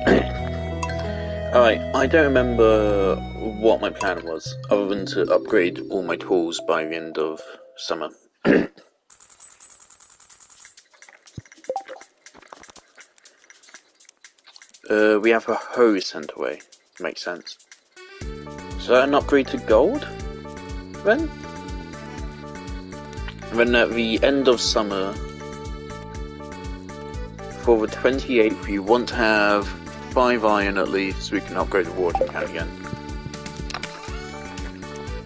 Alright, I don't remember what my plan was, other than to upgrade all my tools by the end of summer. We have a hose sent away. Makes sense. Is that an upgrade to gold? Then? And then at the end of summer, for the 28th, you want to have 5 iron at least, so we can upgrade the watering can again.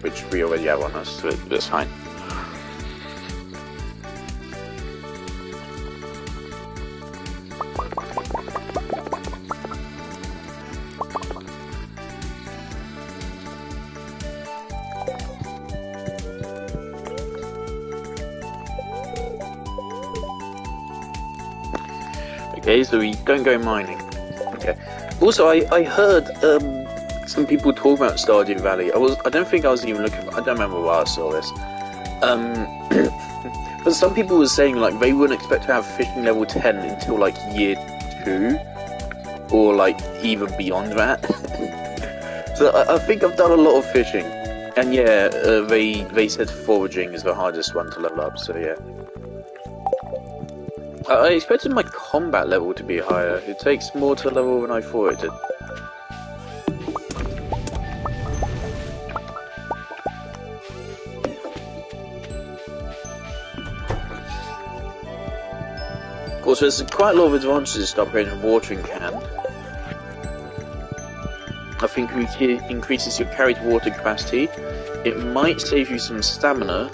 Which we already have on us, so it's fine. Okay, so we don't go mining. Okay. Also, I heard some people talk about Stardew Valley. I don't think I was even looking. I don't remember where I saw this. But some people were saying like they wouldn't expect to have fishing level 10 until like year 2, or like even beyond that. So I think I've done a lot of fishing, and yeah, they said foraging is the hardest one to level up. So yeah. I expected my combat level to be higher. It takes more to level than I thought it did. Of course, there's quite a lot of advantages to upgrading a watering can. I think it increases your carried water capacity. It might save you some stamina.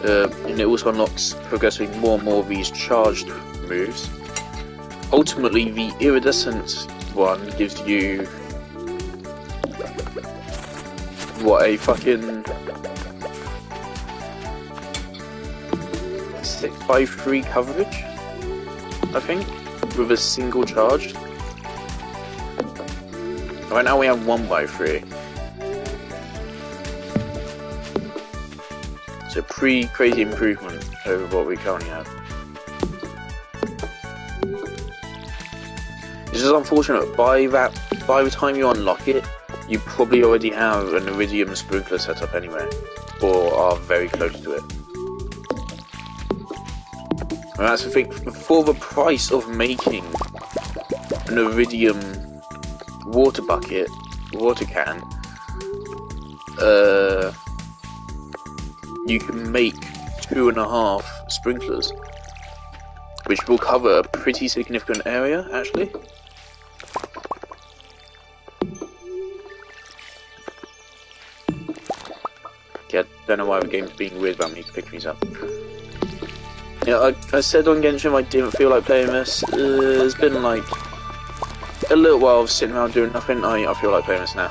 And it also unlocks progressively more and more of these charged moves. Ultimately, the iridescent one gives you what, a fucking 6x3 coverage, I think, with a single charge. Right now we have 1x3. It's a pretty crazy improvement over what we currently have. It's just unfortunate, by the time you unlock it, you probably already have an iridium sprinkler set up anyway, or are very close to it. And that's the thing, for the price of making an iridium water can, you can make 2.5 sprinklers, which will cover a pretty significant area, actually. Yeah, don't know why the game's being weird about me picking these up. Yeah, I said on Genshin I didn't feel like playing this. It's been like a little while of sitting around doing nothing. I feel like playing this now.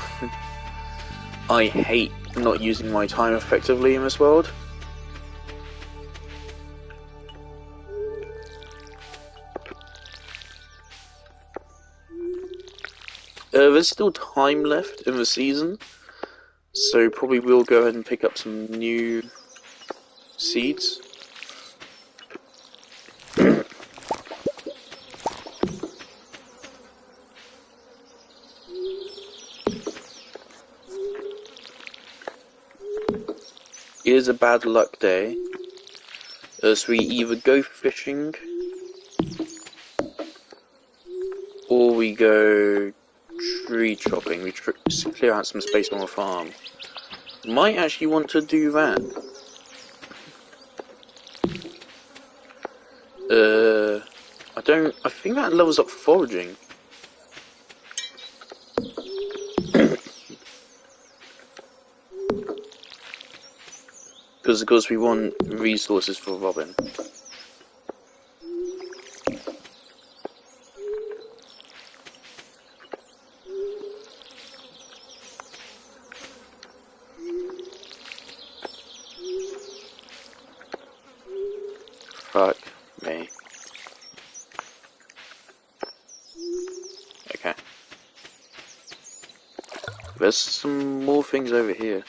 I hate not using my time effectively in this world. There's still time left in the season, so probably we'll go ahead and pick up some new seeds. It is a bad luck day, so we either go fishing, or we go tree chopping. We clear out some space on the farm. Might actually want to do that. I think that levels up foraging. Because we want resources for Robin. Fuck me. Okay. There's some more things over here.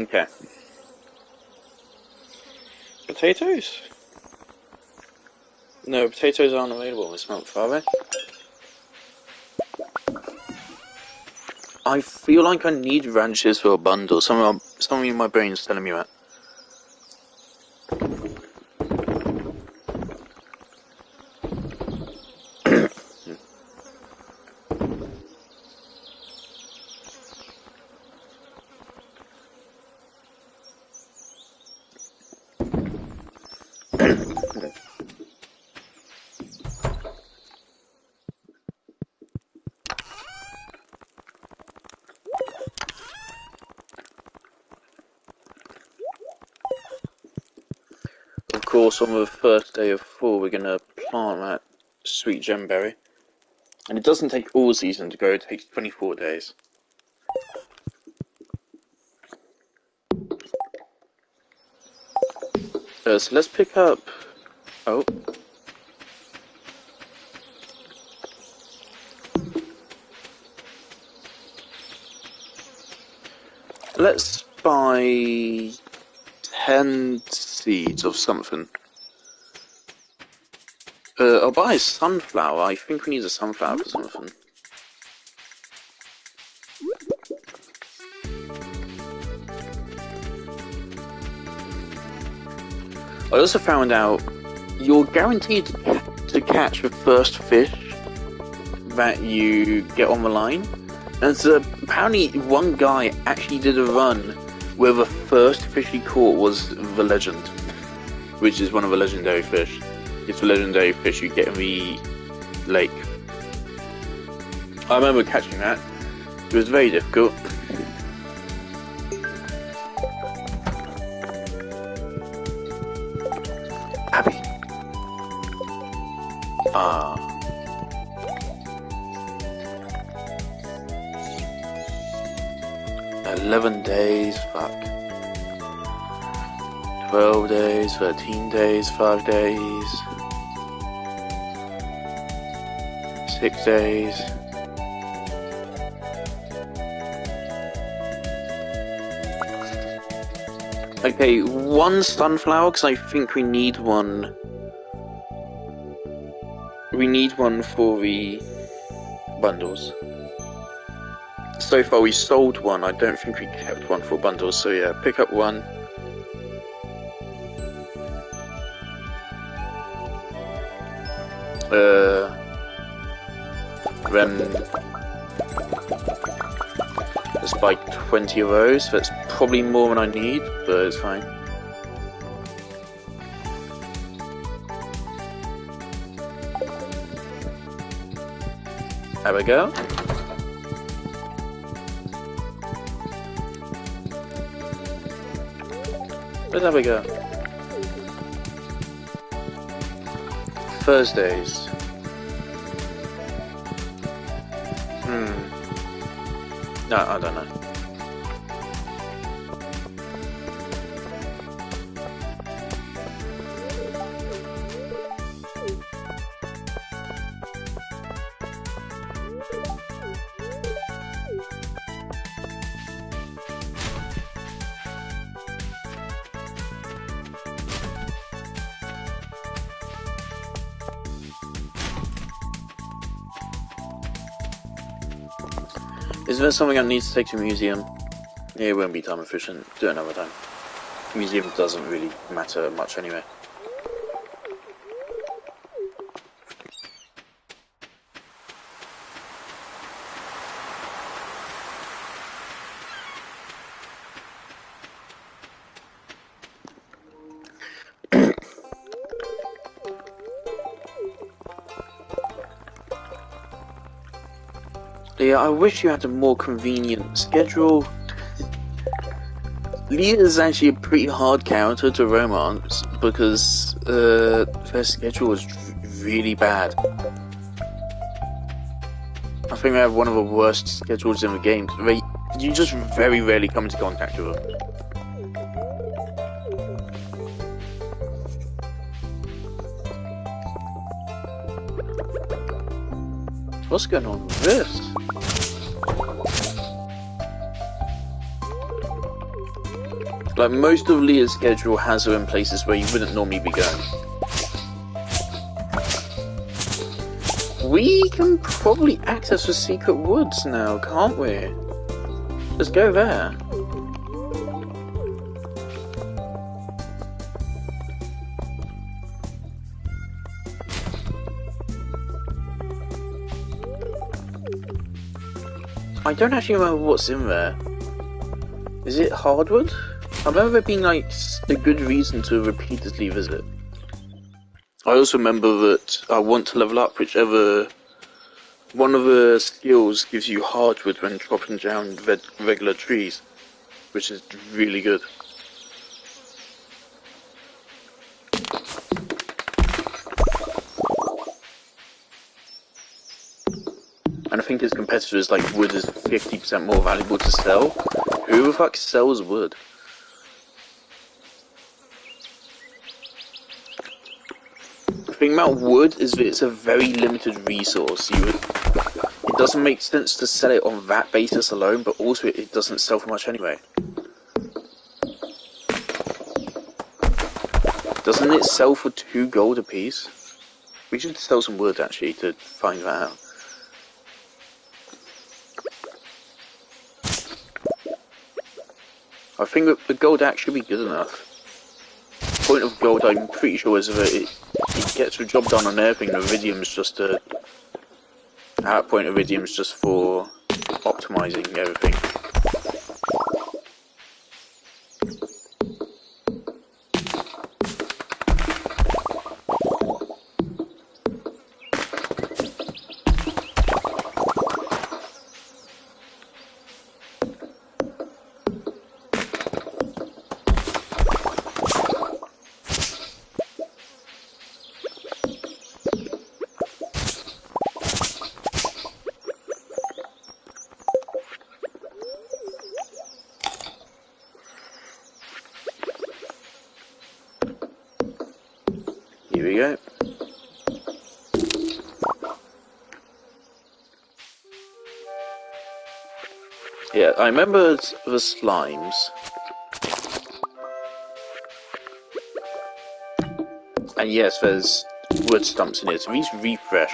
Okay. Potatoes? No, potatoes aren't available this month, are they? I feel like I need ranches for a bundle. Something in my brain's telling me that. Of course, on the first day of fall, we're gonna plant that sweet gemberry. And it doesn't take all season to grow, it takes 24 days. So let's pick up... Oh. Let's buy 10 seeds of something. I'll buy a sunflower. I think we need a sunflower for something. I also found out you're guaranteed to catch the first fish that you get on the line. And so apparently one guy actually did a run where the first fish he caught was the legend, which is one of the legendary fish. It's the legendary fish you get in the lake. I remember catching that. It was very difficult. Abby. 11 days, fuck. 12 days, 13 days, 5 days. 6 days. Okay, one sunflower, because I think we need one. We need one for the bundles. So far we sold one, I don't think we kept one for bundles, so yeah, pick up one. Then let's buy 20 of those. That's probably more than I need, but it's fine. There we go. There we go. Thursdays. No, I don't know. Is there something I need to take to a museum? Yeah, it won't be time efficient. Do it another time. Museum doesn't really matter much anyway. Yeah, I wish you had a more convenient schedule. Leah is actually a pretty hard character to romance because their schedule is really bad. I think they have one of the worst schedules in the game. You just very rarely come into contact with them. What's going on with this? Like, most of Leah's schedule has her in places where you wouldn't normally be going. We can probably access the secret woods now, can't we? Let's go there. I don't actually remember what's in there. Is it hardwood? I remember there being like a good reason to repeatedly visit. I also remember that I want to level up whichever one of the skills gives you hardwood when chopping down regular trees, which is really good. And I think his competitor is like wood is 50% more valuable to sell. Who the fuck sells wood? The thing about wood is that it's a very limited resource. It doesn't make sense to sell it on that basis alone, but also it doesn't sell for much anyway. Doesn't it sell for 2 gold a piece? We should sell some wood actually to find that out. I think that the gold actually be good enough. The point of gold, I'm pretty sure, is that it gets the job done on everything. Iridium's just at that point, Iridium's just for optimizing everything. Here we go. Yeah, I remember the slimes. And yes, there's wood stumps in here, so these refresh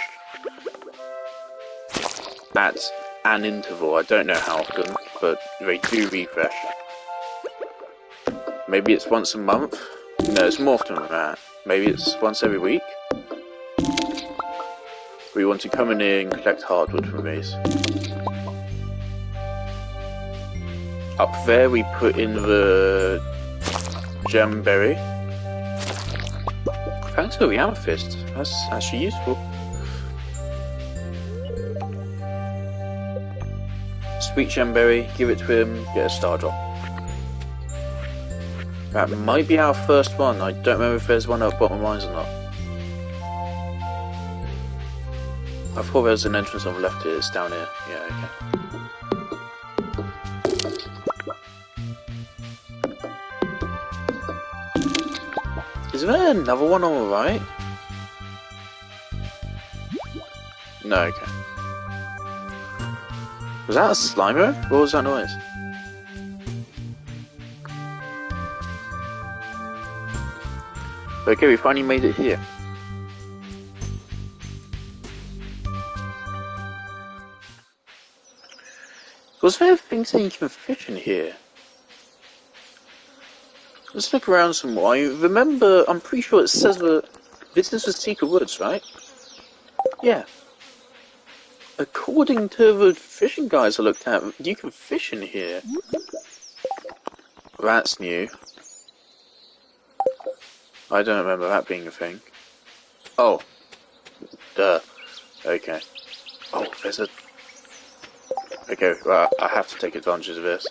at an interval. I don't know how often, but they do refresh. Maybe it's once a month? No, it's more often than that. Maybe it's once every week? We want to come in here and collect hardwood from these. Up there we put in the gemberry. Thanks for the amethyst. That's actually useful. Sweet gemberry, give it to him, get a star drop. That might be our first one. I don't remember if there's one at the bottom of mines or not. I thought there was an entrance on the left here. It's down here. Yeah, okay. Is there another one on the right? No, okay. Was that a Slimer? What was that noise? Okay, we finally made it here. Was there a thing saying you can fish in here? Let's look around some more. I remember, I'm pretty sure it says that this is the secret woods, right? Yeah. According to the fishing guides I looked at, you can fish in here. That's new. I don't remember that being a thing. Oh. Duh. Okay. Oh, there's a... Okay, well, I have to take advantage of this.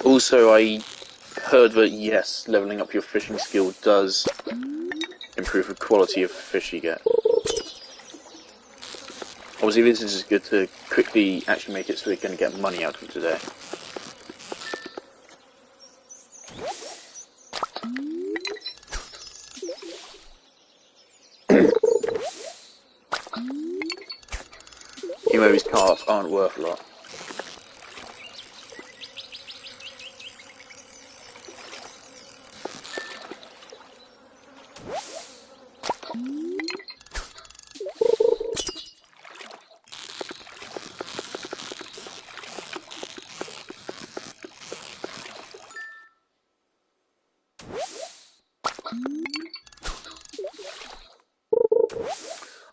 Also, I heard that, yes, leveling up your fishing skill does improve the quality of fish you get. Obviously, this is good to quickly actually make it so we can get money out of today. aren't worth a lot.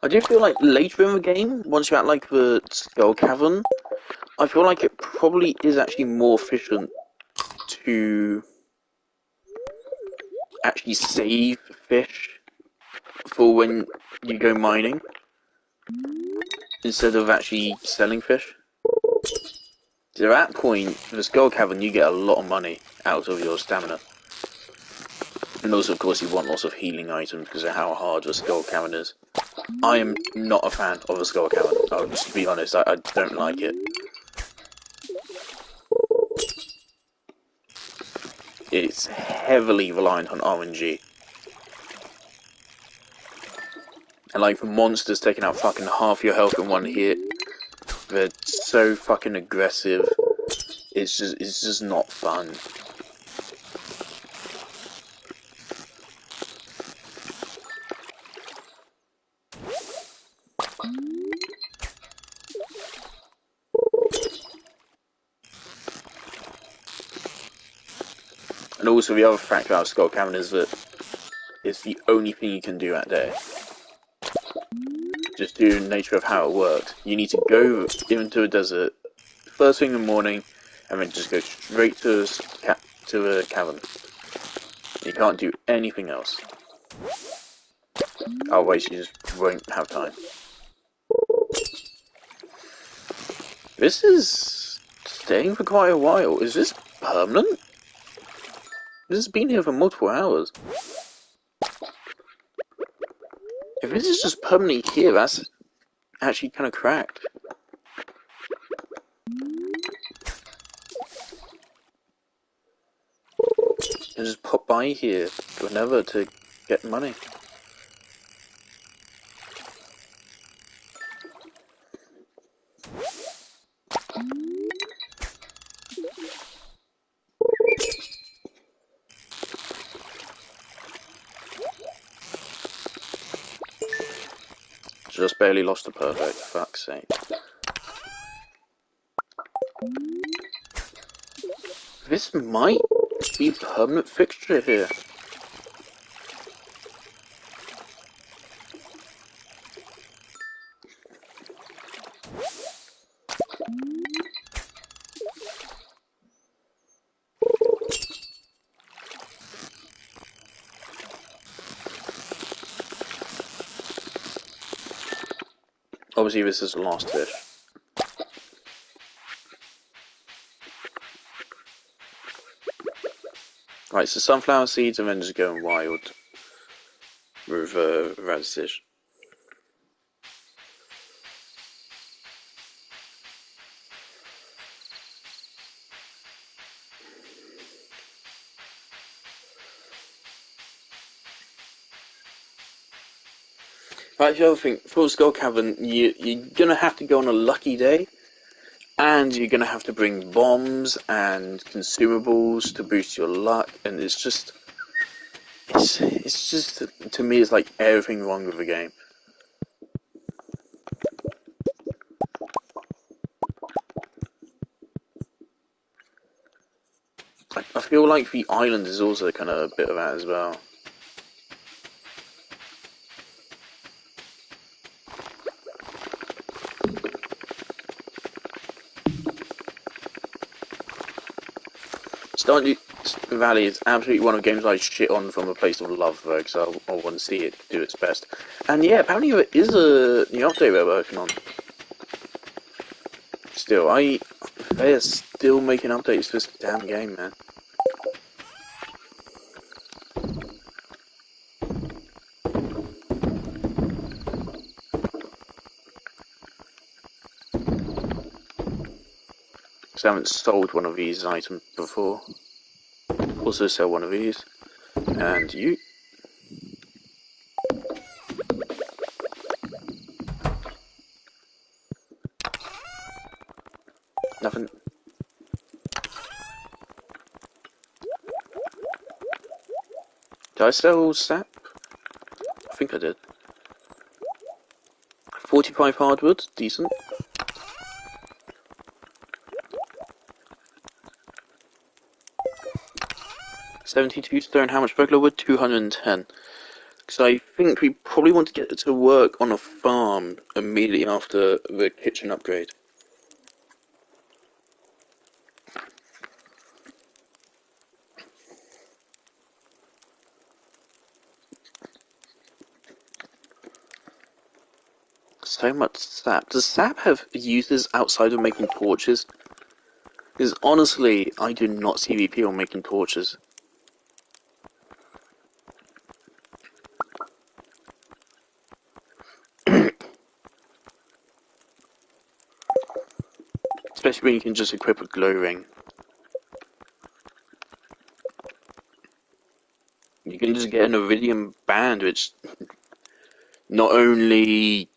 I do feel like later in the game, once you're at like the Skull Cavern, I feel like it probably is actually more efficient to actually save fish for when you go mining instead of actually selling fish. So at that point, in the Skull Cavern, you get a lot of money out of your stamina. And also, of course, you want lots of healing items because of how hard the Skull Cavern is. I am not a fan of the Skull Cavern. I'll just be honest, I don't like it. It's heavily reliant on RNG. And like, the monsters taking out fucking half your health in one hit, they're so fucking aggressive. It's just not fun. And also the other factor about Skull Cavern is that it's the only thing you can do that day. Just due to the nature of how it works. You need to go into a desert first thing in the morning, and then just go straight to the cavern. You can't do anything else. Otherwise you just won't have time. This is staying for quite a while. Is this permanent? This has been here for multiple hours. If this is just permanently here, that's actually kind of cracked. And just pop by here whenever to get money. Just barely lost a perfect, fuck's sake. This might be a permanent fixture here. Obviously this is the last fish. Right, so sunflower seeds and then just going wild with radish. Right, the other thing, for Skull Cavern, you're gonna have to go on a lucky day, and you're gonna have to bring bombs and consumables to boost your luck, and it's just, to me, it's like everything wrong with the game. I feel like the island is also kind of a bit of that as well. Stardew Valley is absolutely one of the games I shit on from a place of love, though, because I want to see it do its best. And yeah, apparently there is a new update they're working on. Still, they are still making updates to this damn game, man. Because I haven't sold one of these items before. Also sell one of these. And you. Nothing. Did I sell sap? I think I did. 45 hardwood, decent. 72 stone, how much regular wood? 210. So I think we probably want to get to work on a farm immediately after the kitchen upgrade. So much sap. Does sap have uses outside of making torches? Because honestly, I do not see the appeal on making torches. Especially when you can just equip a glow ring. You can just get an iridium band, which not only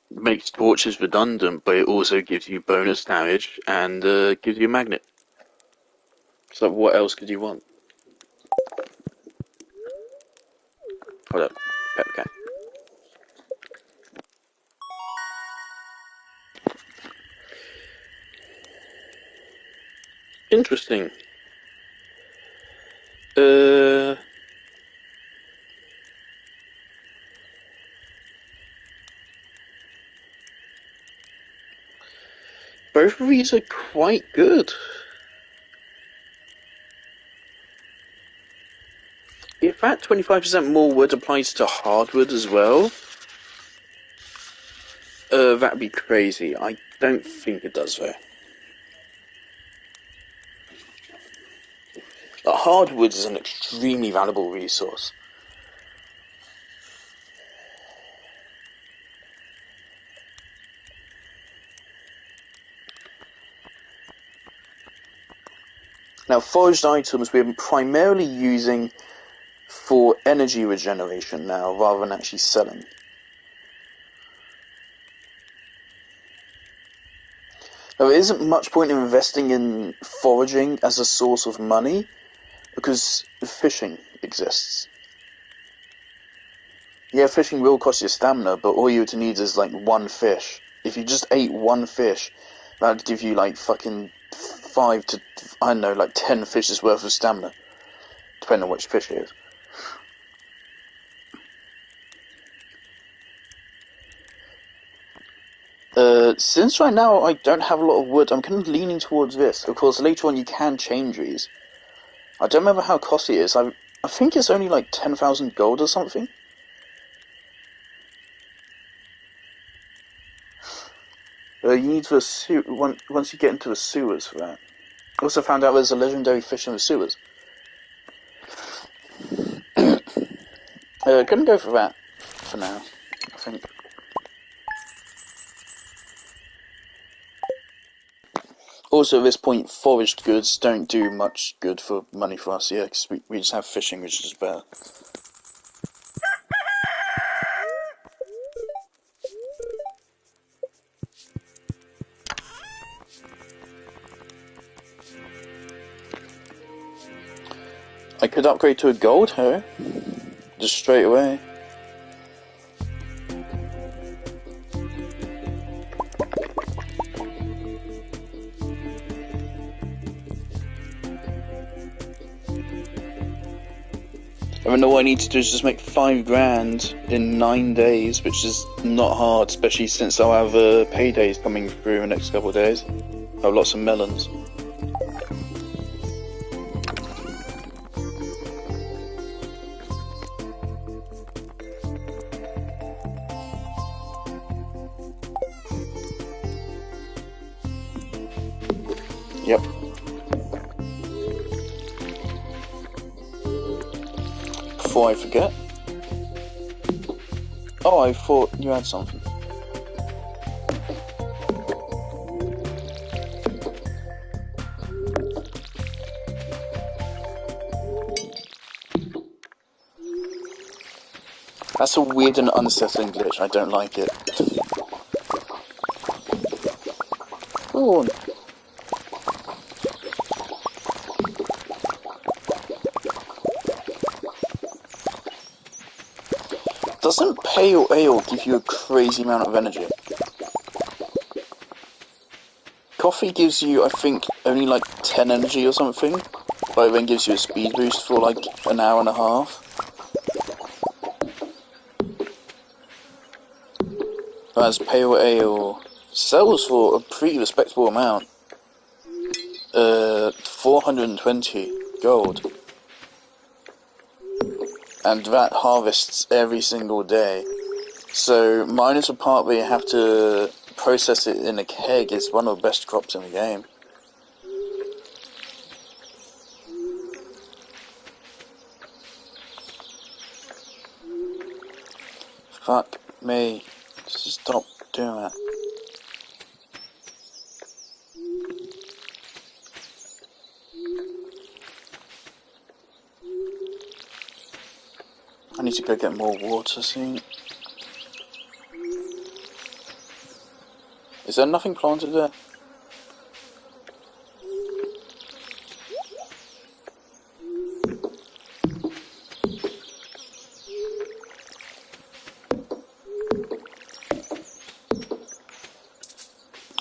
makes torches redundant, but it also gives you bonus damage and gives you a magnet. So what else could you want? Hold up, pet the cat. Interesting. Both of these are quite good. If that 25% more wood applies to hardwood as well, that'd be crazy. I don't think it does though. Hardwood is an extremely valuable resource. Now, foraged items we're primarily using for energy regeneration now, rather than actually selling. Now, there isn't much point in investing in foraging as a source of money, because fishing exists. Yeah, fishing will cost you stamina, but all you need is like one fish. If you just ate one fish, that'd give you like fucking 5 to, I don't know, like 10 fishes worth of stamina. Depending on which fish it is. Since right now I don't have a lot of wood, I'm kind of leaning towards this. Of course, later on you can change these. I don't remember how costly it is. I think it's only like 10,000 gold or something. You need the once you get into the sewers for that. I also found out there's a legendary fish in the sewers. Couldn't go for that for now, I think. Also, at this point, foraged goods don't do much good for money for us, yeah, because we just have fishing, which is better. I could upgrade to a gold hoe, just straight away. I mean, all I need to do is just make 5 grand in 9 days, which is not hard, especially since I'll have paydays coming through in the next couple of days. I'll have lots of melons. Yep. Before I forget. Oh, I thought you had something. That's a weird and unsettling glitch. I don't like it. Oh. Doesn't pale ale give you a crazy amount of energy? Coffee gives you, I think, only like 10 energy or something, but it then gives you a speed boost for like an hour and a half. Whereas pale ale sells for a pretty respectable amount. 420 gold. And that harvests every single day. So, minus the part where you have to process it in a keg, is one of the best crops in the game. Fuck me. Stop doing that. I need to go get more water soon. Is there nothing planted there?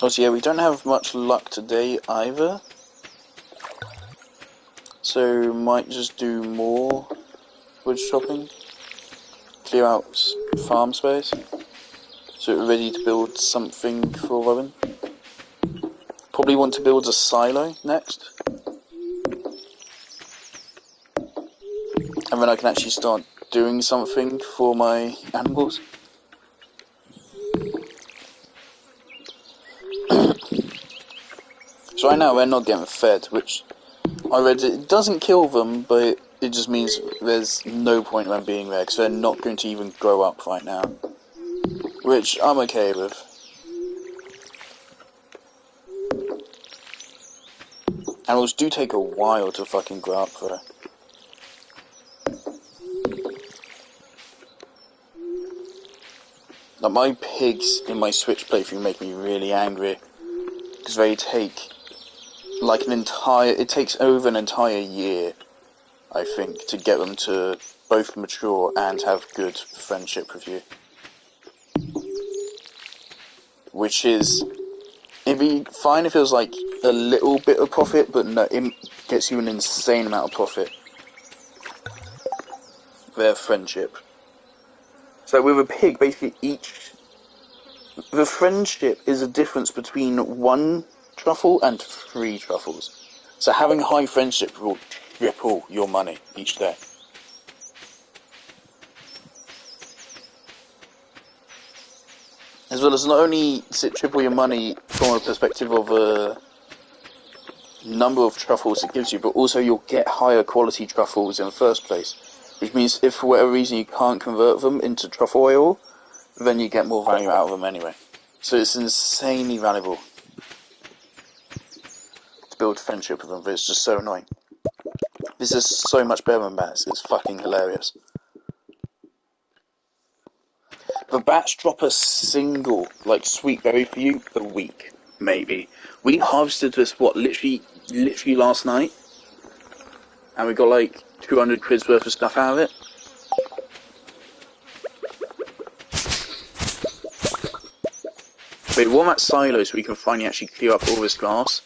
Also, yeah, we don't have much luck today either. So, might just do more wood chopping. Clear out farm space. So we're ready to build something for Robin. Probably want to build a silo next. And then I can actually start doing something for my animals. So right now they're not getting fed, which I read it doesn't kill them, but it just means there's no point in them being there, because they're not going to even grow up right now. Which I'm okay with. Animals do take a while to fucking grow up though. Like, my pigs in my Switch playthrough make me really angry. Because they take, like, it takes over an entire year, I think, to get them to both mature and have good friendship with you. Which is, it'd be fine if it was, like, a little bit of profit, but no, it gets you an insane amount of profit. Their friendship. So with a pig, basically the friendship is a difference between 1 truffle and 3 truffles. So having high friendship will triple your money each day. As well as not only does it triple your money from a perspective of number of truffles it gives you, but also you'll get higher quality truffles in the first place. Which means if for whatever reason you can't convert them into truffle oil, then you get more value out of them anyway. So it's insanely valuable to build friendship with them, but it's just so annoying. This is so much better than bats, it's fucking hilarious. The bats drop a single, like, sweet berry for you a week, maybe. We harvested this, literally last night, and we got like 200 quid's worth of stuff out of it. But we want that silo so we can finally actually clear up all this grass,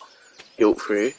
guilt free.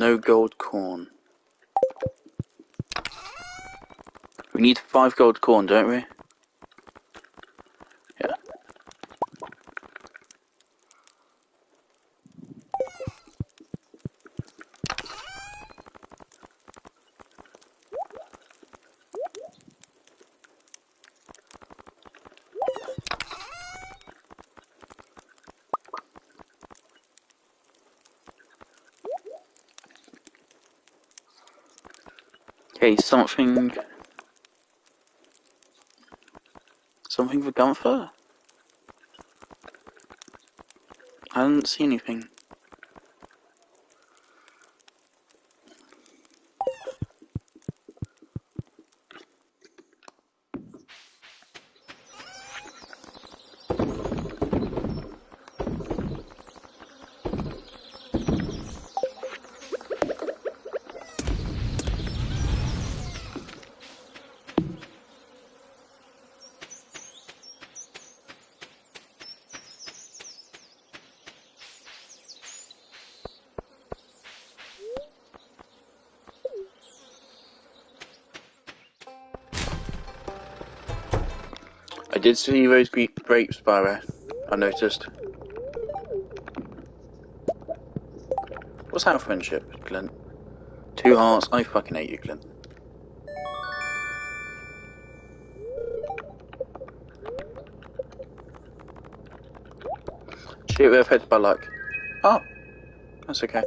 No gold corn. We need 5 gold corn, don't we? Yeah. Okay, something for Gunther? I didn't see anything. I did see those grapes, Barrow. I noticed. What's our friendship, Clint? 2 hearts. I fucking hate you, Clint. Shit, we're affected by luck. Oh, that's okay.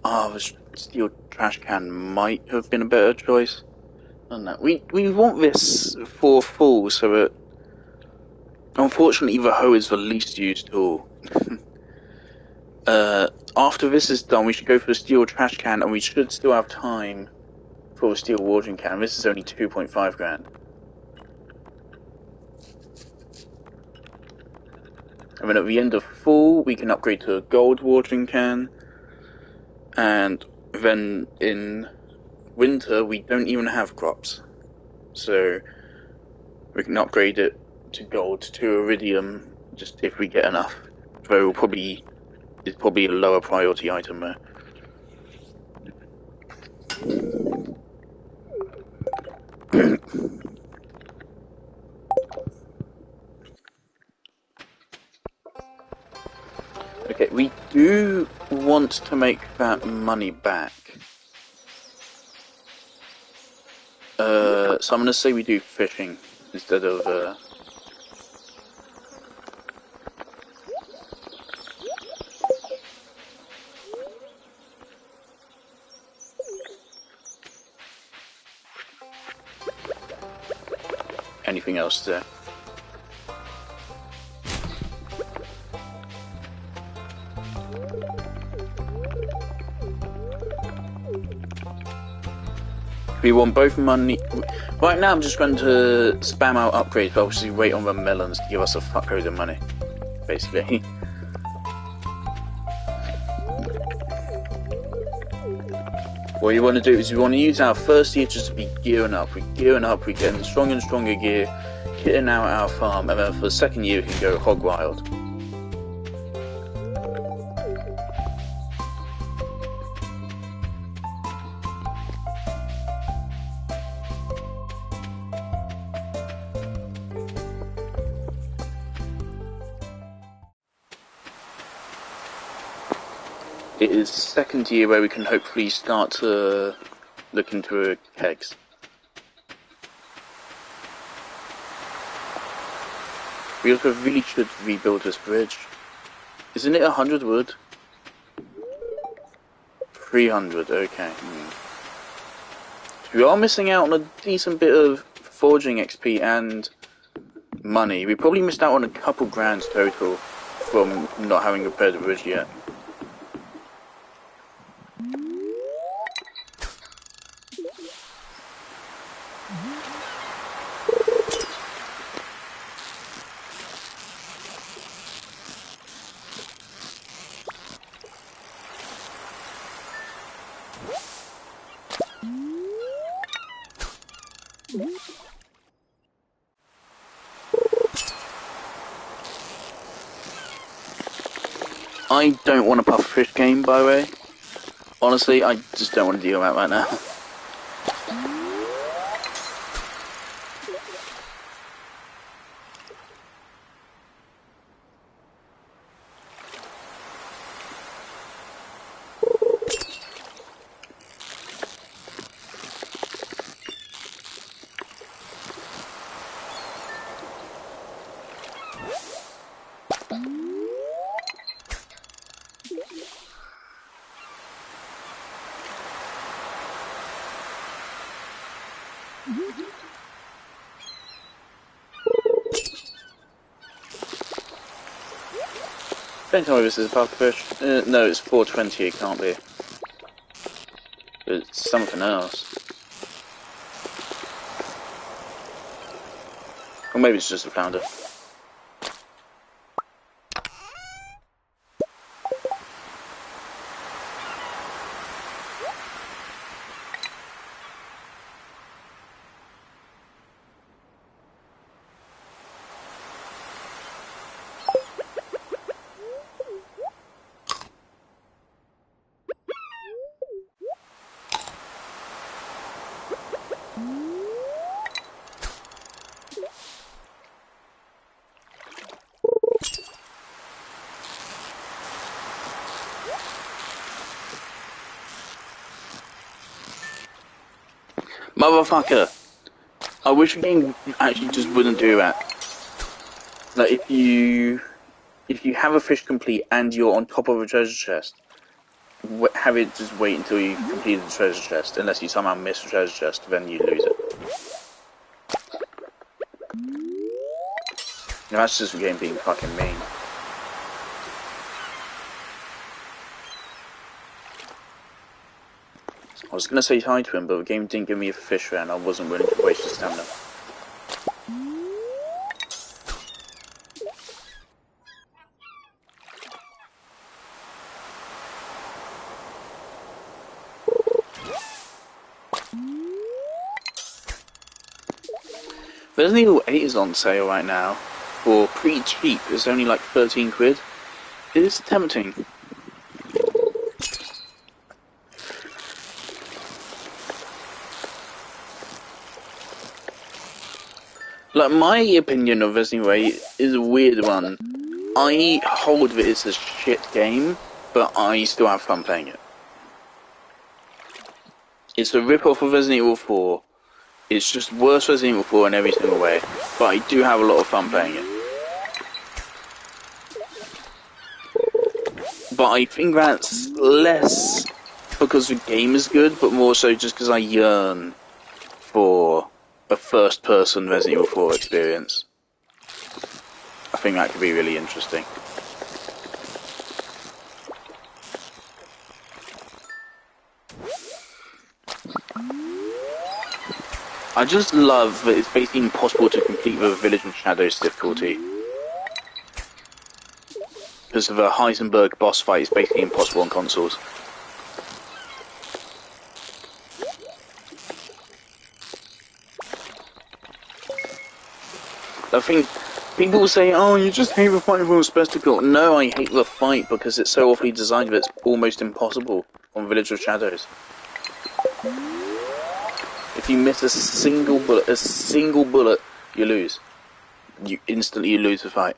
Oh, the steel trash can might have been a better choice. I don't know. We want this for full, so that unfortunately the hoe is the least used tool. After this is done, we should go for the steel trash can, and we should still have time for the steel watering can. This is only 2.5 grand. And then at the end of fall, we can upgrade to a gold watering can. And then in winter, we don't even have crops. So we can upgrade it to gold, to iridium, just if we get enough. Though it's probably a lower priority item there. Okay, we do want to make that money back. So I'm going to say we do fishing instead of anything else there. We want both money. Right now I'm just going to spam out upgrades, but obviously wait on the melons to give us a fuckload of money, basically. What you want to do is you want to use our first year just to be gearing up. We're gearing up, we're getting stronger and stronger gear, kitting out our farm, and then for the second year we can go hog wild. It is second year where we can hopefully start to look into kegs. We also really should rebuild this bridge. Isn't it 100 wood? 300, okay. We are missing out on a decent bit of forging XP and money. We probably missed out on a couple grand total from not having repaired the bridge yet. I don't want a pufferfish game, by the way. Honestly, I just don't want to deal with that right now. Don't tell me this is a pufferfish. No, it's 420, it can't be. It's something else. Or maybe it's just a flounder. Motherfucker! I wish the game actually just wouldn't do that. Like, if you have a fish complete and you're on top of a treasure chest, have it just wait until you complete the treasure chest. Unless you somehow miss the treasure chest, then you lose it. Now, that's just the game being fucking mean. I was gonna say hi to him, but the game didn't give me a fish and I wasn't willing to waste his stamina. Resident Evil 8 is on sale right now, for pretty cheap. It's only like 13 quid. It is tempting. Like, my opinion of Resident Evil 8 is a weird one. I hold that it's a shit game, but I still have fun playing it. It's a rip-off of Resident Evil 4. It's just worse Resident Evil 4 in every single way, but I do have a lot of fun playing it. But I think that's less because the game is good, but more so just because I yearn for a first-person Resident Evil 4 experience. I think that could be really interesting. I just love that it's basically impossible to complete the Village of Shadows difficulty. Because of a Heisenberg boss fight, it's basically impossible on consoles. I think people say, oh, you just hate the fight from a spectacle. No, I hate the fight because it's so awfully designed that it's almost impossible on Village of Shadows. If you miss a single bullet, you lose. You instantly lose the fight.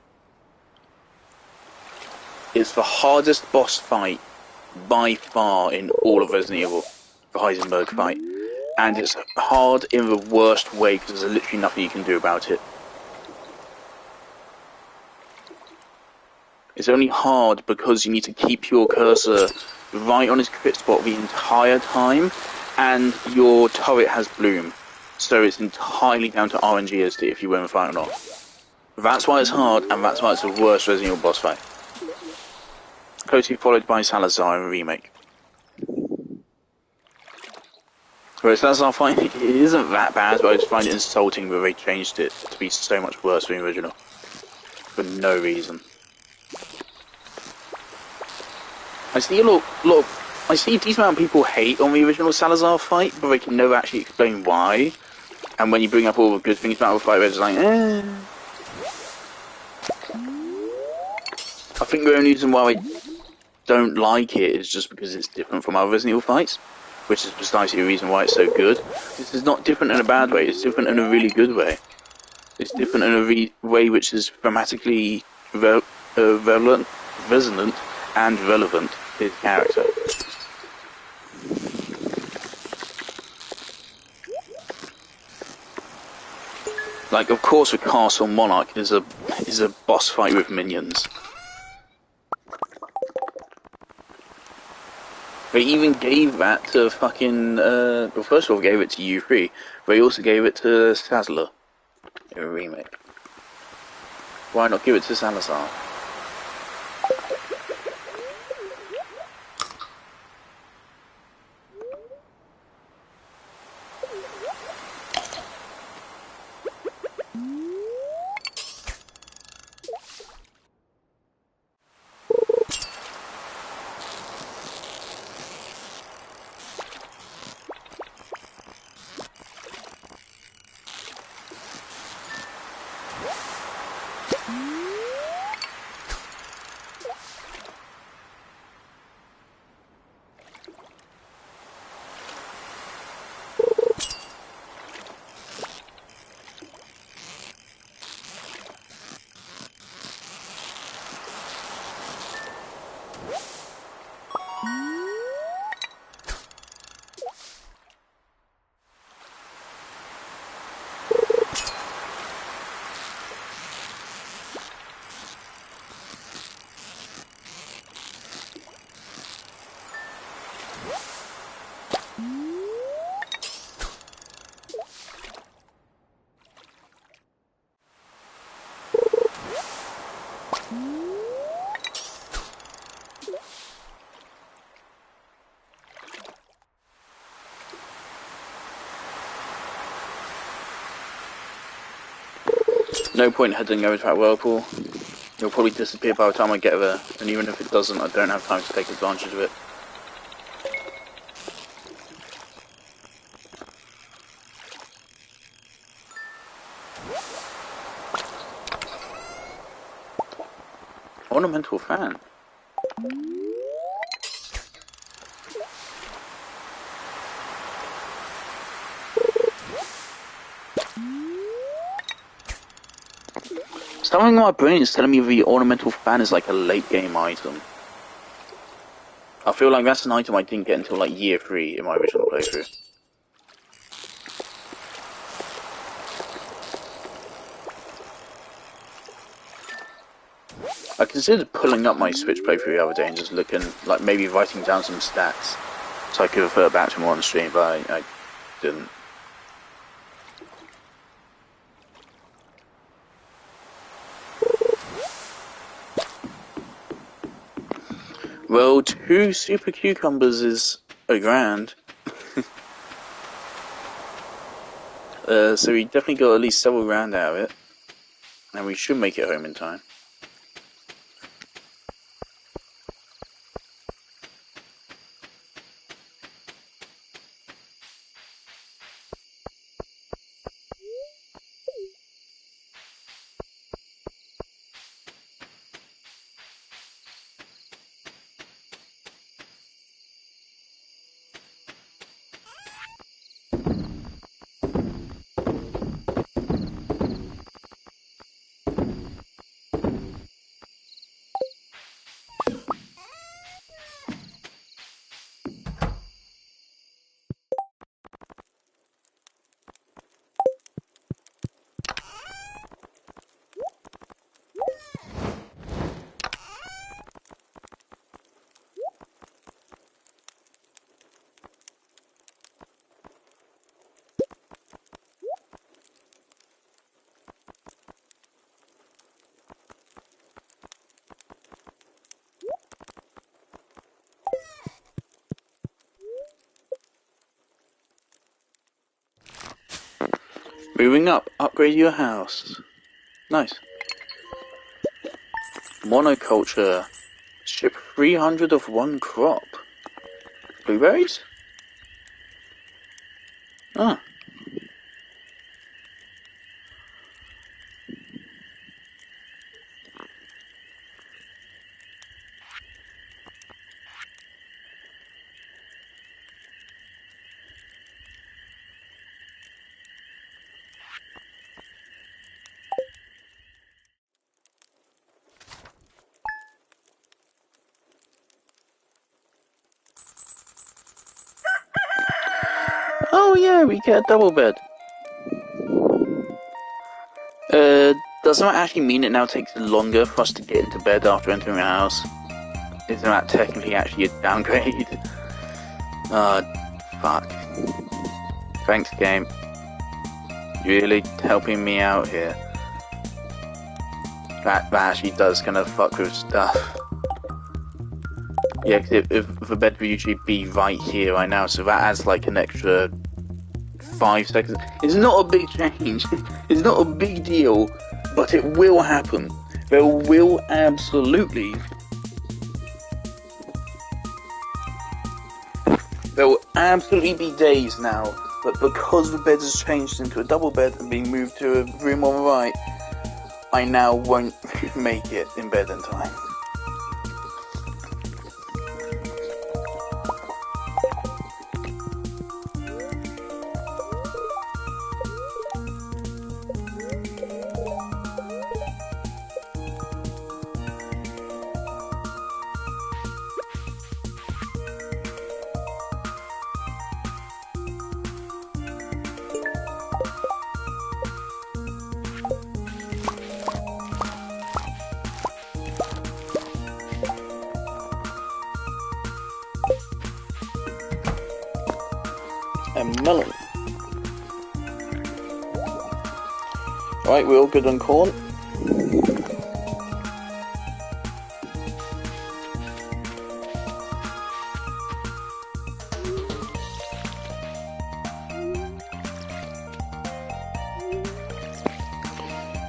It's the hardest boss fight by far in all of Resident Evil, the Heisenberg fight. And it's hard in the worst way because there's literally nothing you can do about it. It's only hard because you need to keep your cursor right on its crit spot the entire time, and your turret has bloom. So it's entirely down to RNG as to if you win the fight or not. That's why it's hard, and that's why it's the worst Resident Evil boss fight. Closely followed by Salazar in the remake. Whereas Salazar fight, it isn't that bad, but I just find it insulting that they changed it to be so much worse than the original. For no reason. I see I see a decent amount of people hate on the original Salazar fight, but they can never actually explain why. And when you bring up all the good things about the fight, they're just like, I think the only reason why don't like it is just because it's different from other Resident Evil fights, which is precisely the reason why it's so good. This is not different in a bad way, it's different in a really good way. It's different in a way which is thematically resonant and relevant to his character. Like, of course, the Castle Monarch is a boss fight with minions. They even gave that to fucking, well, first of all, gave it to U3, but they also gave it to Sazler in a remake. Why not give it to Salazar? No point heading over to that whirlpool. It'll probably disappear by the time I get there, and even if it doesn't, I don't have time to take advantage of it. Ornamental fan. Something in my brain is telling me the ornamental fan is like a late game item. I feel like that's an item I didn't get until like year 3 in my original playthrough. I considered pulling up my Switch playthrough the other day and just looking, like maybe writing down some stats so I could refer back to more on the stream, but I didn't. Well, 2 super cucumbers is $1,000. So we definitely got at least several grand out of it. And we should make it home in time. Moving up, upgrade your house. Nice. Monoculture. Ship 300 of one crop. Blueberries? Ah. Oh yeah, we get a double bed. Doesn't that actually mean it now takes longer for us to get into bed after entering the house? Isn't that technically actually a downgrade? Fuck. Thanks, game. Really helping me out here. That actually does kind of fuck with stuff. Yeah, because if the bed would usually be right here, right now, so that adds like an extra 5 seconds. It's not a big change. It's not a big deal, but it will happen. There will absolutely be days now that because the bed has changed into a double bed and being moved to a room on the right, I now won't make it in bed in time. And melon. Right, we're all good on corn.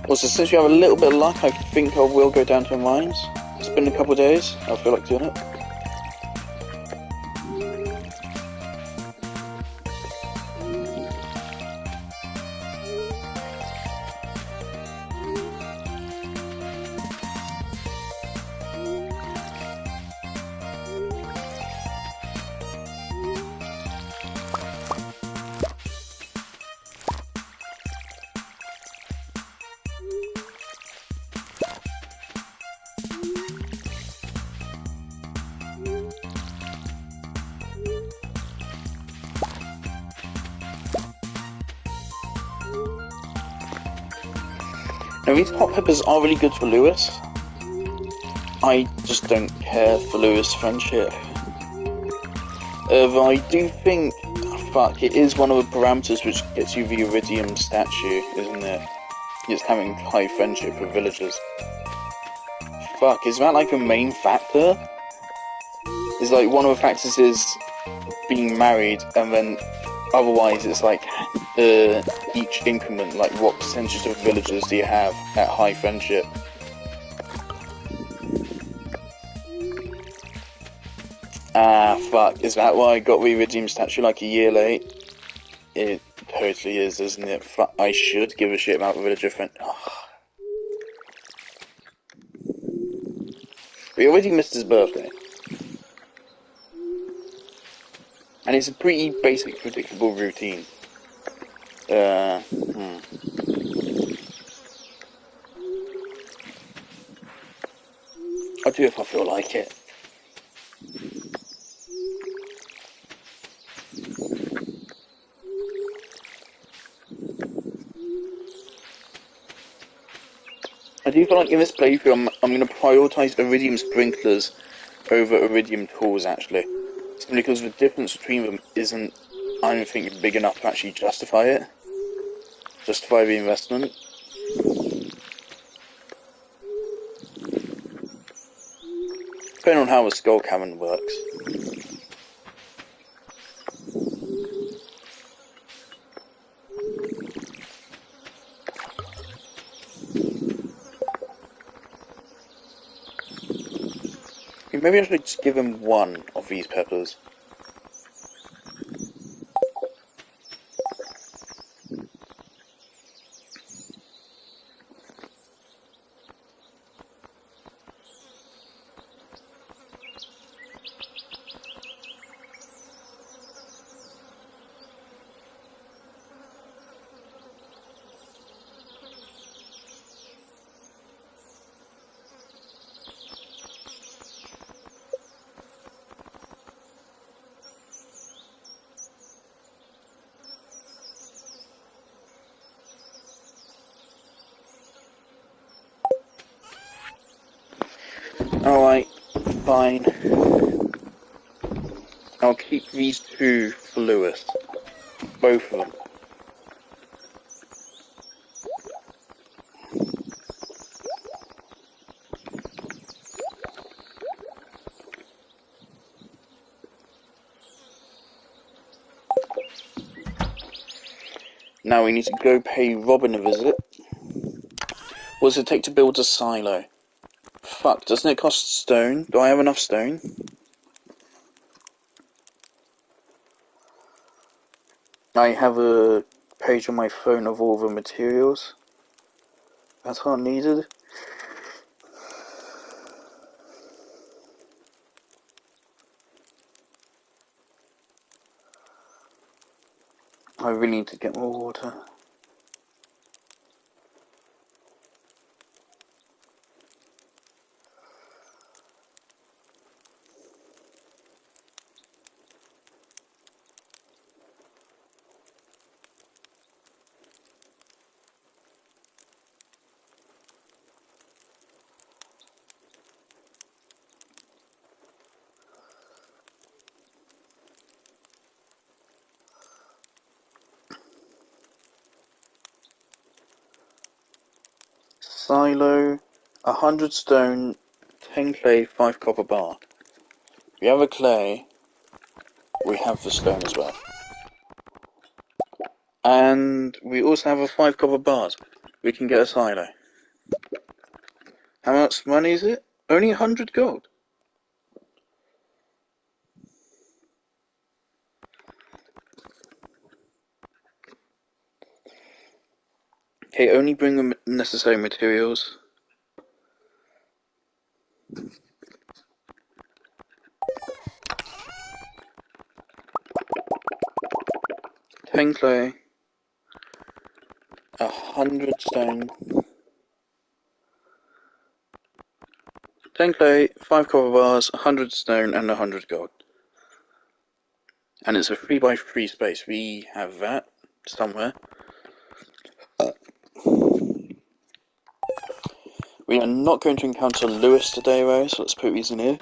Also, since you have a little bit of luck, I think I will go down to the mines. It's been a couple of days, I feel like doing it. Now these hot peppers are really good for Lewis. I just don't care for Lewis' friendship. Though I do think, fuck, it is one of the parameters which gets you the Iridium statue, isn't it? It's having high friendship with villagers. Fuck, is that like the main factor? Is like one of the factors is being married, and then otherwise it's like each increment, like what percentage of villagers do you have at high friendship? Ah, fuck, is that why I got the Iridium statue like a year late? It totally is, isn't it? Fuck, I should give a shit about the villager friend. Oh. We already missed his birthday. And it's a pretty basic, predictable routine. I do if I feel like it. I do feel like in this playthrough I'm going to prioritise Iridium sprinklers over Iridium tools, actually. Simply because the difference between them isn't, I don't think, big enough to actually justify it. Justify the investment. Depending on how the skull cavern works. Maybe I should just give him one of these peppers. Alright, fine. I'll keep these two for Lewis. Both of them. Now we need to go pay Robin a visit. What does it take to build a silo? Fuck, doesn't it cost stone? Do I have enough stone? I have a page on my phone of all the materials that are needed. I really need to get more water. Silo, 100 stone, 10 clay, 5 copper bar. We have a clay, we have the stone as well. And we also have a 5 copper bars. We can get a silo. How much money is it? Only 100 gold. Okay, only bring the necessary materials. Ten clay, 100 stone. 10 clay, 5 copper bars, 100 stone, and 100 gold. And it's a 3x3 space. We have that somewhere. We are not going to encounter Lewis today, though, so let's put these in here.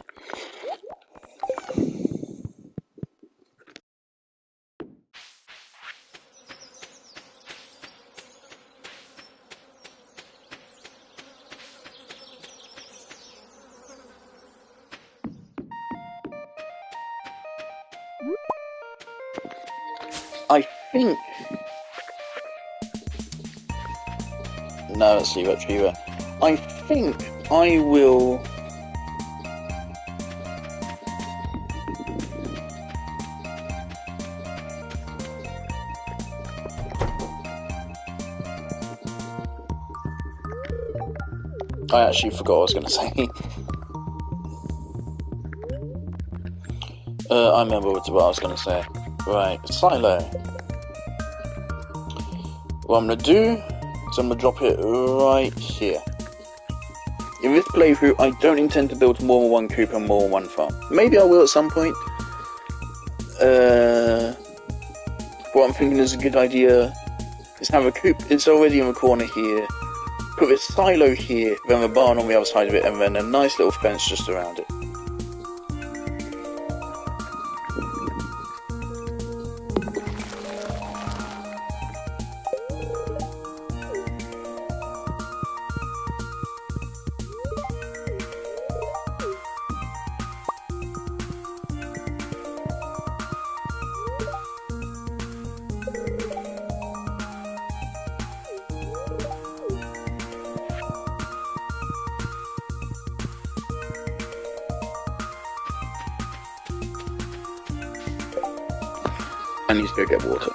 I think... No, let's leave it to you. I think I will... I actually forgot what I was going to say. I remember what I was going to say. Right, silo. What I'm going to do is I'm going to drop it right here. In this playthrough, I don't intend to build more than one coop and more than one farm. Maybe I will at some point. What I'm thinking is a good idea is have a coop. It's already in the corner here. Put a silo here, then a barn on the other side of it, and then a nice little fence just around it. I need to go get water.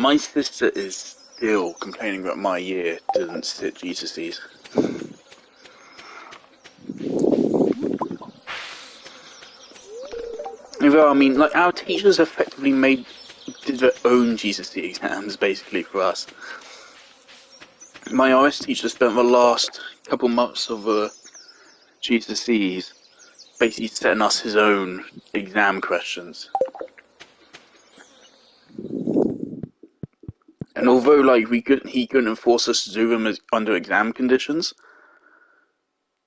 My sister is still complaining that my year didn't sit GCSEs. Although, I mean, like, our teachers effectively did their own GCSE exams, basically, for us. My RS teacher spent the last couple months of GCSEs basically setting us his own exam questions. And although, like, he couldn't force us to do them under exam conditions,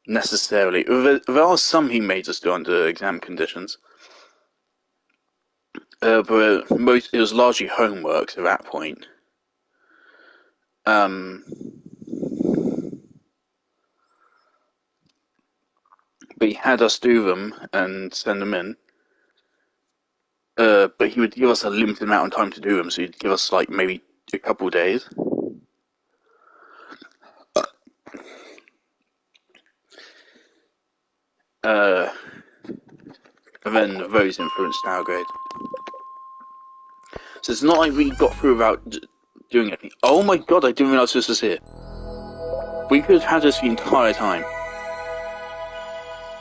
necessarily. There are some he made us do under exam conditions. But it was largely homework at that point. But he had us do them and send them in. But he would give us a limited amount of time to do them, so he'd give us, like, maybe a couple of days. And then those influenced our grade. So it's not like we got through without doing anything. Oh my god, I didn't realize this was here. We could have had this the entire time.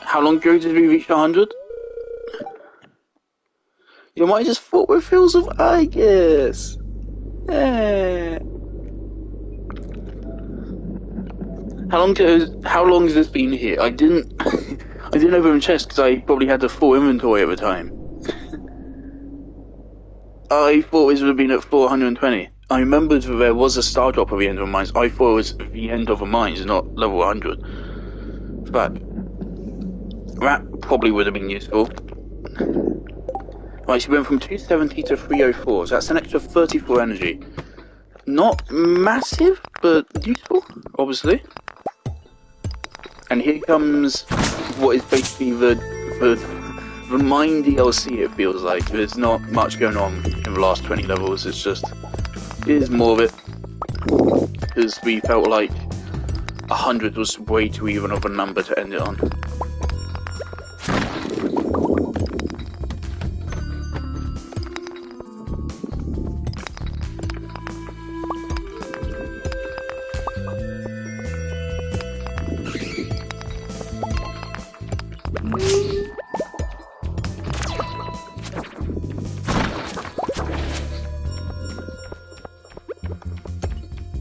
How long ago did we reach 100? You might just thought we're fields of Aegis. Yeah. How long has this been here? I didn't open chest because I probably had the full inventory at the time. I thought it would have been at 420. I remembered that there was a star drop at the end of the mines. I thought it was the end of the mines, not level 100. But that probably would have been useful. Right, she went from 270 to 304, so that's an extra 34 energy. Not massive, but useful, obviously. And here comes what is basically the mine DLC, it feels like. There's not much going on in the last 20 levels, it is more of it. Because we felt like 100 was way too even of a number to end it on.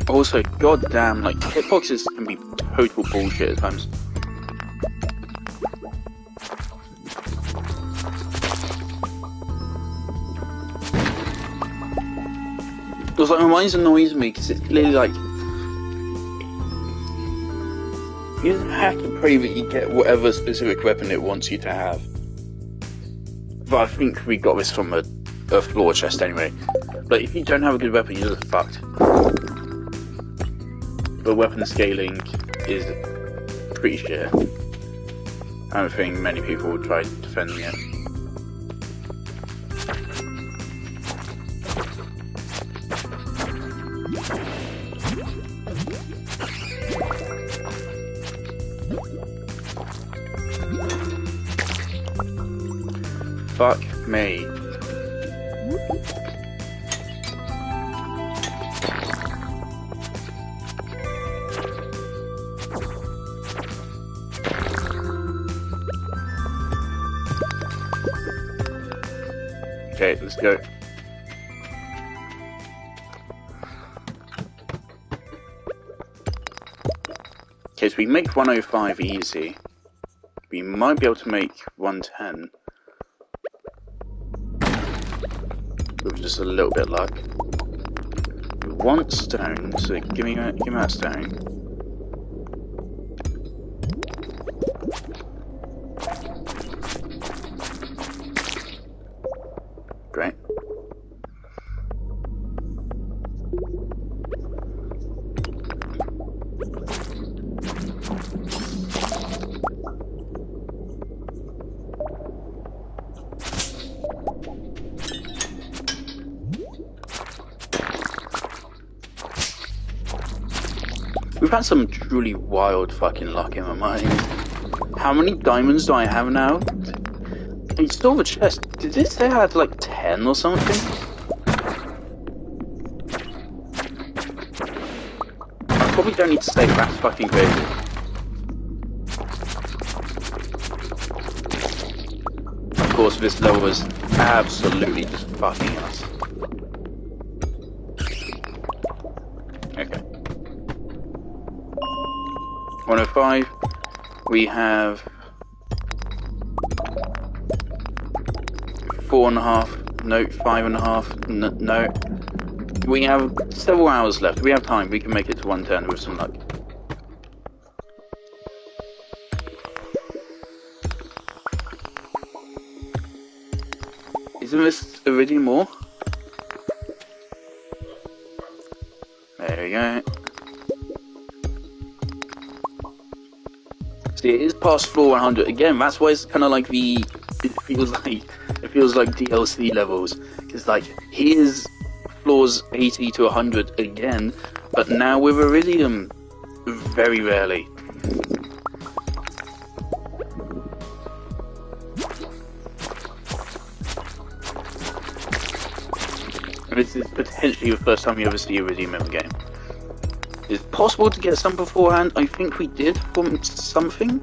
Also, goddamn, like, hitboxes can be total bullshit at times. It was like, my mind annoys me because it's clearly like you don't have to pray that you get whatever specific weapon it wants you to have. But I think we got this from a floor chest anyway. But if you don't have a good weapon, you're just fucked. The weapon scaling is pretty shit. I don't think many people will try defending it. Fuck me. Okay, let's go. Okay, so we make 105 easy. We might be able to make 110. With just a little bit of luck. We want stone, so give me that stone. Great. We've had some truly wild fucking luck in my mind. How many diamonds do I have now? You saw the chest. Did it say I had like 10 or something? probably don't need to stay. That's fucking crazy. Of course, this level is absolutely just fucking us. Okay. 105. We have 4.5. No, 5.5. No. We have several hours left. We have time. We can make it to 110 with some luck. Isn't this iridium more? There we go. See, it is past floor 100 again. That's why it's kind of like the. It feels like DLC levels. It's like here's floors 80 to 100 again, but now with iridium. Very rarely. This is potentially the first time you ever see iridium in the game. It's possible to get some beforehand. I think we did from something.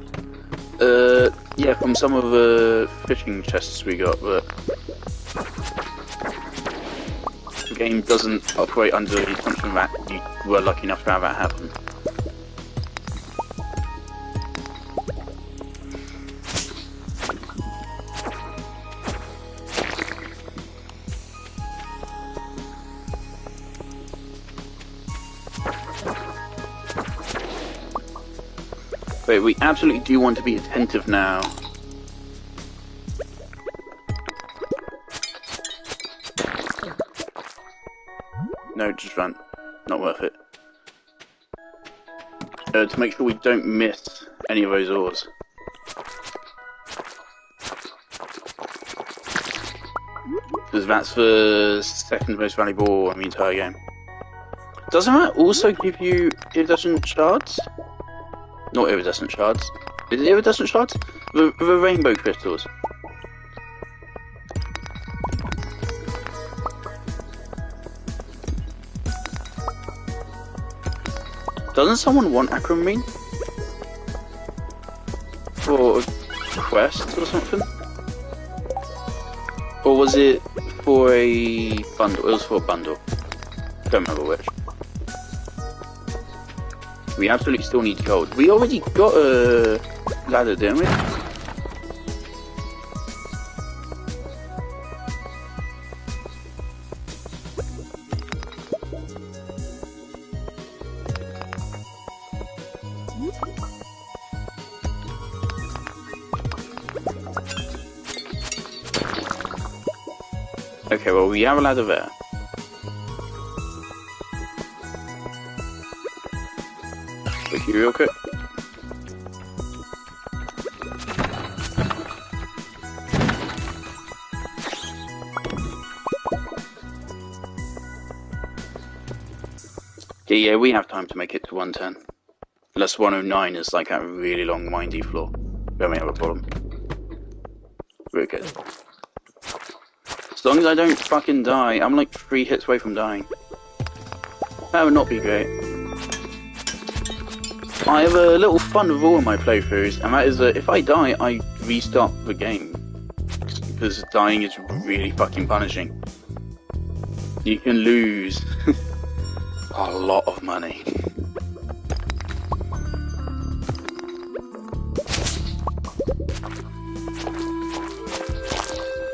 Yeah, from some of the fishing chests we got, but the game doesn't operate under the assumption that you were lucky enough to have that happen. But we absolutely do want to be attentive now. No, just run. Not worth it. To make sure we don't miss any of those ores. Because that's the second most valuable ore in the entire game. Doesn't that also give you iridescent shards? Not iridescent shards. Is it iridescent shards? The rainbow crystals. Doesn't someone want aquamarine? For a quest or something? Or was it for a bundle? It was for a bundle. Don't remember which. We absolutely still need gold. We already got a ladder, didn't we? Okay, well, we have a ladder there. Quickly, real quick. Yeah, we have time to make it to 110. Unless 109 is like that really long, windy floor. Then we have a problem. We're good. As long as I don't fucking die, I'm like 3 hits away from dying. That would not be great. I have a little fun with all of my playthroughs, and that is that if I die, I restart the game. Because dying is really fucking punishing. You can lose a lot of money.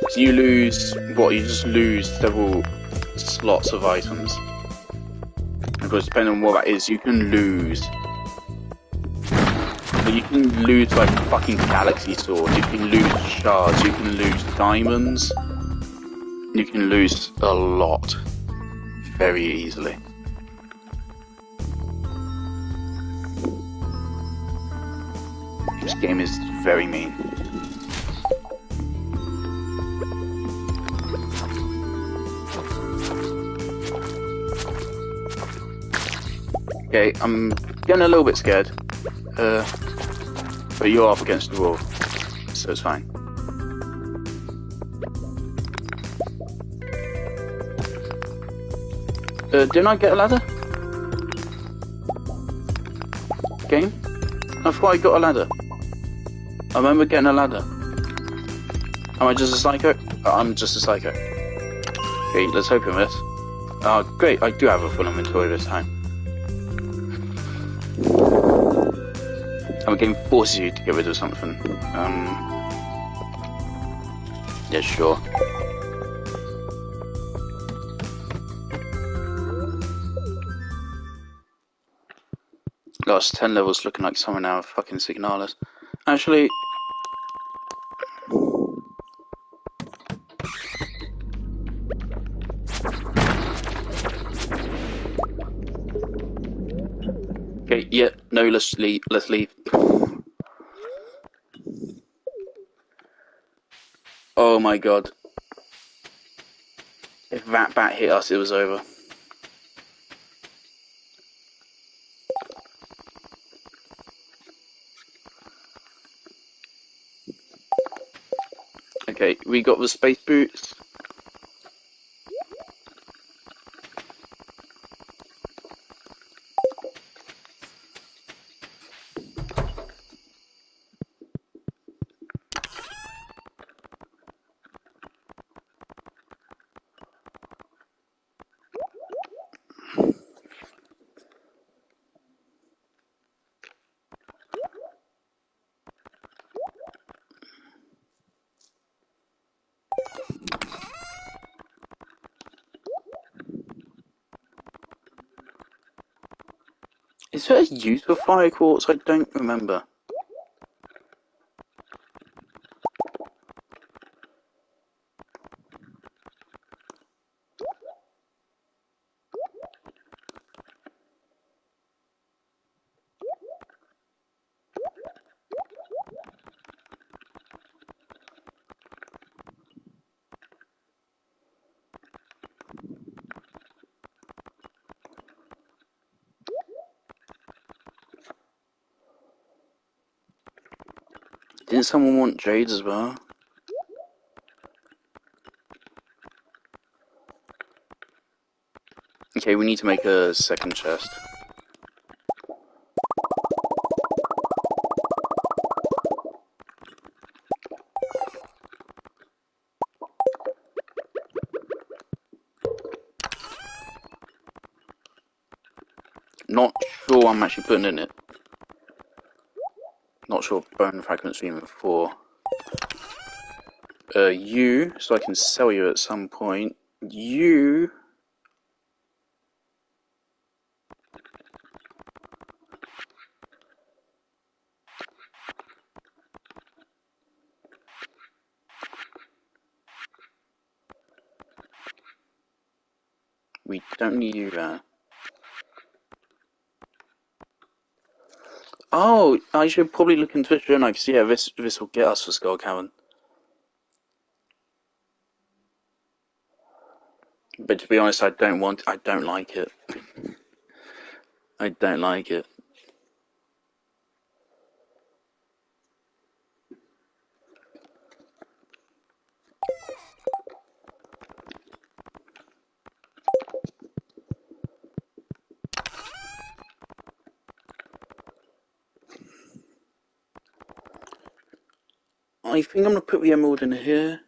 So you lose, what, you just lose several slots of items. Because depending on what that is, you can lose. But you can lose like fucking galaxy swords, you can lose shards, you can lose diamonds. You can lose a lot. Very easily. This game is very mean. Okay, I'm getting a little bit scared. But you're up against the wall, so it's fine. Didn't I get a ladder? game? I thought I got a ladder. I remember getting a ladder. Am I just a psycho? I'm just a psycho. Okay, let's open this. Oh, great, I do have a full inventory this time. And the game forces you to get rid of something. Yeah, sure. Last 10 levels looking like someone now fucking Signalis. Actually... Okay, yeah, no, let's leave. Oh my god. If that bat hit us, it was over. Okay, we got the space boots. Is there a use for fire quartz? I don't remember. Didn't someone want jades as well? Okay, we need to make a second chest. Not sure I'm actually putting in it. Not sure bone fragments are even for. You, so I can sell you at some point. You... We don't need you there. Oh, I should probably look into it, shouldn't I? Because yeah, this will get us for Skull Cavern. But to be honest, I don't like it. I don't like it. I think I'm gonna put the emerald in here.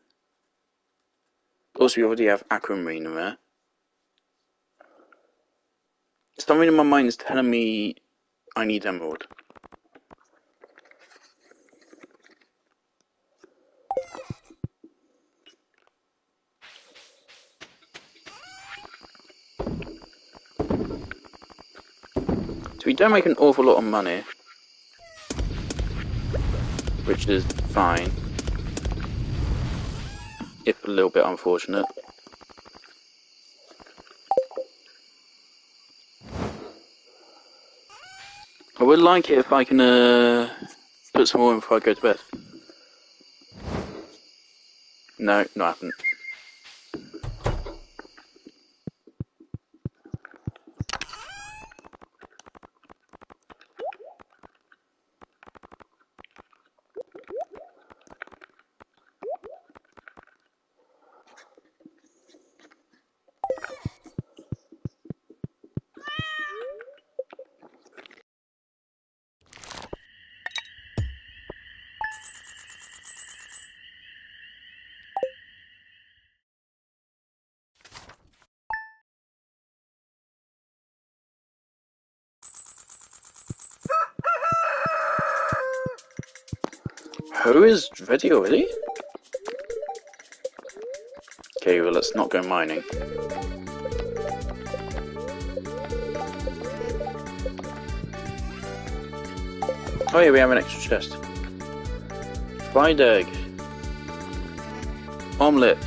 Also, we already have aquamarine in there. Something in my mind is telling me I need emerald. So we don't make an awful lot of money, which is fine, if a little bit unfortunate. I would like it if I can put some more in before I go to bed. No, not happening. Who is ready already? Okay, well, let's not go mining. Oh yeah, we have an extra chest. Fried egg. Omelette.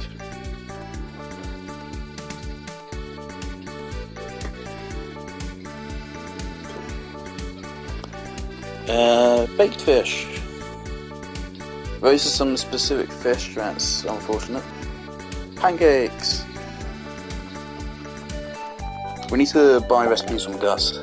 Baked fish. Those are some specific fish, that's unfortunate. Pancakes. We need to buy recipes from Gus.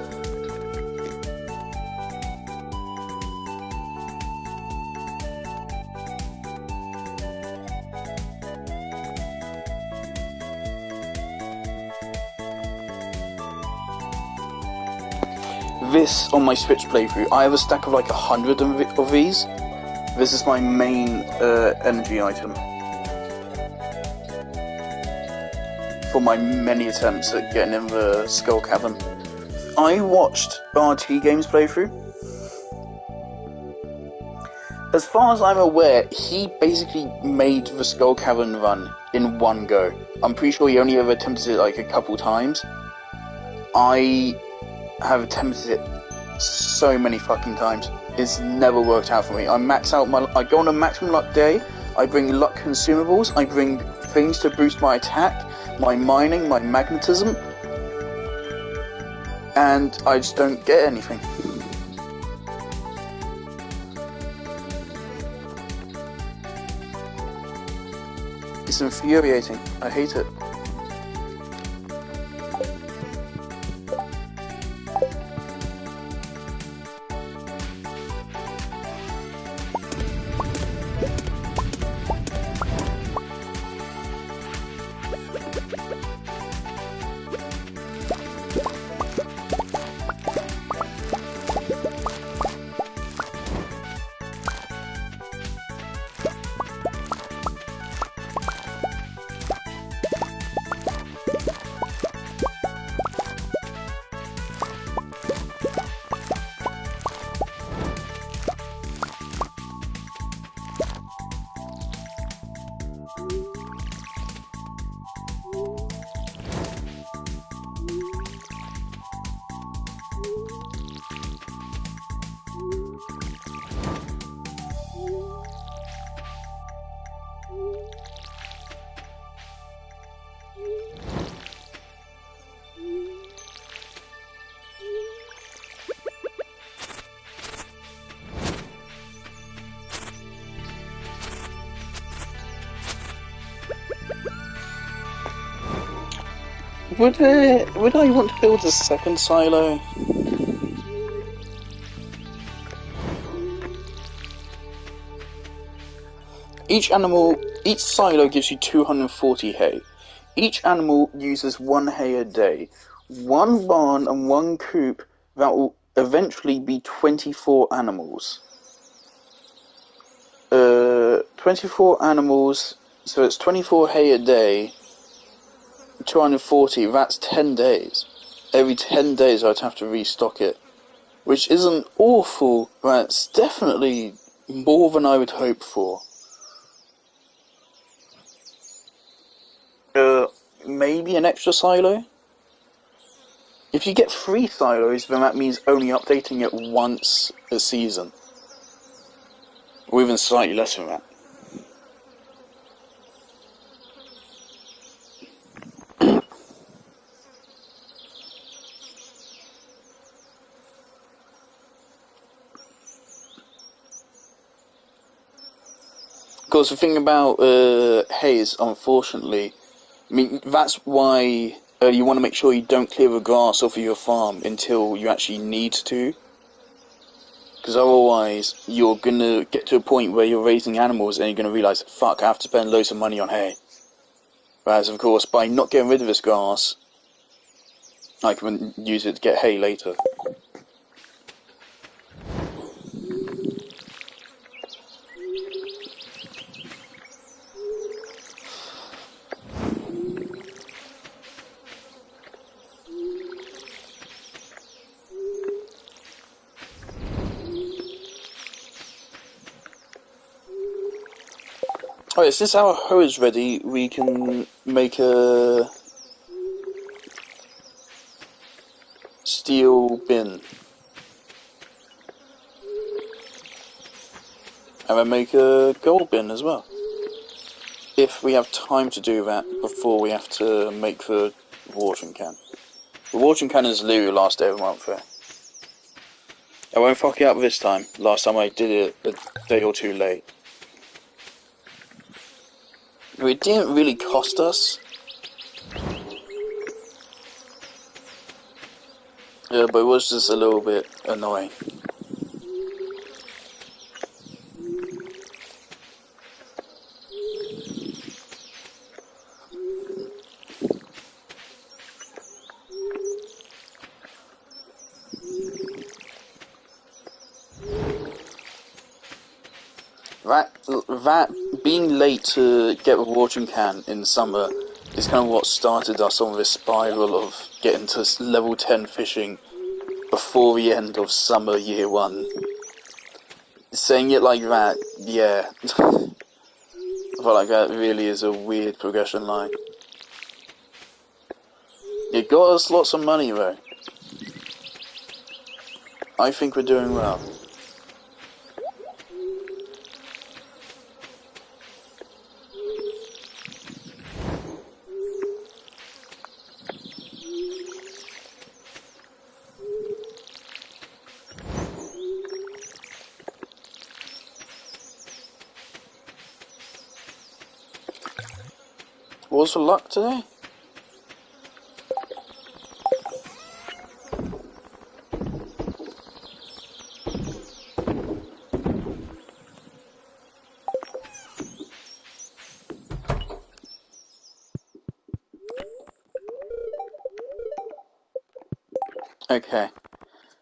This, on my Switch playthrough, I have a stack of like 100 of these. This is my main energy item for my many attempts at getting in the Skull Cavern. I watched RT Games playthrough. As far as I'm aware, he basically made the Skull Cavern run in one go. I'm pretty sure he only ever attempted it like a couple times. I have attempted it so many fucking times. It's never worked out for me. I go on a maximum luck day. I bring luck consumables. I bring things to boost my attack, my mining, my magnetism, and I just don't get anything. It's infuriating. I hate it. Would I want to build a second silo? Each silo gives you 240 hay. Each animal uses 1 hay a day. 1 barn and 1 coop, that will eventually be 24 animals. 24 animals, so it's 24 hay a day. 240, that's 10 days. Every 10 days I'd have to restock it. Which isn't awful, but it's definitely more than I would hope for. Maybe an extra silo? If you get 3 silos, then that means only updating it once a season. Or even slightly less than that. Because the thing about hay is, unfortunately, I mean, that's why you want to make sure you don't clear the grass off of your farm until you actually need to. Because otherwise, you're going to get to a point where you're raising animals and you're going to realise, fuck, I have to spend loads of money on hay. Whereas, of course, by not getting rid of this grass, I can use it to get hay later. Right, since our hoe is ready, we can make a steel bin. And then make a gold bin as well. If we have time to do that before we have to make the watering can. The watering can is literally last day of the month there. I won't fuck it up this time. Last time I did it a day or two late. It didn't really cost us. Yeah, but it was just a little bit annoying. That being late to get a watering can in summer is kind of what started us on this spiral of getting to level 10 fishing before the end of summer year 1. Saying it like that, yeah. I feel like that really is a weird progression line. It got us lots of money though. I think we're doing well. What's the luck today? Okay.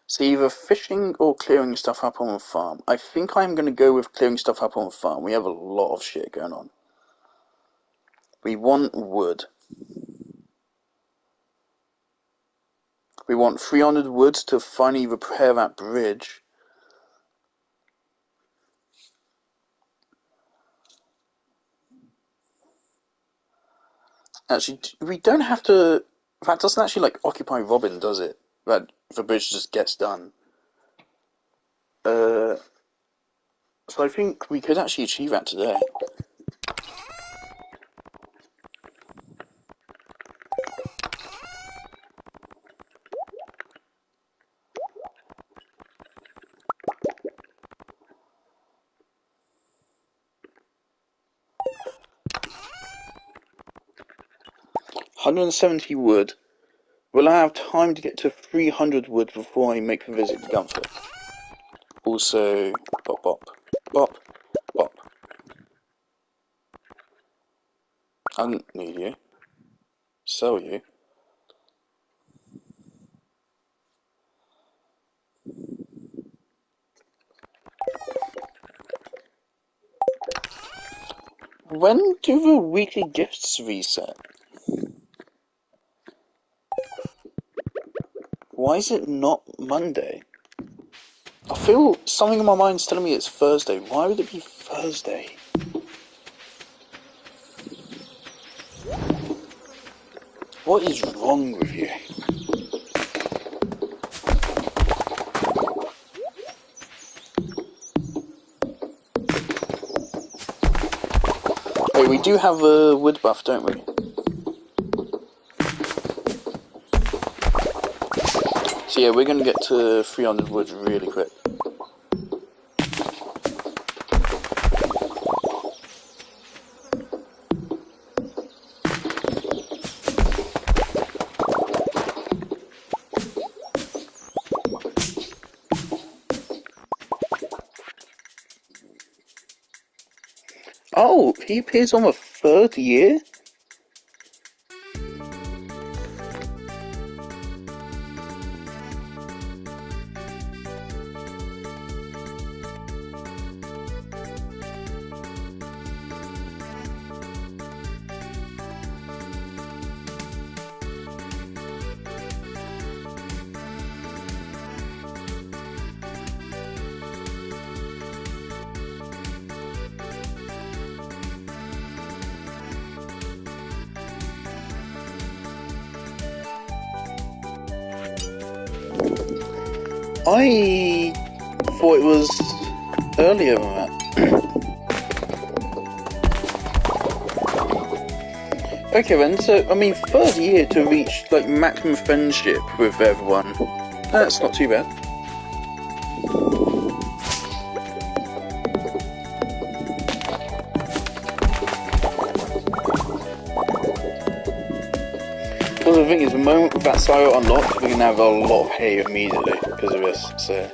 So either fishing or clearing stuff up on the farm. I think I'm going to go with clearing stuff up on the farm. We have a lot of shit going on. We want wood. We want 300 wood to finally repair that bridge. Actually, we don't have to... That doesn't actually, like, occupy Robin, does it? That the bridge just gets done. So I think we could actually achieve that today. $170 wood. Will I have time to get to 300 wood before I make the visit to Gunther? Also, bop, bop, bop, bop. I don't need you. Sell you. When do the weekly gifts reset? Why is it not Monday? I feel something in my mind's telling me it's Thursday. Why would it be Thursday? What is wrong with you? Wait, we do have a wood buff, don't we? So yeah, we're gonna get to 300 wood really quick. Oh, he appears on the 3rd year? I thought it was earlier than that. Okay then, so, I mean, third year to reach, like, maximum friendship with everyone. That's not too bad. Well, the thing is, the moment that silo unlocks, we're gonna have a lot of hay immediately because of this, so...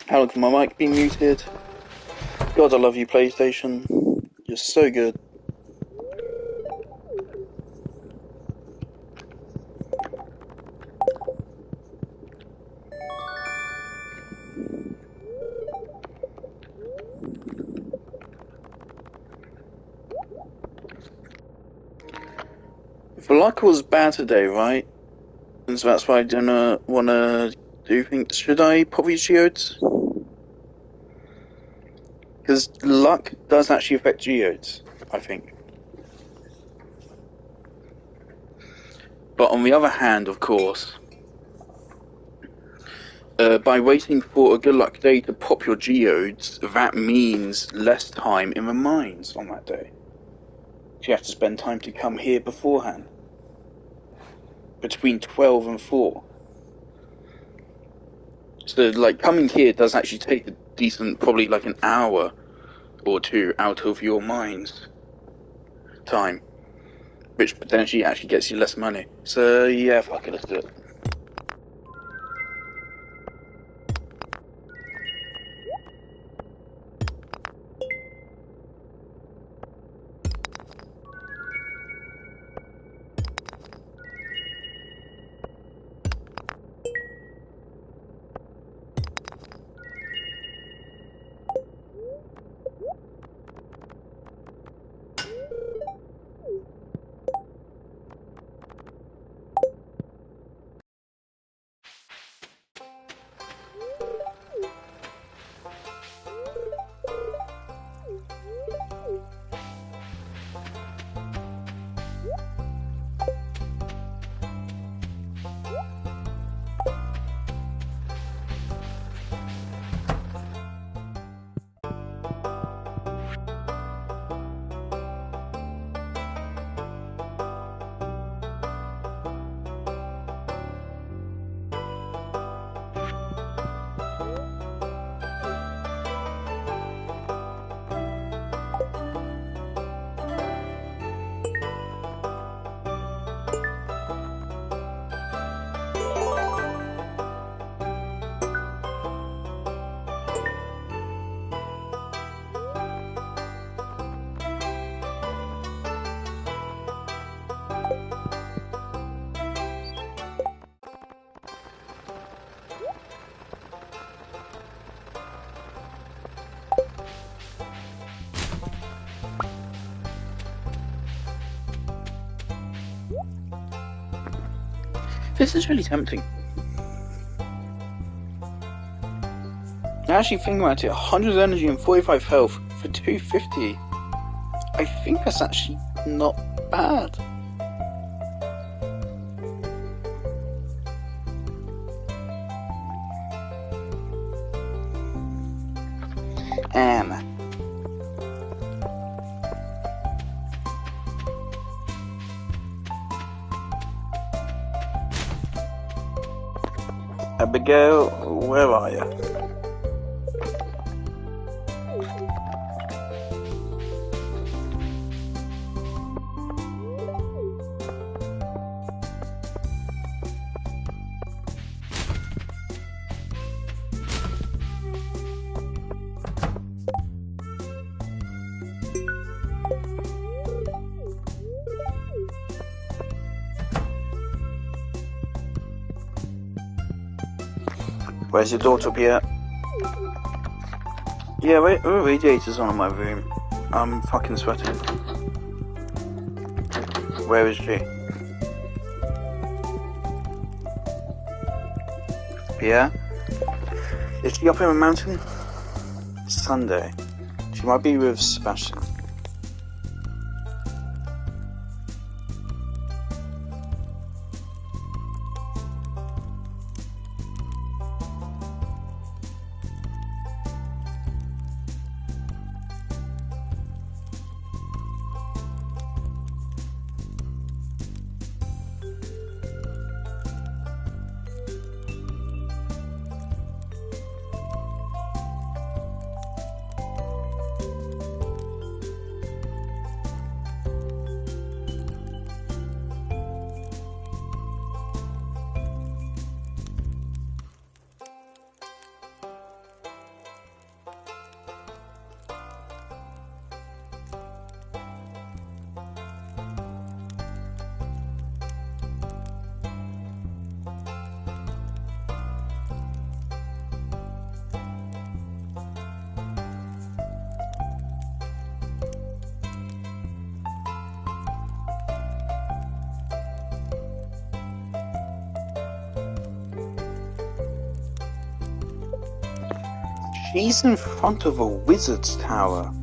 How long can my mic be muted? God, I love you, PlayStation. You're so good. The luck was bad today, right? And so that's why I don't wanna do things. Should I pop these geodes? Because luck does actually affect geodes, I think. But on the other hand, of course, by waiting for a good luck day to pop your geodes, that means less time in the mines on that day. So you have to spend time to come here beforehand. Between 12 and 4. So, like, coming here does actually take a decent, probably like an hour or two out of your mine's time. Which potentially actually gets you less money. So, yeah, fuck it, let's do it. This is really tempting. Now actually think about it, 100 energy and 45 health for 250. I think that's actually not bad. Abigail, where are you? Where's your daughter, Pierre? Yeah, radiator's on in my room. I'm fucking sweating. Where is she? Pierre? Is she up in the mountain? It's Sunday. She might be with Sebastian. She's in front of a wizard's tower.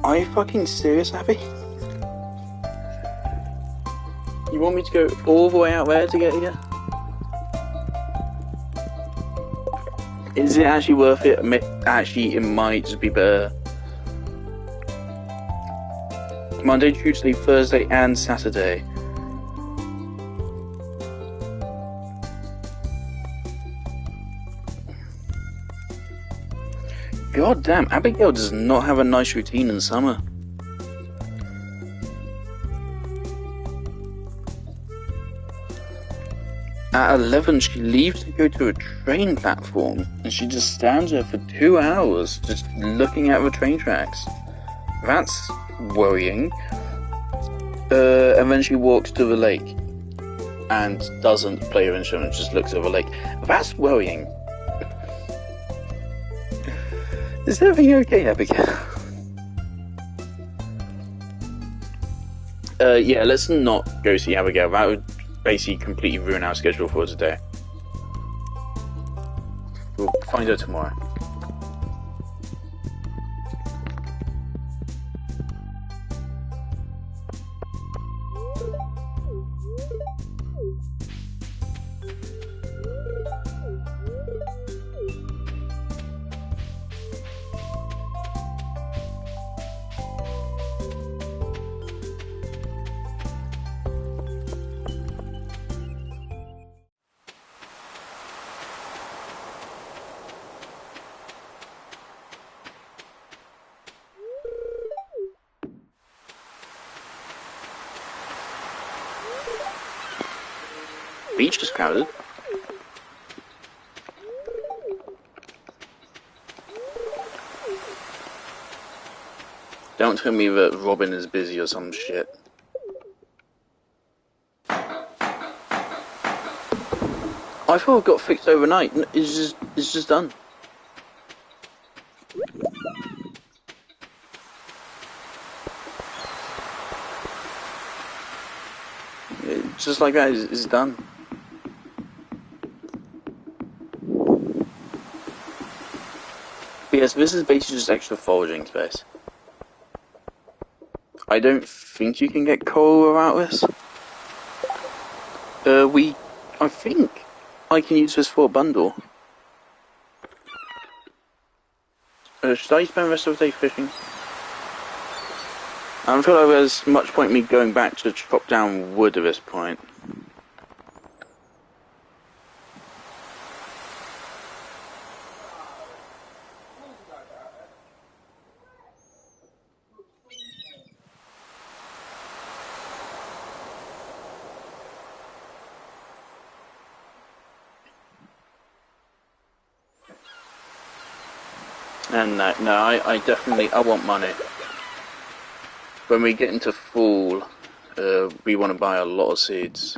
Are you fucking serious, Abby? You want me to go all the way out there to get here? Is it actually worth it? Actually, it might just be better. Monday, Tuesday, Thursday, and Saturday. God damn, Abigail does not have a nice routine in summer. At 11, she leaves to go to a train platform, and she just stands there for 2 hours, just looking at the train tracks. That's worrying. And then she walks to the lake, and doesn't play her instrument, just looks at the lake. That's worrying. Is everything okay, Abigail? Yeah, let's not go see Abigail. That would basically completely ruin our schedule for today. We'll find her tomorrow. Beach is crowded. Don't tell me that Robin is busy or some shit. I thought it got fixed overnight. It's just done. Just like that, it's done. Yes, this is basically just extra foraging space. I don't think you can get coal without this. I think I can use this for a bundle. Should I spend the rest of the day fishing? I don't feel like there's much point in me going back to chop down wood at this point. And no, I definitely, I want money. When we get into fall, we want to buy a lot of seeds.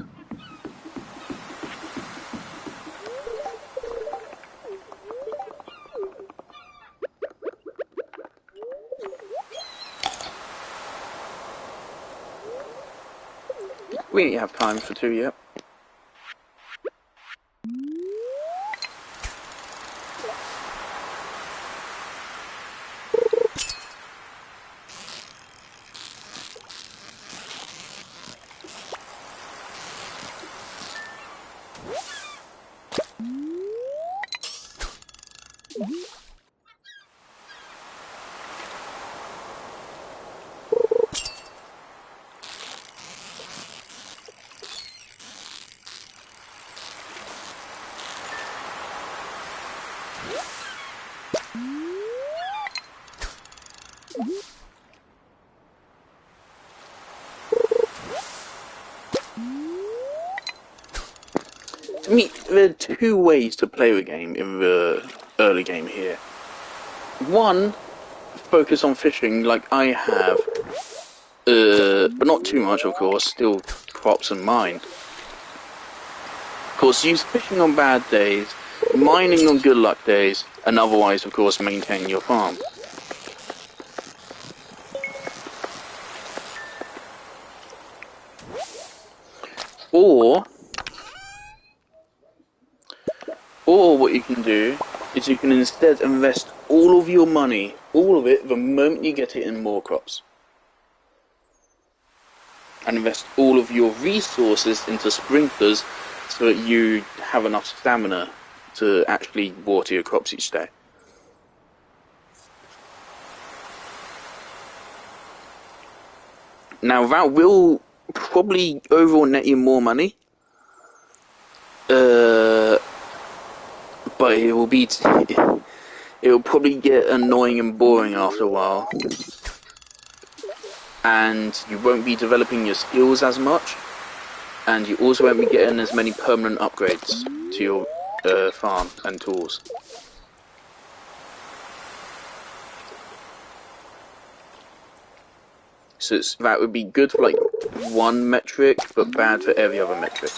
We ain't have time for 2 yet. To me, there are 2 ways to play the game in the early game here. One, focus on fishing like I have, but not too much of course, still crops and mine. Of course, use fishing on bad days, mining on good luck days, and otherwise of course maintain your farm. Or what you can do is you can instead invest all of your money, all of it, the moment you get it in more crops. And invest all of your resources into sprinklers so that you have enough stamina to actually water your crops each day. Now that will probably overall net you more money. But it will probably get annoying and boring after a while. And you won't be developing your skills as much. And you also won't be getting as many permanent upgrades to your farm and tools. So that would be good for like one metric, but bad for every other metric.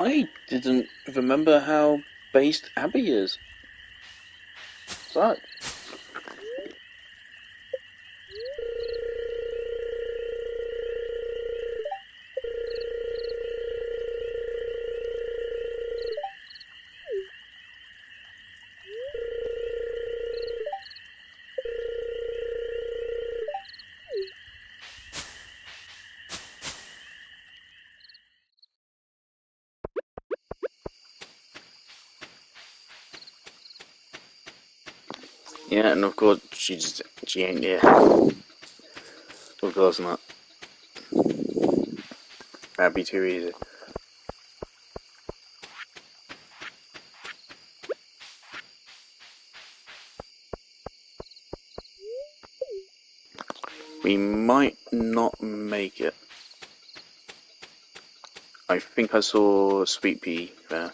I didn't remember how based Abby is. So, yeah, and of course she ain't here. Of course not. That'd be too easy. We might not make it. I think I saw Sweet Pea there.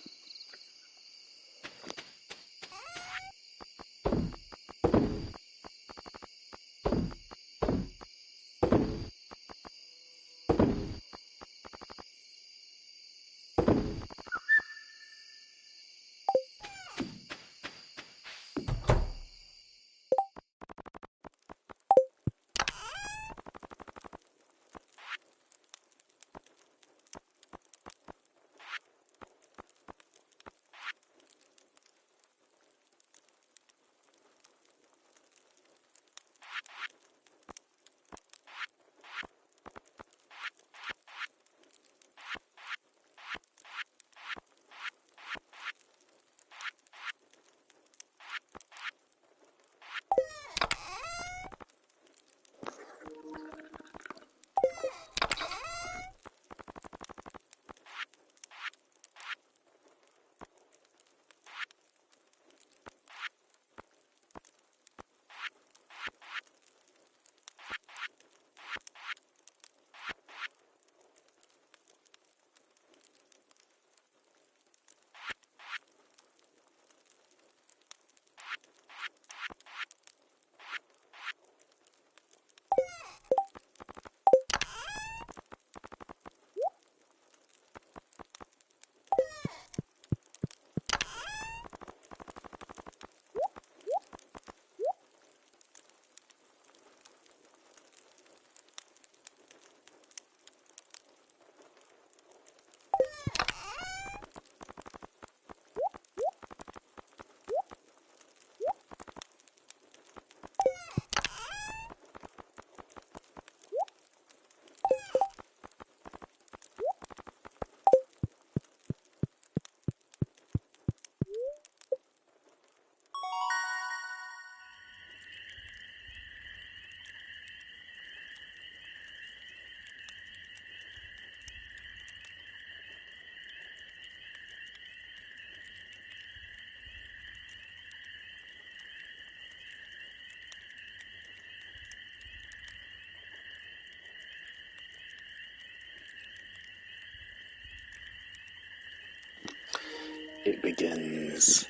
It begins.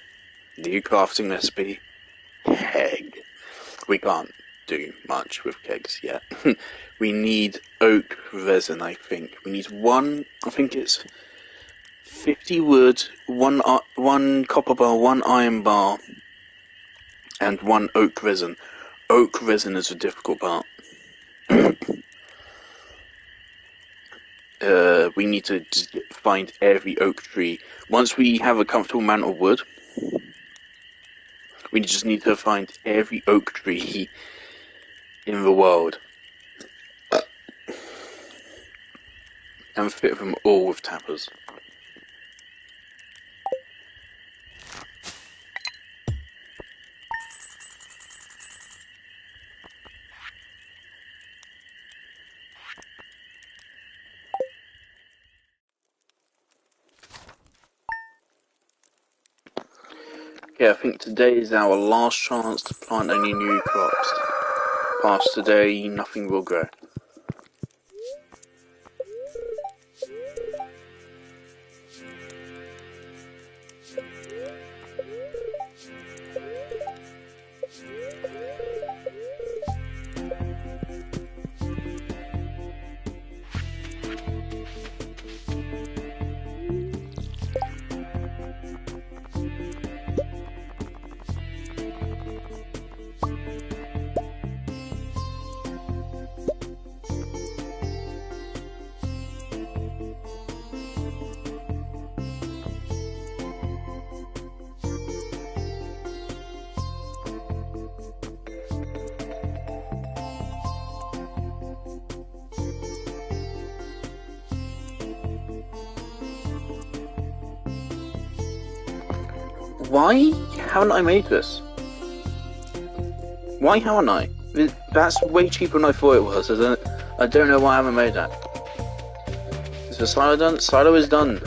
New crafting recipe. Keg. We can't do much with kegs yet. We need oak resin, I think. We need I think it's 50 wood, one copper bar, one iron bar, and one oak resin. Oak resin is a difficult part. We need to just find every oak tree. Once we have a comfortable amount of wood, we just need to find every oak tree in the world and fit them all with tappers. Okay, I think today is our last chance to plant any new crops. Past today, nothing will grow. Why haven't I made this? Why haven't I? That's way cheaper than I thought it was. I don't know why I haven't made that. Is the silo done? Silo is done.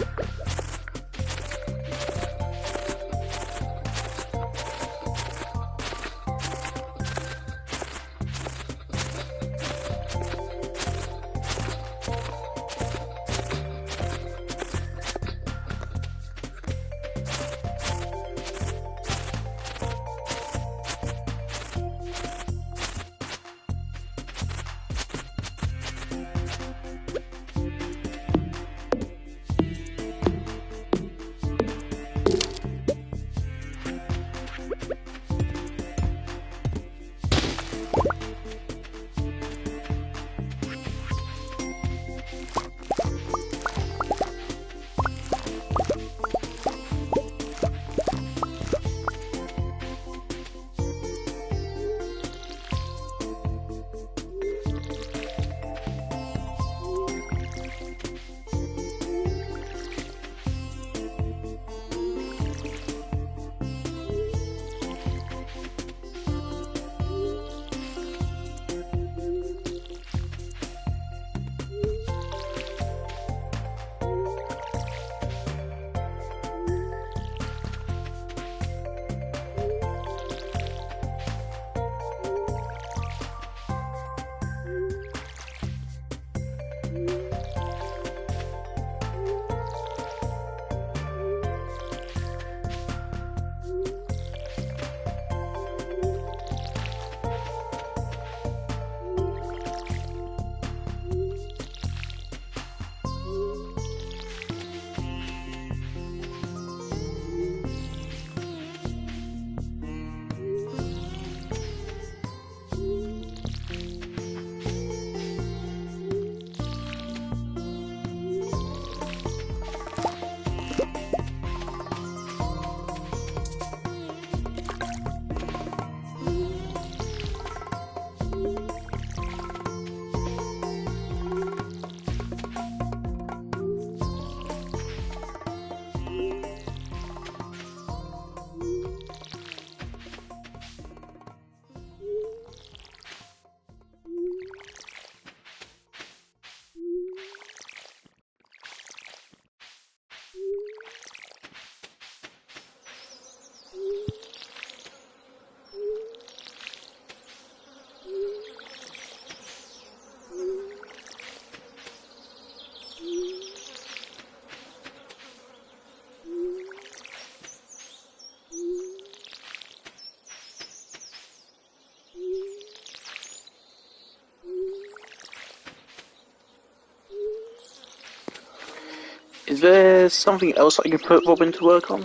Is there something else I can put Robin to work on?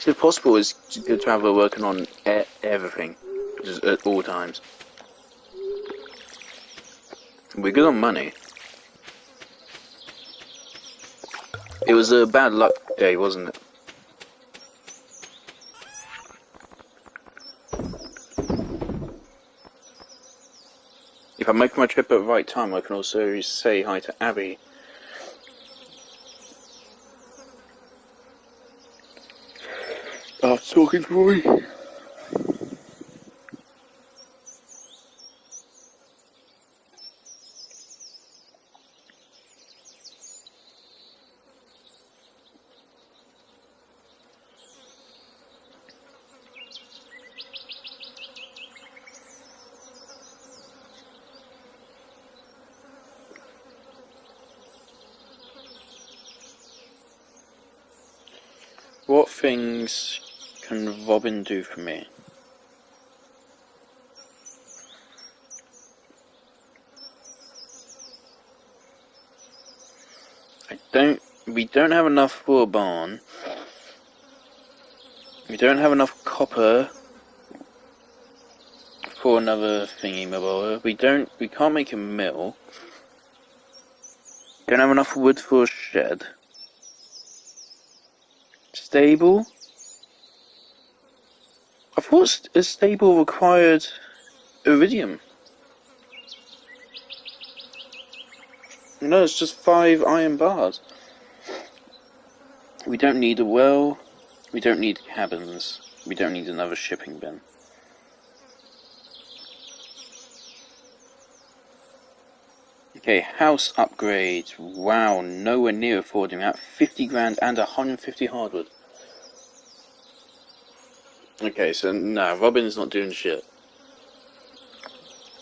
If possible, it's good to have her working on everything, just at all times. We're good on money. It was a bad luck day, wasn't it? If I make my trip at the right time, I can also say hi to Abby. After talking to Roy. What things can Robin do for me? We don't have enough for a barn. We don't have enough copper for another thingy-mabobber. We can't make a mill. Don't have enough wood for a shed. Stable? I thought a stable required iridium. No, it's just 5 iron bars. We don't need a well. We don't need cabins. We don't need another shipping bin. Okay, house upgrades. Wow, nowhere near affording that. 50 grand and 150 hardwood. Okay, so no, Robin's not doing shit.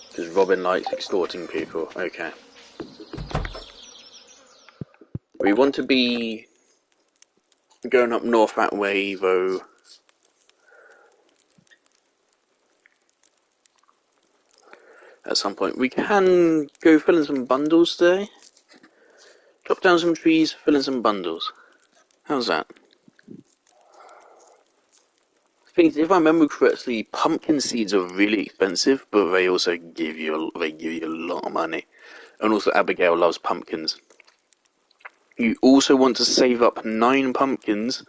Because Robin likes extorting people. Okay. We want to be going up north that way, though. At some point. We can go fill in some bundles today. Chop down some trees, fill in some bundles. How's that? Things, if I remember correctly, pumpkin seeds are really expensive, but they also give you a lot of money. And also, Abigail loves pumpkins. You also want to save up 9 pumpkins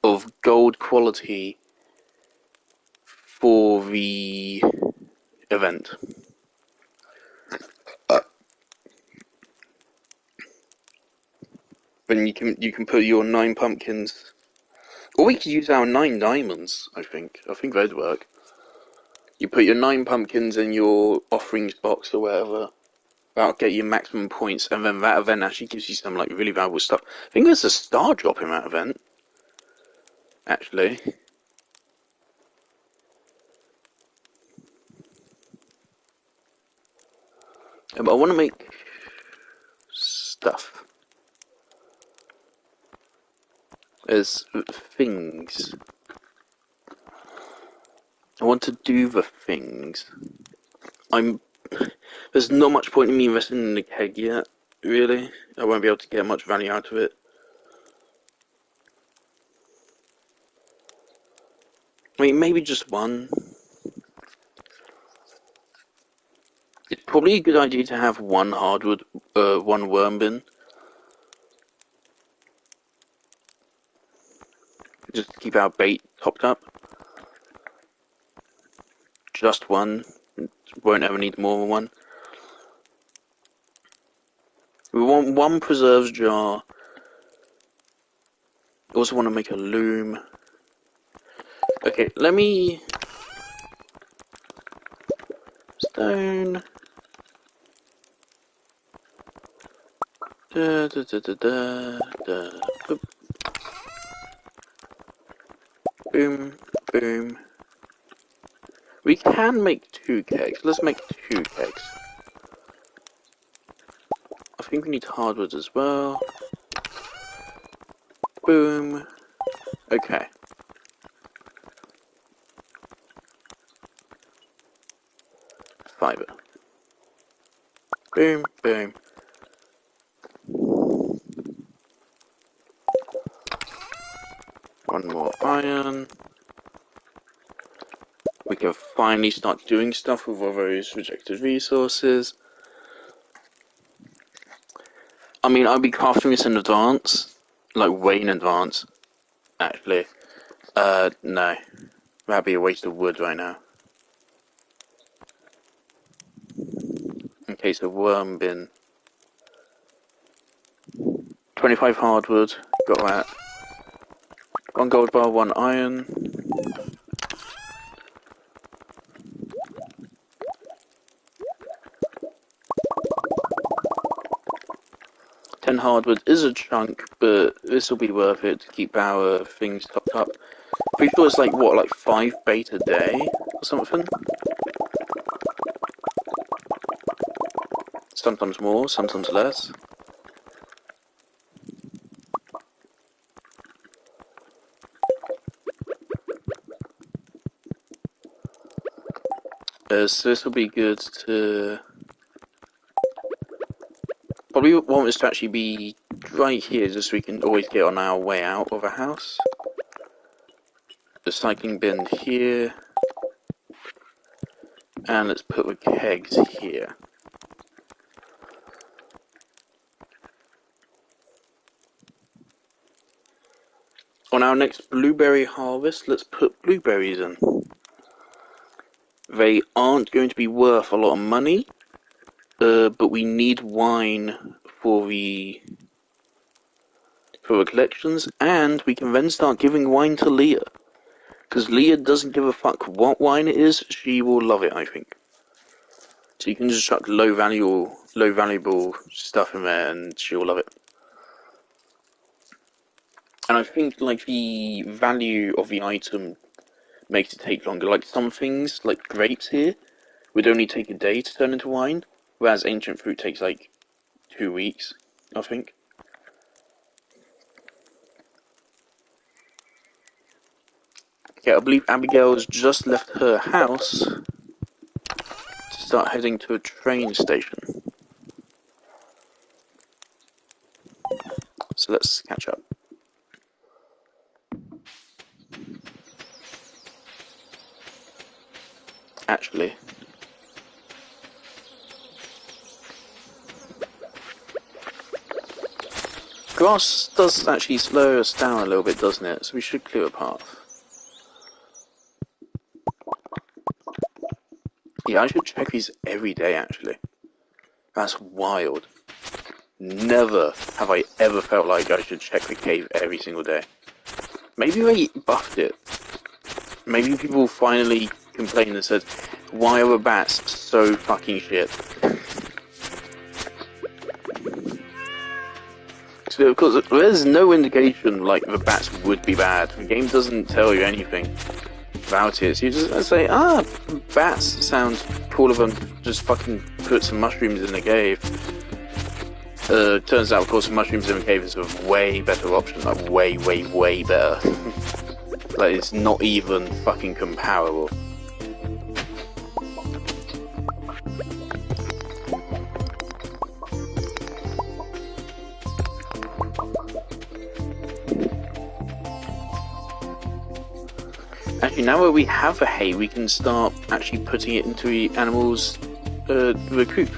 of gold quality for the event. Then you can put your 9 pumpkins, or we could use our 9 diamonds. I think that'd work. You put your 9 pumpkins in your offerings box or whatever. That'll get you maximum points, and then that event actually gives you some like really valuable stuff. I think there's a star drop in that event, actually. But I want to make stuff. There's things. I want to do the things. There's not much point in me investing in the keg yet, really. I won't be able to get much value out of it. I mean, maybe just one. It's probably a good idea to have one hardwood, one worm bin. Just to keep our bait topped up. Just one. Won't ever need more than one. We want one preserves jar. Also want to make a loom. Okay, let me... Stone. Da, da, da, da, da, da. Boom, boom. We can make 2 kegs. Let's make 2 kegs. I think we need hardwood as well. Boom. Okay. Fiber. Boom, boom. iron. We can finally start doing stuff with all those rejected resources. I mean, I'll be crafting this in advance. Like, way in advance. Actually. No. That'd be a waste of wood right now. Okay, so worm bin. 25 hardwood. Got that. 1 gold bar, 1 iron. Hardwood is a chunk, but this will be worth it to keep our things topped up. Pretty sure it's like, what, like 5 bait a day or something? Sometimes more, sometimes less. So this will be good to... Probably want this to actually be right here, just so we can always get on our way out of a house. The cycling bin here. And let's put the kegs here. On our next blueberry harvest, let's put blueberries in. They aren't going to be worth a lot of money, but we need wine for the collections, and we can then start giving wine to Leah. Because Leah doesn't give a fuck what wine it is, she will love it, I think. So you can just chuck low valuable stuff in there and she'll love it. And I think, like, the value of the item makes it take longer. Like, some things, like grapes here, would only take a day to turn into wine, whereas ancient fruit takes, like, 2 weeks, I think. Okay, I believe Abigail's just left her house to start heading to a train station. So let's catch up. Actually, grass does actually slow us down a little bit, doesn't it? So we should clear a path. Yeah, I should check these every day, actually. That's wild. Never have I ever felt like I should check the cave every single day. Maybe they buffed it. Maybe people finally complained and said, why are the bats so fucking shit? So, because there's no indication like the bats would be bad. The game doesn't tell you anything about it. So you just say, bats sound cooler than just fucking put some mushrooms in the cave. Turns out, of course, mushrooms in the cave is a way better option. Like, way, way, way better. Like, it's not even fucking comparable. Actually, now that we have the hay, we can start actually putting it into the animals' the coop.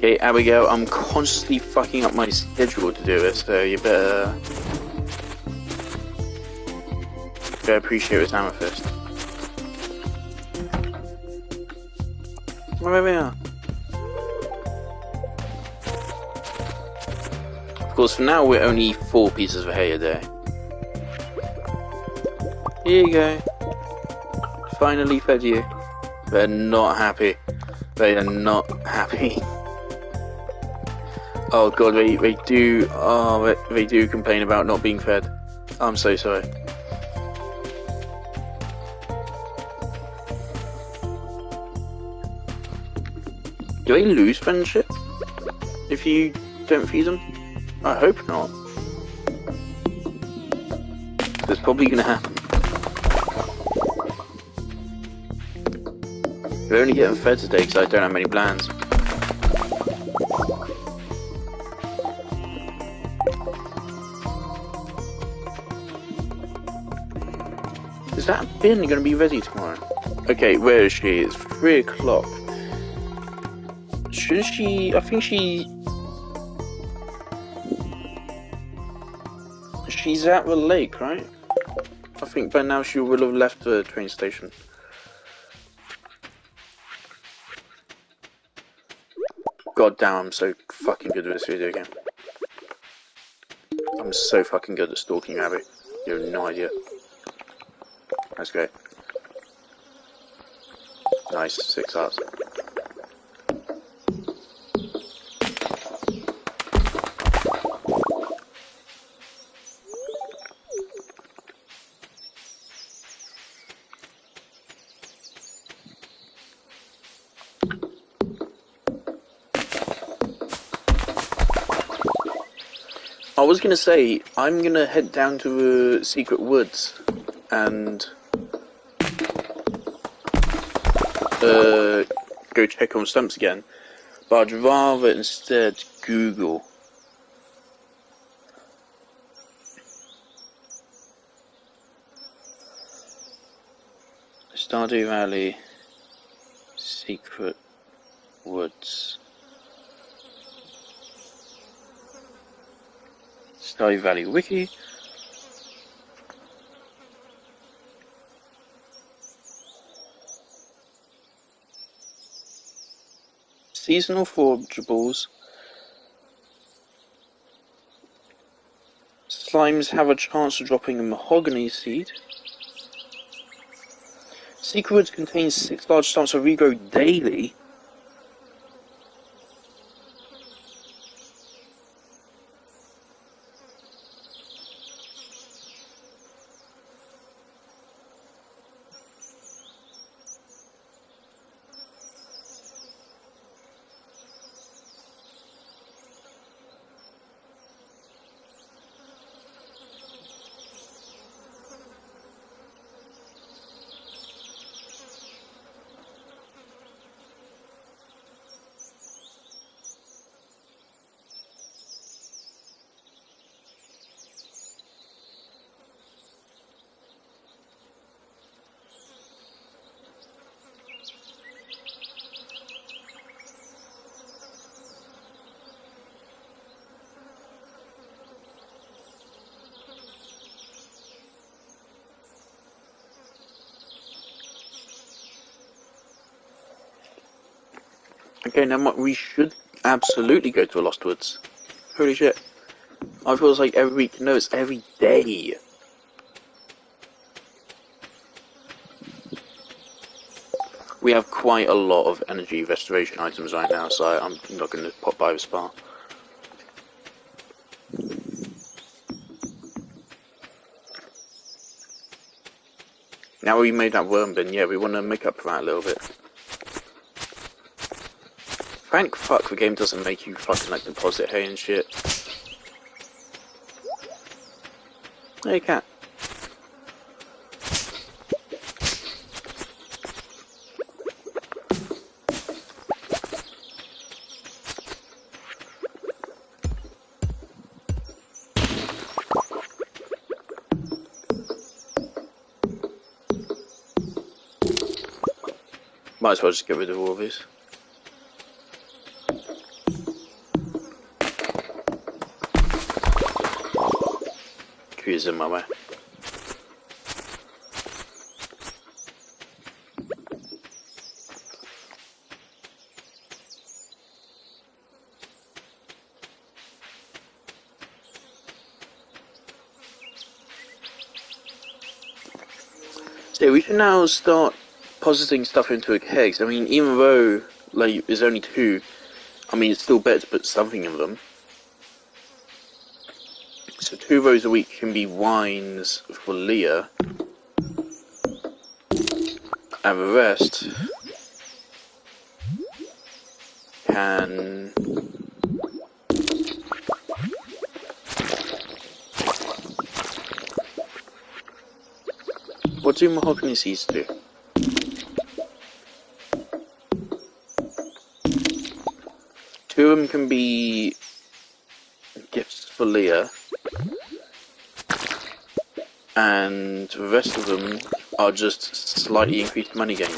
Okay, Abigail, I'm constantly fucking up my schedule to do this, so you better appreciate this amethyst. Right over here. Of course, for now we're only 4 pieces of hay a day. Here you go. Finally fed you. They're not happy. They are not happy. Oh god, they do. Oh, they do complain about not being fed. I'm so sorry. Do they lose friendship if you don't feed them? I hope not. That's probably gonna happen. We're only getting fed today because I don't have many plans. Is that bin going to be ready tomorrow? Okay, where is she? It's 3 o'clock. Should she... I think she's at the lake, right? I think by now she will have left the train station. God damn, I'm so fucking good at this video game. I'm so fucking good at stalking Abby. You have no idea. That's great. Nice, 6 hearts. I was gonna say, I'm gonna head down to the secret woods and go check on stumps again, but I'd rather instead Google. Stardew Valley secret woods. Stardew Valley wiki. Seasonal forageables. Slimes have a chance of dropping a mahogany seed. Secret woods contains 6 large stumps of regrow daily. Okay, now we should absolutely go to the Lost Woods. Holy shit. I feel it's like every week. No, it's every day. We have quite a lot of energy restoration items right now, so I'm not going to pop by the spa. Now we made that worm bin, yeah, we want to make up for that a little bit. Thank fuck the game doesn't make you fucking like deposit hay and shit. Hey cat. Might as well just get rid of all of these. battery is in my way. So we should now start positing stuff into a keg. I mean, even though like there's only 2, I mean it's still better to put something in them. So 2 of those a week can be wines for Leah, and the rest can what do mahogany seeds do? Two of them can be gifts for Leah, and the rest of them are just slightly increased money gain.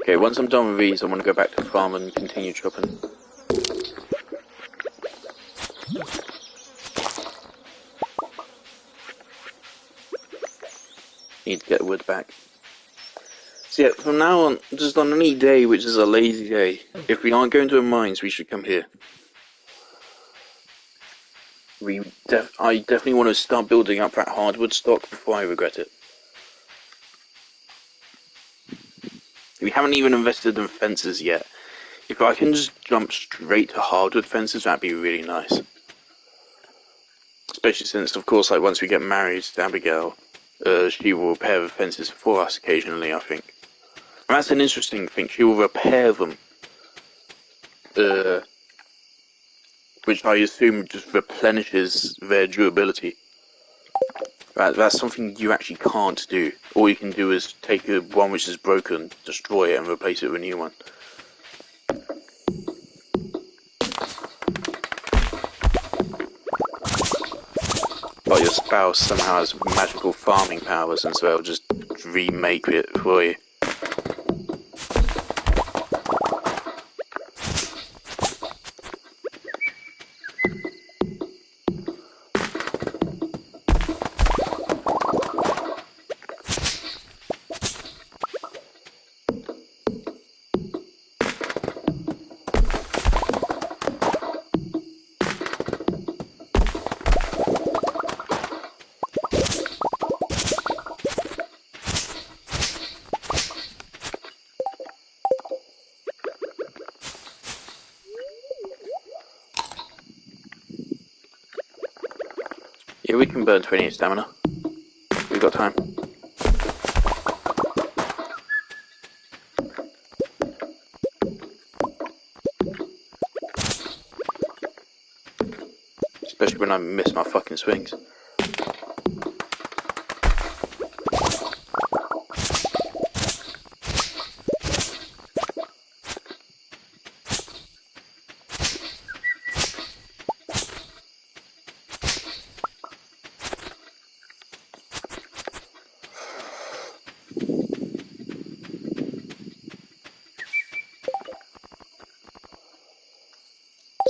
Okay, once I'm done with these, I want to go back to the farm and continue chopping. Need to get the wood back. So yeah, from now on, just on any day which is a lazy day, if we aren't going to the mines, we should come here. I definitely want to start building up that hardwood stock before I regret it. We haven't even invested in fences yet. If I can just jump straight to hardwood fences, that'd be really nice. Especially since, of course, like once we get married to Abigail, she will repair the fences for us occasionally, I think. And that's an interesting thing, she will repair them. Which I assume just replenishes their durability. That's something you actually can't do. All you can do is take one which is broken, destroy it, and replace it with a new one. But your spouse somehow has magical farming powers, and so it'll just remake it for you. Yeah, we can burn 28 stamina. We've got time. Especially when I miss my fucking swings.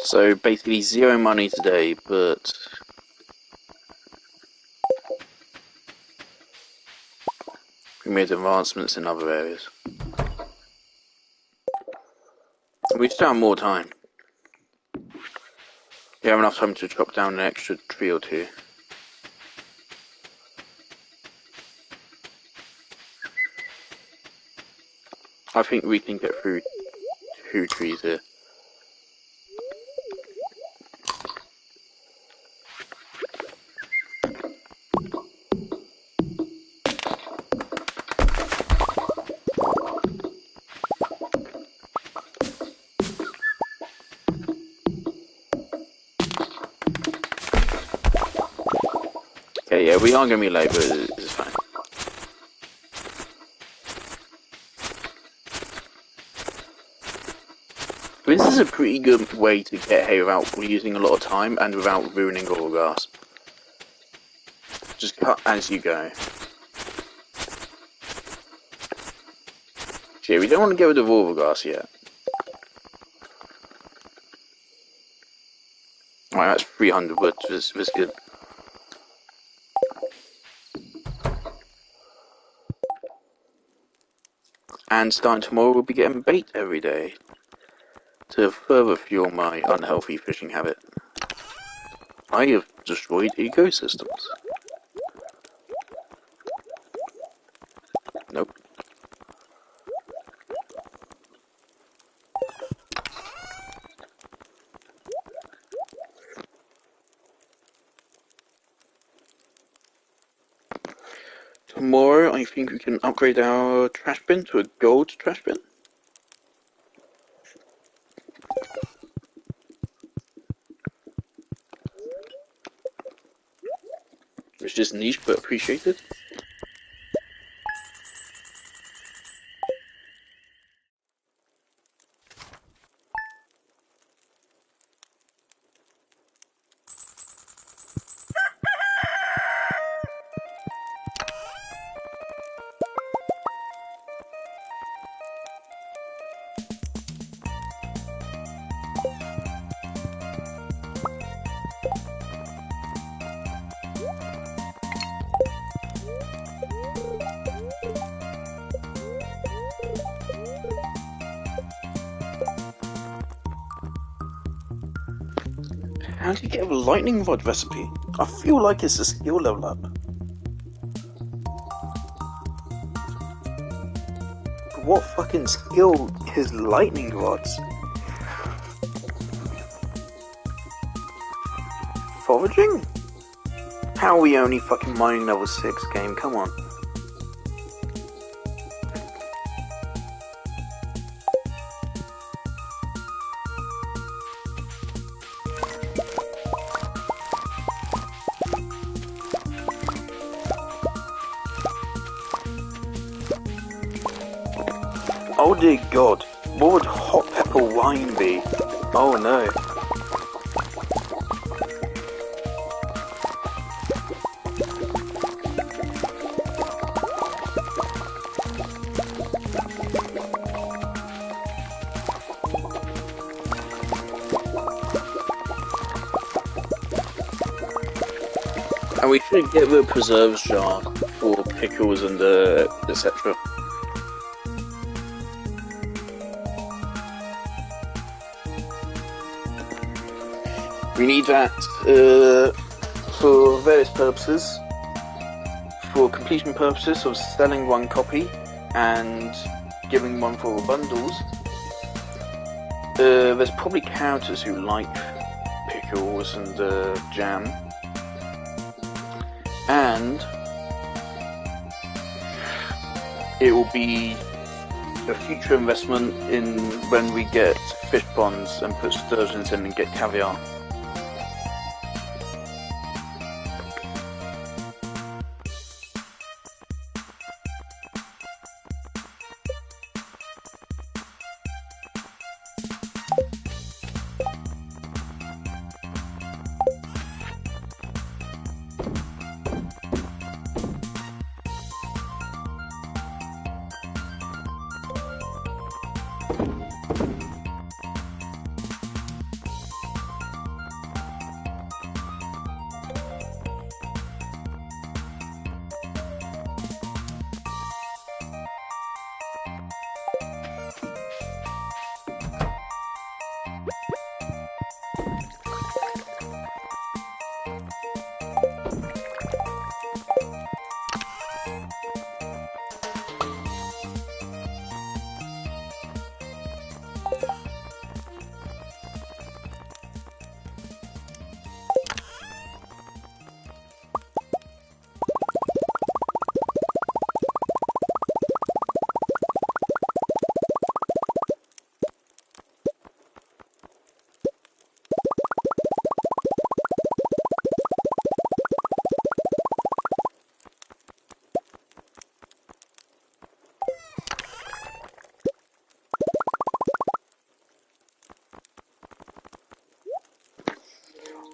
So basically 0 money today, but we made advancements in other areas. We still have more time. We have enough time to chop down an extra tree or 2. I think we can get through 2 trees here. Okay, yeah, we are going to be late, but it's fine. is a pretty good way to get hay without using a lot of time and without ruining all the grass. Just cut as you go. Yeah, we don't want to get rid of all the grass yet. Alright, that's 300 wood, that's good. And starting tomorrow, we'll be getting bait every day to further fuel my unhealthy fishing habit. I have destroyed ecosystems. Nope. Tomorrow, I think we can upgrade our trash bin to a gold trash bin. Which is niche but appreciated. How do you get a lightning rod recipe? I feel like it's a skill level up. But what fucking skill is lightning rods? Foraging? How are we only fucking mining level 6 game? Come on. Oh dear god, what would hot pepper wine be? Oh no. And we should get the preserves jar for pickles and etc. We need that for various purposes. For completion purposes of selling one copy and giving one for bundles. There's probably characters who like pickles and jam. And it will be a future investment in when we get fish ponds and put sturgeons in and get caviar.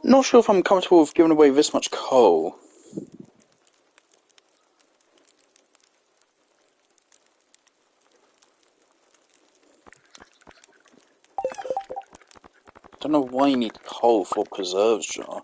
Not sure if I'm comfortable with giving away this much coal. Don't know why you need coal for preserves jar.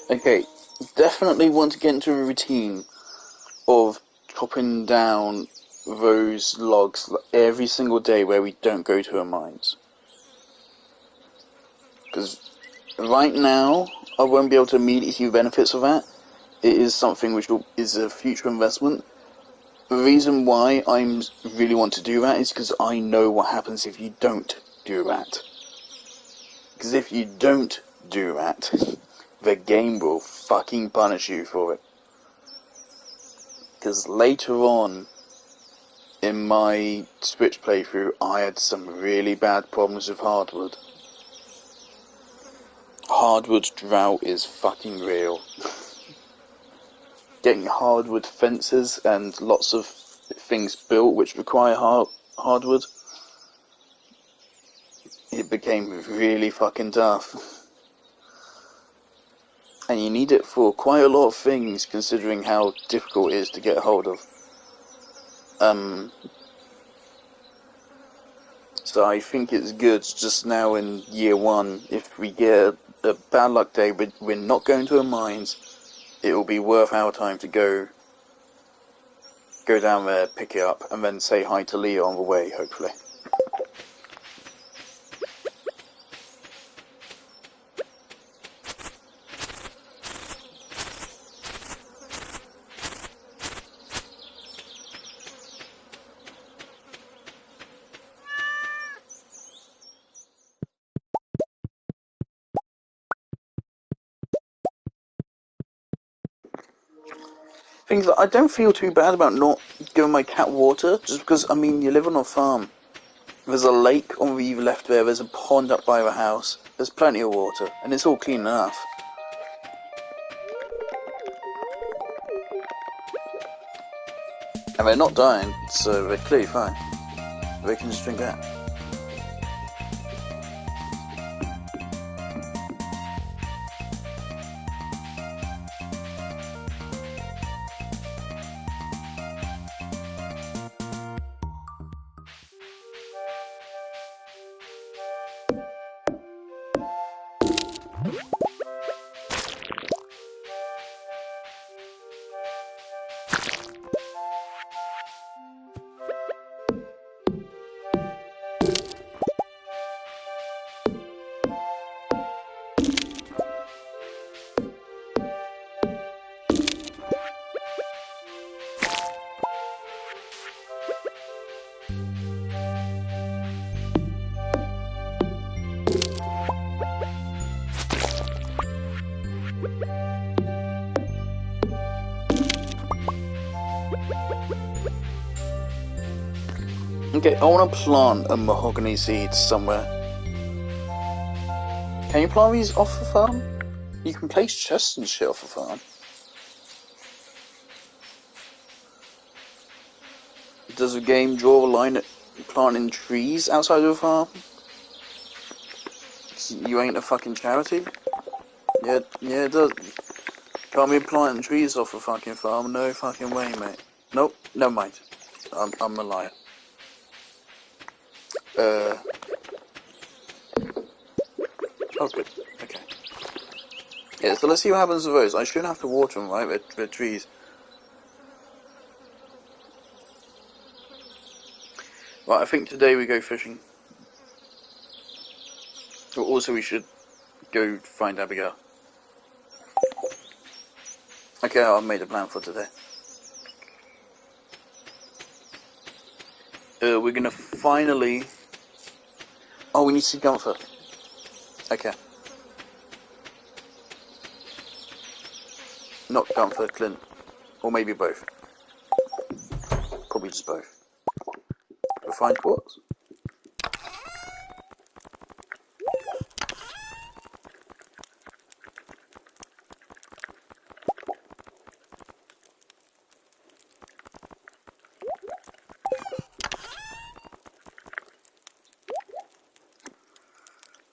Okay, definitely want to get into a routine of chopping down those logs every single day where we don't go to our mines. Because right now, I won't be able to immediately see the benefits of that. It is something which is a future investment. The reason why I really want to do that is because I know what happens if you don't do that. Because if you don't do that, the game will fucking punish you for it. Because later on in my Switch playthrough, I had some really bad problems with hardwood. Hardwood drought is fucking real. Getting hardwood fences and lots of things built which require hardwood, it became really fucking tough. And you need it for quite a lot of things, considering how difficult it is to get hold of. So I think it's good just now in year one, if we get a bad luck day, we're not going to a mines, it will be worth our time to go down there, pick it up, and then say hi to Leo on the way, hopefully. Things that I don't feel too bad about not giving my cat water, just because, I mean, you live on a farm. There's a lake on the left there, there's a pond up by the house, there's plenty of water, and it's all clean enough. And they're not dying, so they're clearly fine. They can just drink that. Okay, I want to plant a mahogany seed somewhere. Can you plant these off the farm? You can place chests and shit off the farm. Does the game draw a line at planting trees outside of the farm? You ain't a fucking charity? Yeah, it does. Can't be planting trees off a fucking farm, no fucking way, mate. Nope, never mind. I'm a liar. Oh, good. Okay. Yeah, so let's see what happens with those. I shouldn't have to water them, right? They're trees. Right, I think today we go fishing. But also we should go find Abigail. Okay, I've made a plan for today. We're gonna finally... Oh, we need to see Gunther. Okay. Not Gunther, Clint. Or maybe both. Probably just both. Refined quartz.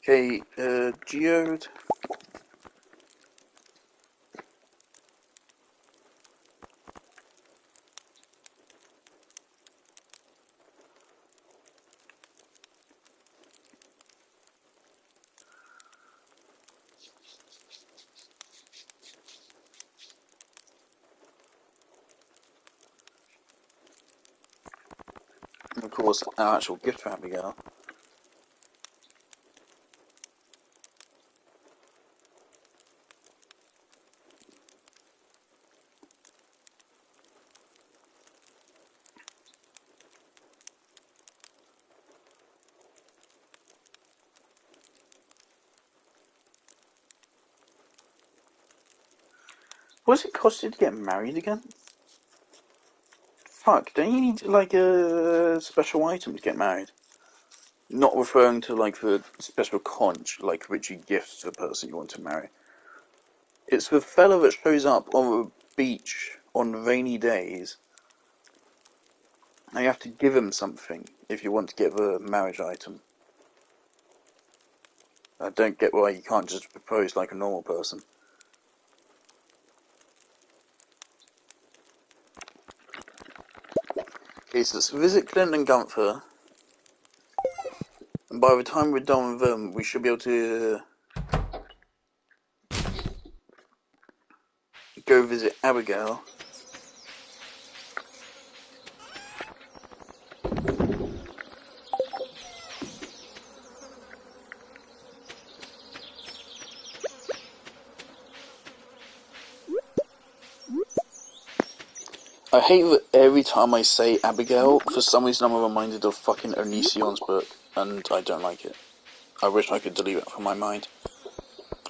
Okay, geode. And of course, our actual gift for Abigail. What's it cost you to get married again? Fuck, don't you need, like, a special item to get married? Not referring to, like, the special conch, like, which you gift to the person you want to marry. It's the fella that shows up on the beach on rainy days. And you have to give him something if you want to get the marriage item. I don't get why you can't just propose like a normal person. Okay, so let's visit Clint and Gunther. And by the time we're done with them, we should be able to go visit Abigail. I hate that every time I say Abigail, for some reason I'm reminded of fucking Onision's book, and I don't like it. I wish I could delete it from my mind.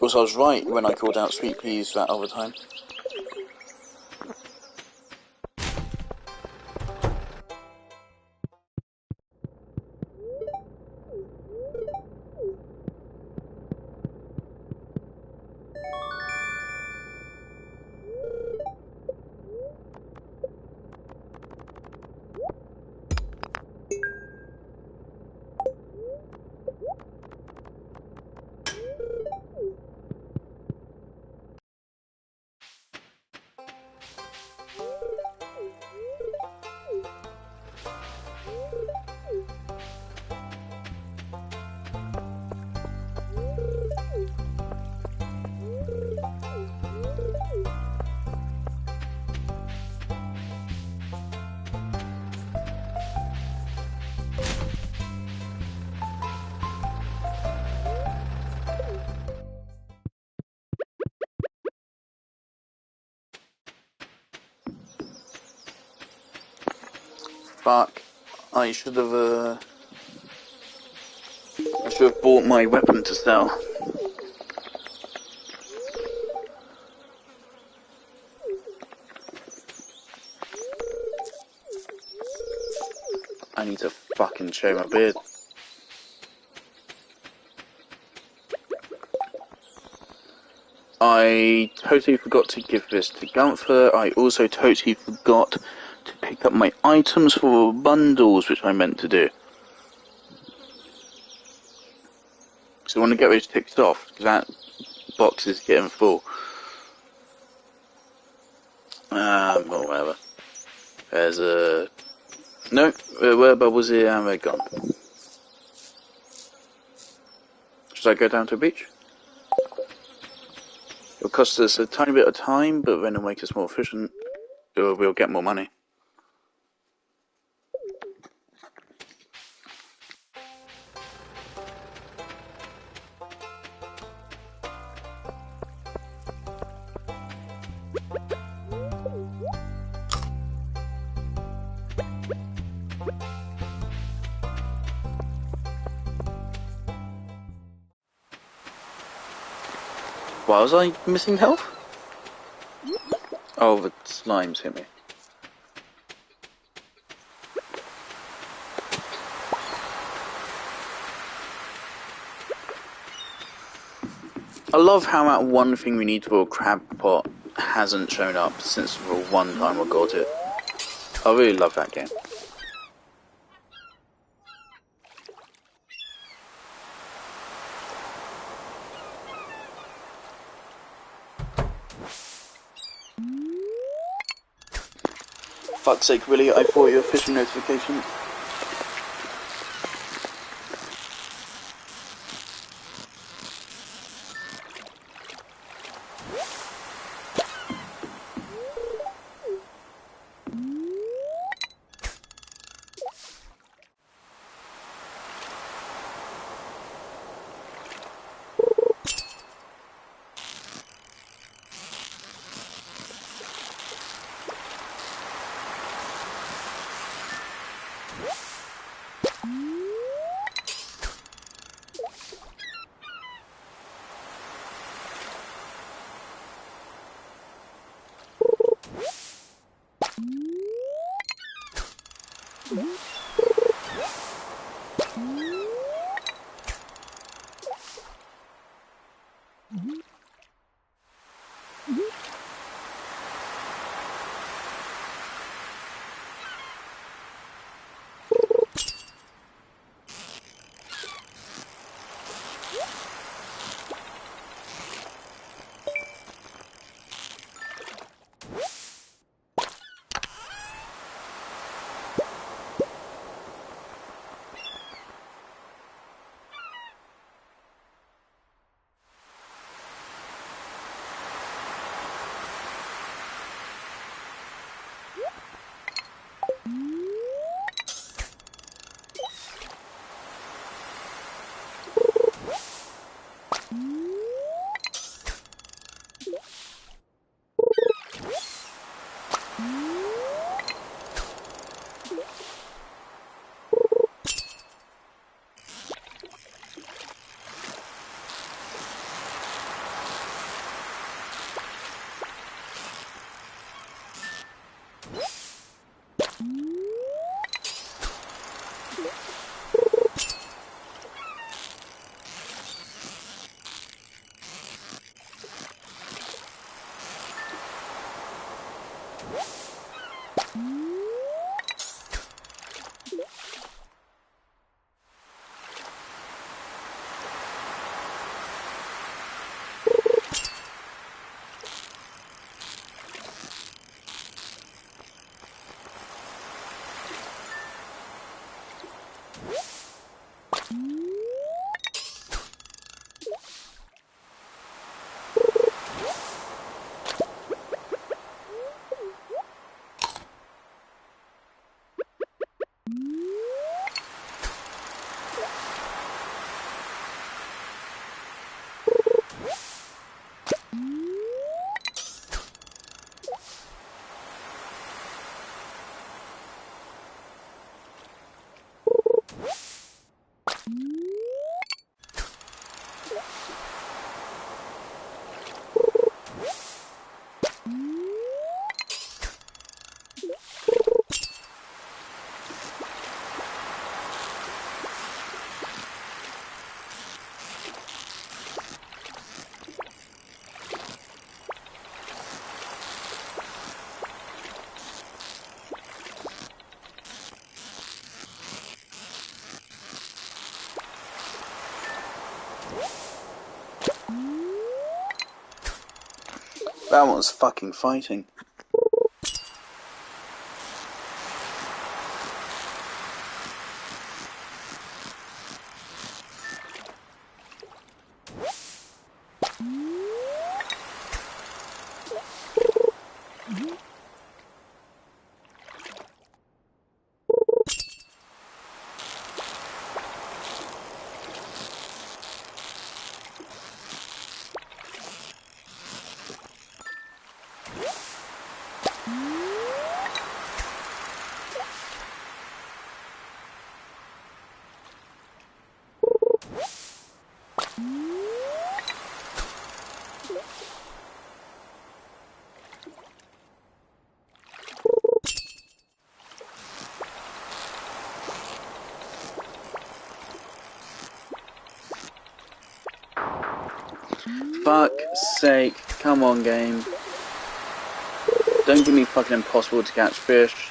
Also, I was right when I called out Sweet Peas that other time. Fuck. I should have bought my weapon to sell. I need to fucking shave my beard. I totally forgot to give this to Gunther. I also totally forgot to pick up my items for bundles, which I meant to do. So I want to get those ticked off, because that box is getting full. Well, whatever. There's a... No, where bubbles here and they're gone. Should I go down to the beach? It'll cost us a tiny bit of time, but then it'll make us more efficient. We'll get more money. Why was I missing health? Oh, the slimes hit me. I love how that one thing we need for a crab pot hasn't shown up since the one time I got it. I really love that game. Fuck's sake, really? I thought you were fishing notification. That one's fucking fighting. Fuck's sake, come on game. Don't give me fucking impossible to catch fish.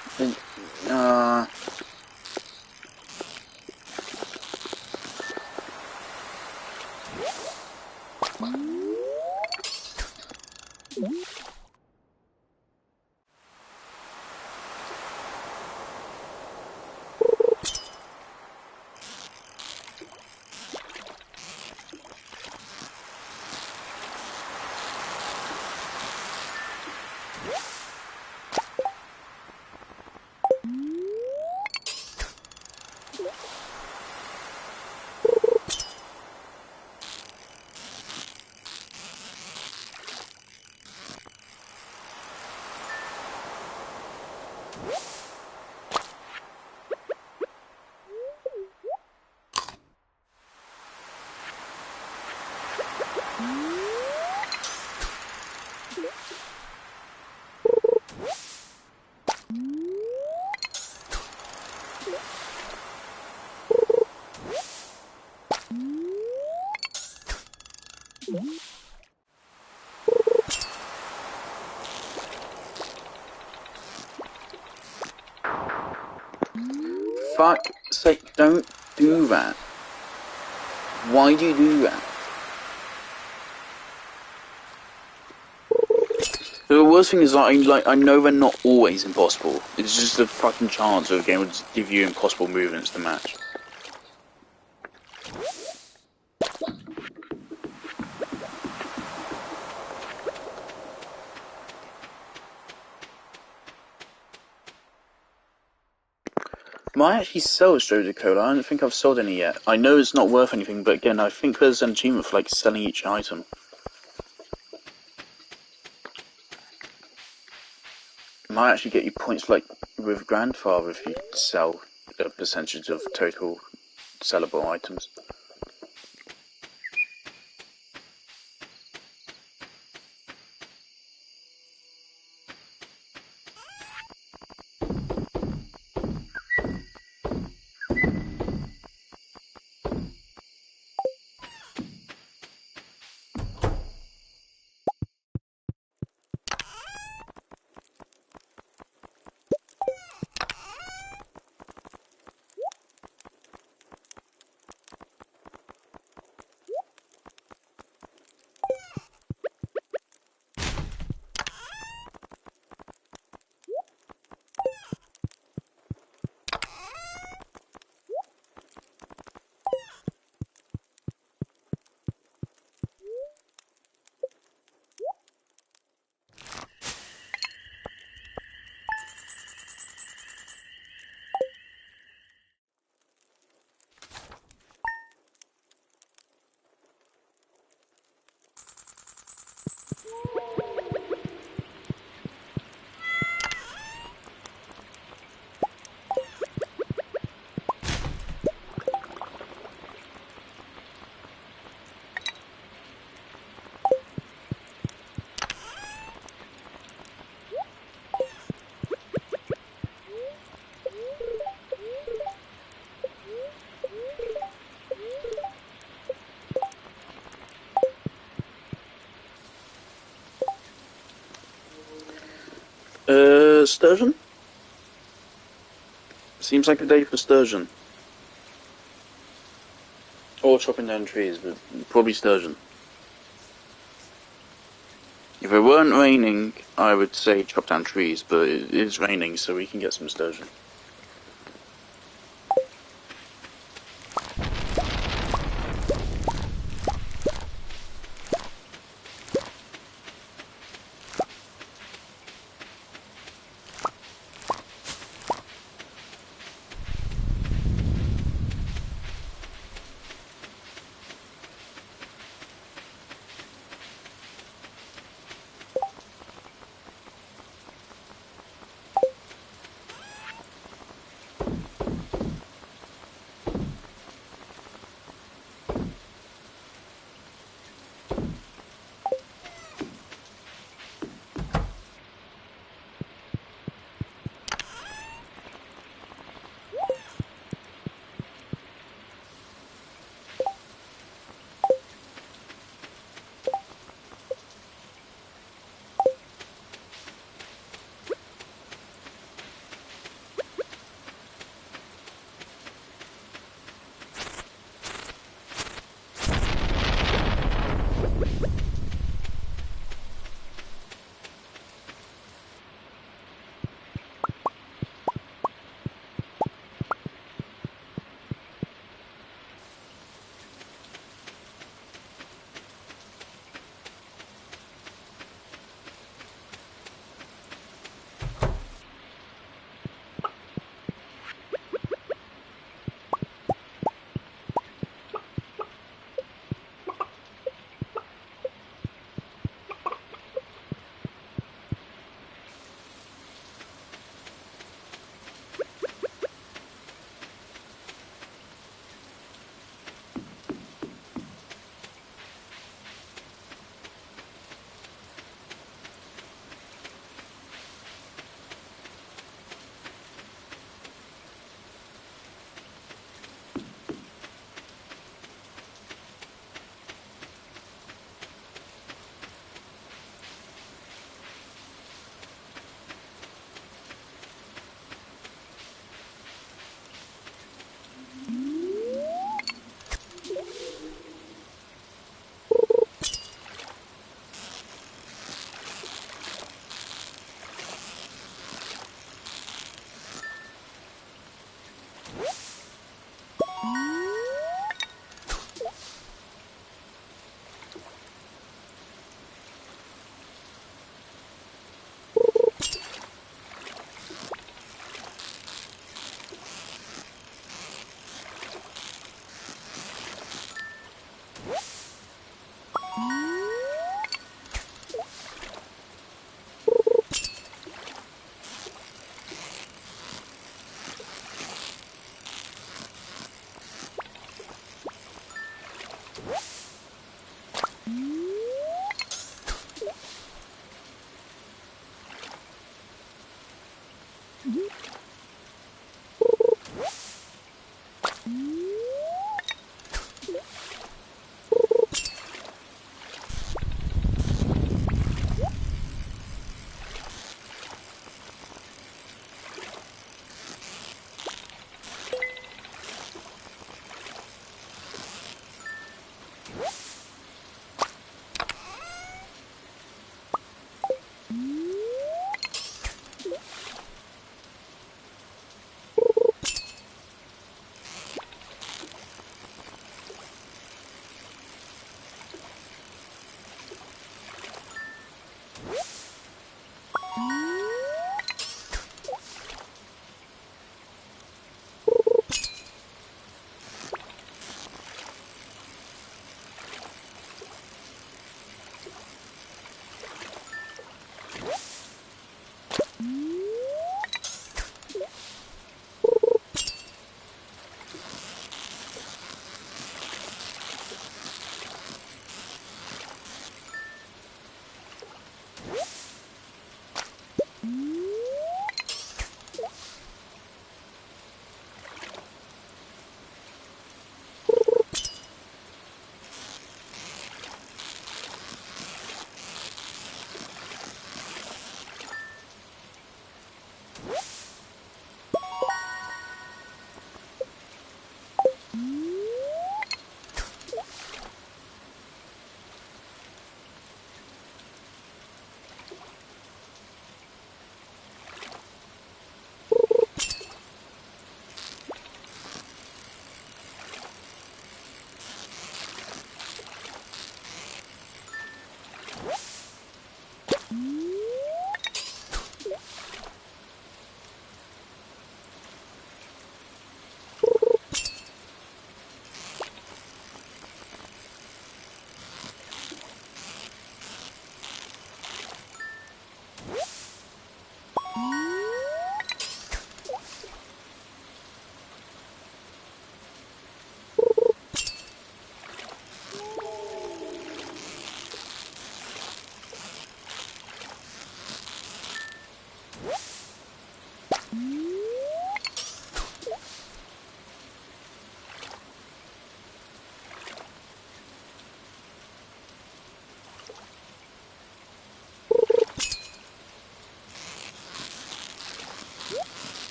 Fuck's sake, don't do that. Why do you do that? The worst thing is, I know they're not always impossible. It's just a fucking chance of the game would give you impossible movements to match. Might actually sell a Stardew Cola. I don't think I've sold any yet. I know it's not worth anything, but again, I think there's an achievement for like selling each item. Might actually get you points like with Grandfather if you sell a percentage of total sellable items. Sturgeon? Seems like a day for sturgeon. Or chopping down trees, but probably sturgeon. If it weren't raining, I would say chop down trees, but it is raining, so we can get some sturgeon.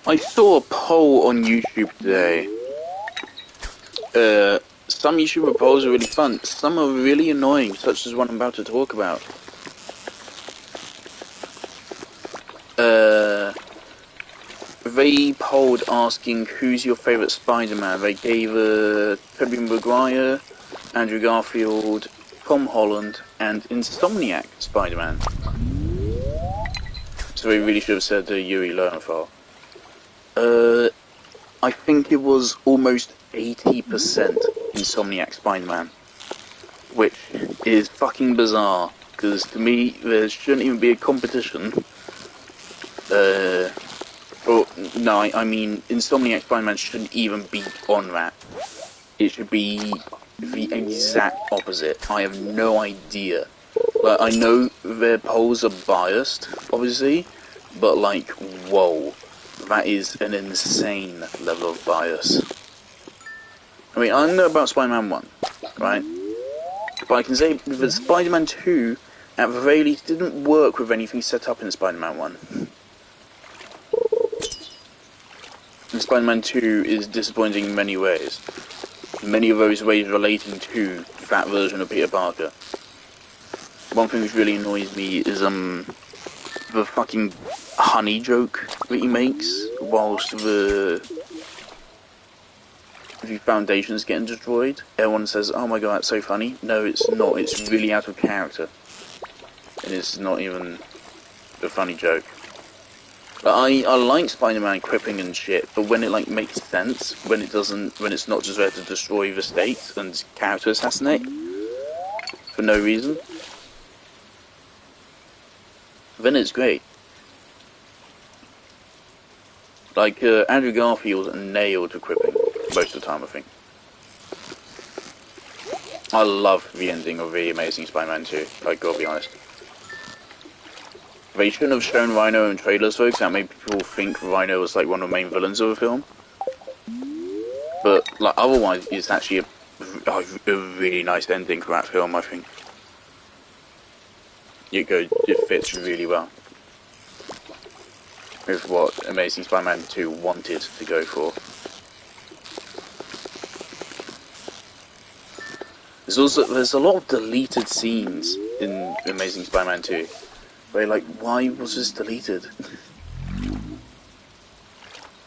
I saw a poll on YouTube today. Some YouTuber polls are really fun. Some are really annoying, such as one I'm about to talk about. They polled asking who's your favourite Spider-Man. They gave Tobey Maguire, Andrew Garfield, Tom Holland, and Insomniac Spider-Man. So they really should have said Yuri Lowenthal. I think it was almost 80% Insomniac Spider-Man, which is fucking bizarre, because to me, there shouldn't even be a competition. I mean, Insomniac Spider-Man shouldn't even be on that. It should be the exact opposite. I have no idea. Like, I know their polls are biased, obviously, but like, whoa. That is an insane level of bias. I mean, I know about Spider-Man 1, right? But I can say that Spider-Man 2, at the very least, didn't work with anything set up in Spider-Man 1. And Spider-Man 2 is disappointing in many ways. Many of those ways relating to that version of Peter Parker. One thing which really annoys me is, the fucking honey joke that he makes whilst the foundation's getting destroyed. Everyone says, oh my god, that's so funny. No, it's not. It's really out of character. And it's not even a funny joke. But I like Spider-Man quipping and shit, but when it like makes sense, when it's not just there to destroy the state and character assassinate for no reason, then it's great. Like, Andrew Garfield nailed the quipping most of the time, I think. I love the ending of The Amazing Spider-Man 2, I gotta be honest. They shouldn't have shown Rhino in trailers, though, because that made people think Rhino was like one of the main villains of the film. But, like, otherwise, it's actually a really nice ending for that film, I think. It fits really well with what Amazing Spider-Man 2 wanted to go for. There's a lot of deleted scenes in Amazing Spider-Man 2. Where you're like, why was this deleted?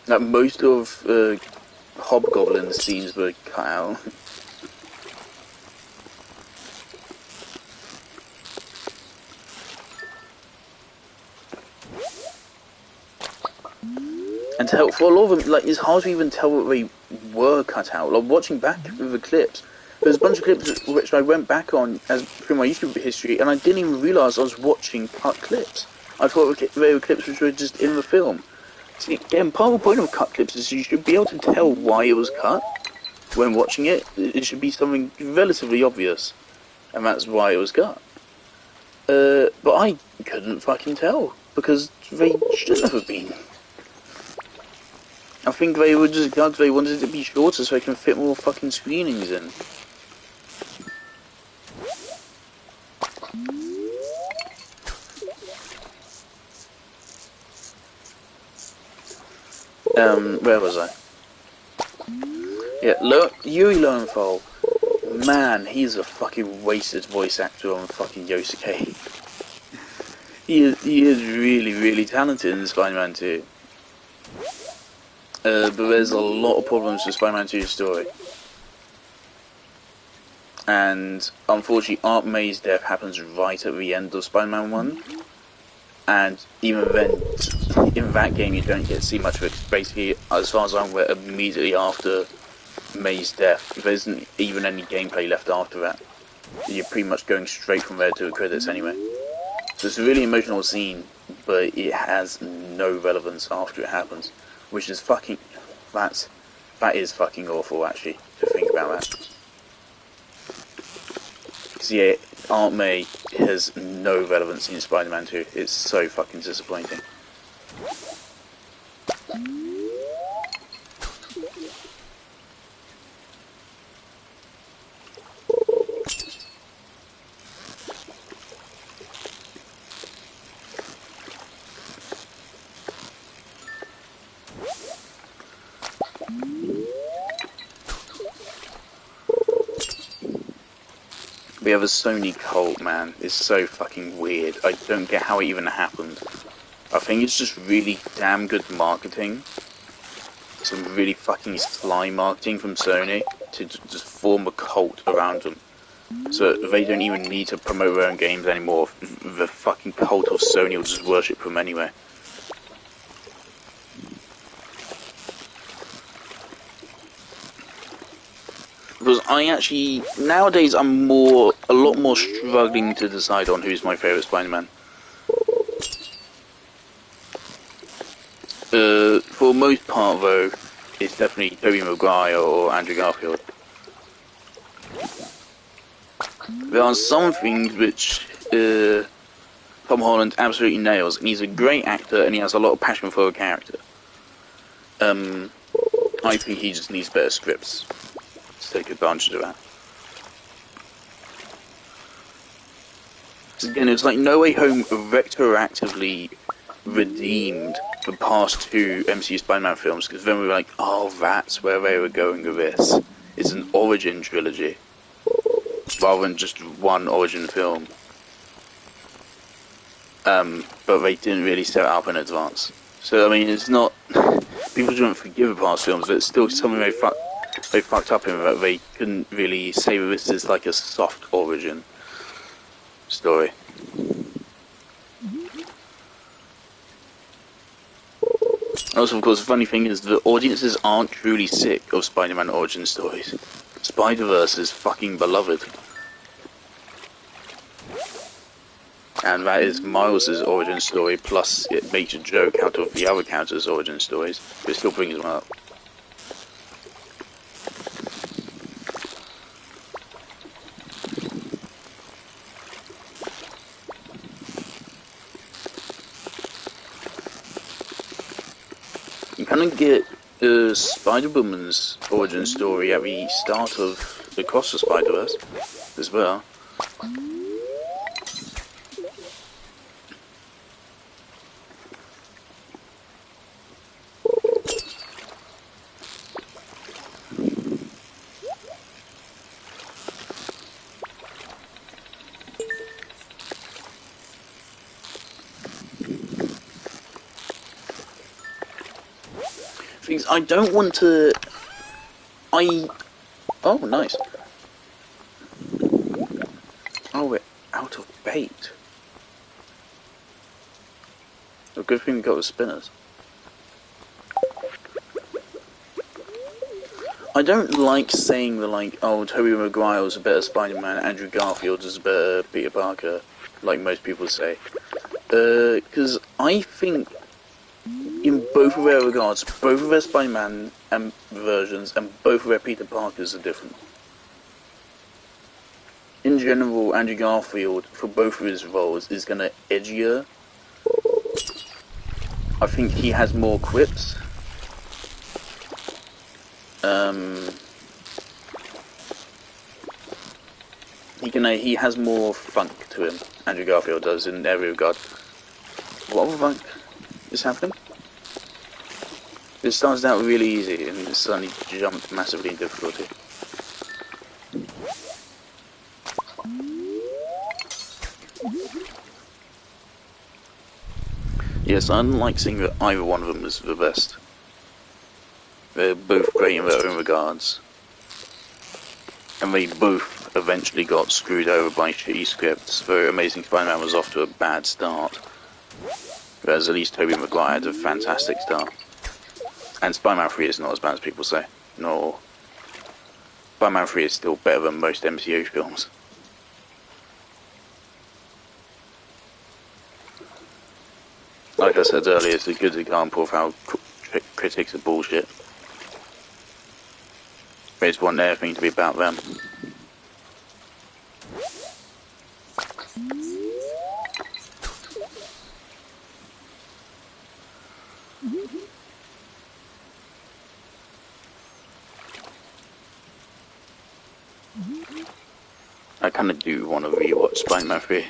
Like, most of Hobgoblin's scenes were cut out. And for a lot of them, like, it's hard to even tell what they were cut out. Like, watching back the clips, there's a bunch of clips which I went back on through my YouTube history, and I didn't even realise I was watching cut clips. I thought they were clips which were just in the film. See, again, part of the point of cut clips is you should be able to tell why it was cut when watching it. It should be something relatively obvious, and that's why it was cut. But I couldn't fucking tell, because they shouldn't have been. I think they were just cut, they wanted it to be shorter so they can fit more fucking screenings in. Where was I? Yeah, Yuri Lowenthal. Man, he's a fucking wasted voice actor on fucking Yosuke. he is really, really talented in Spider-Man 2. But there's a lot of problems with Spider-Man 2's story. And unfortunately, Aunt May's death happens right at the end of Spider-Man 1. And even then, in that game, you don't get to see much of it. Basically, as far as I'm aware, immediately after May's death, there isn't even any gameplay left after that. You're pretty much going straight from there to the credits anyway. So it's a really emotional scene, but it has no relevance after it happens. Which is fucking... That is fucking awful, actually, to think about that. So yeah, Aunt May has no relevance in Spider-Man 2. It's so fucking disappointing. We have a Sony cult, man. It's so fucking weird. I don't get how it even happened. I think it's just really damn good marketing. Some really fucking sly marketing from Sony to just form a cult around them. So they don't even need to promote their own games anymore. The fucking cult of Sony will just worship them anyway. Because I actually, nowadays I'm a lot more struggling to decide on who's my favourite Spider-Man. For the most part though, it's definitely Tobey Maguire or Andrew Garfield. There are some things which Tom Holland absolutely nails, and he's a great actor and he has a lot of passion for a character. I think he just needs better scripts to take advantage of that. So again, it's like No Way Home retroactively redeemed the past two MCU Spider-Man films, because then we were like, oh, that's where they were going with this. It's an origin trilogy, rather than just one origin film. But they didn't really set it up in advance. So, I mean, it's not... People don't forgive the past films, but it's still something they fucked up in, that they couldn't really say that this is like a soft origin story. Also, of course, the funny thing is the audiences aren't truly sick of Spider-Man origin stories. Spider-Verse is fucking beloved. And that is Miles' origin story, plus it makes a joke out of the other characters' origin stories, but it still brings them up. You kind of get Spider-Woman's origin story at the start of Across the Spider-Verse as well. I don't want to... Oh, nice. Oh, we're out of bait. A good thing we got the spinners. I don't like saying oh, Tobey Maguire was a better Spider-Man, Andrew Garfield is a better Peter Parker, like most people say. Because I think in both of their regards, both of their Spider-Man versions and both of their Peter Parkers are different. In general, Andrew Garfield, for both of his roles, is kind of edgier. I think he has more quips. He has more funk to him. Andrew Garfield does in every regard. What funk is happening? It starts out really easy and it suddenly jumped massively in difficulty. Yes, I don't like seeing that either one of them is the best. They're both great in their own regards. And they both eventually got screwed over by shitty scripts, though Amazing Spider-Man was off to a bad start. Whereas at least Tobey Maguire had a fantastic start. And Spider-Man 3 is not as bad as people say. No. Spider-Man 3 is still better than most MCU films. Like I said earlier, it's a good example of how critics are bullshit. They just want everything to be about them. I kind of do want to rewatch Spider-Man 3.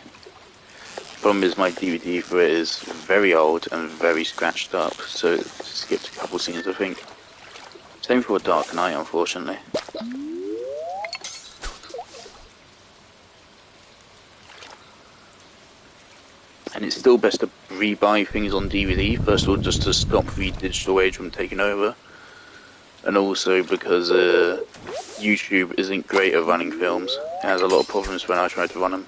Problem is my DVD for it is very old and very scratched up, so it skipped a couple scenes I think. Same for Dark Knight, unfortunately. And it's still best to rebuy things on DVD, first of all just to stop the digital age from taking over. And also because YouTube isn't great at running films. It has a lot of problems when I try to run them.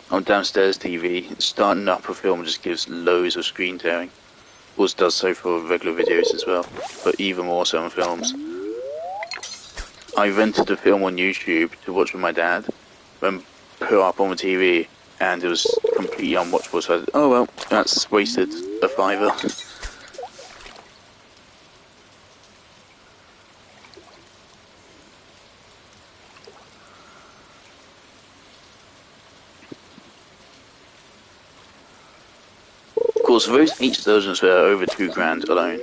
On downstairs TV, starting up a film just gives loads of screen tearing. Also does so for regular videos as well, but even more so on films. I rented a film on YouTube to watch with my dad, then put it up on the TV, and it was completely unwatchable, so I said, oh well, that's wasted a fiver. Of course, those each versions were over £2,000 alone.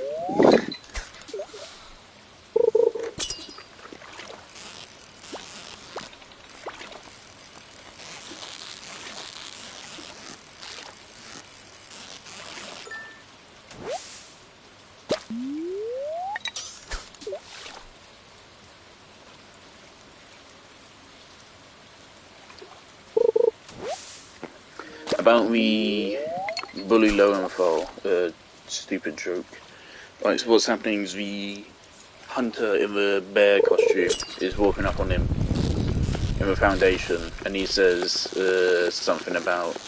About the bully Lowenthal, stupid joke. Right, so what's happening is the hunter in the bear costume is walking up on him in the foundation, and he says something about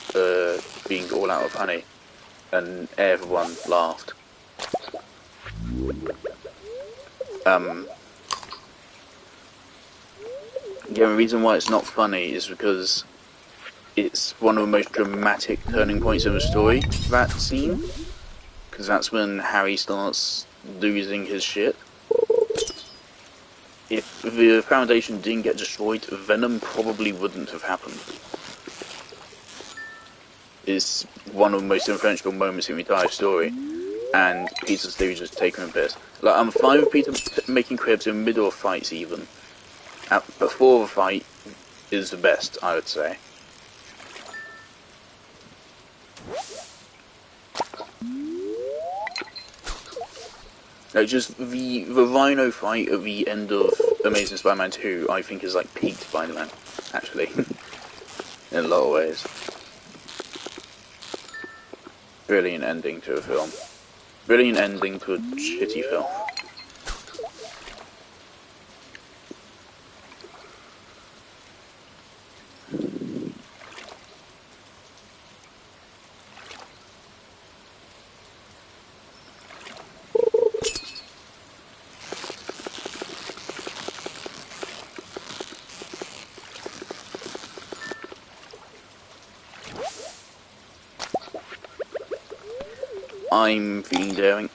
being all out of honey, and everyone laughed. The only reason why it's not funny is because it's one of the most dramatic turning points in the story, that scene. Because that's when Harry starts losing his shit. If the Foundation didn't get destroyed, Venom probably wouldn't have happened. It's one of the most influential moments in the entire story. And Peter's dude just taking a piss. Like, I'm fine with Peter making cribs in the middle of fights even. Before the fight is the best, I would say. No, just the Rhino fight at the end of Amazing Spider-Man 2, I think is like peak Spider-Man, actually, in a lot of ways. Brilliant ending to a film. Brilliant ending to a shitty film. I'm feeling daring.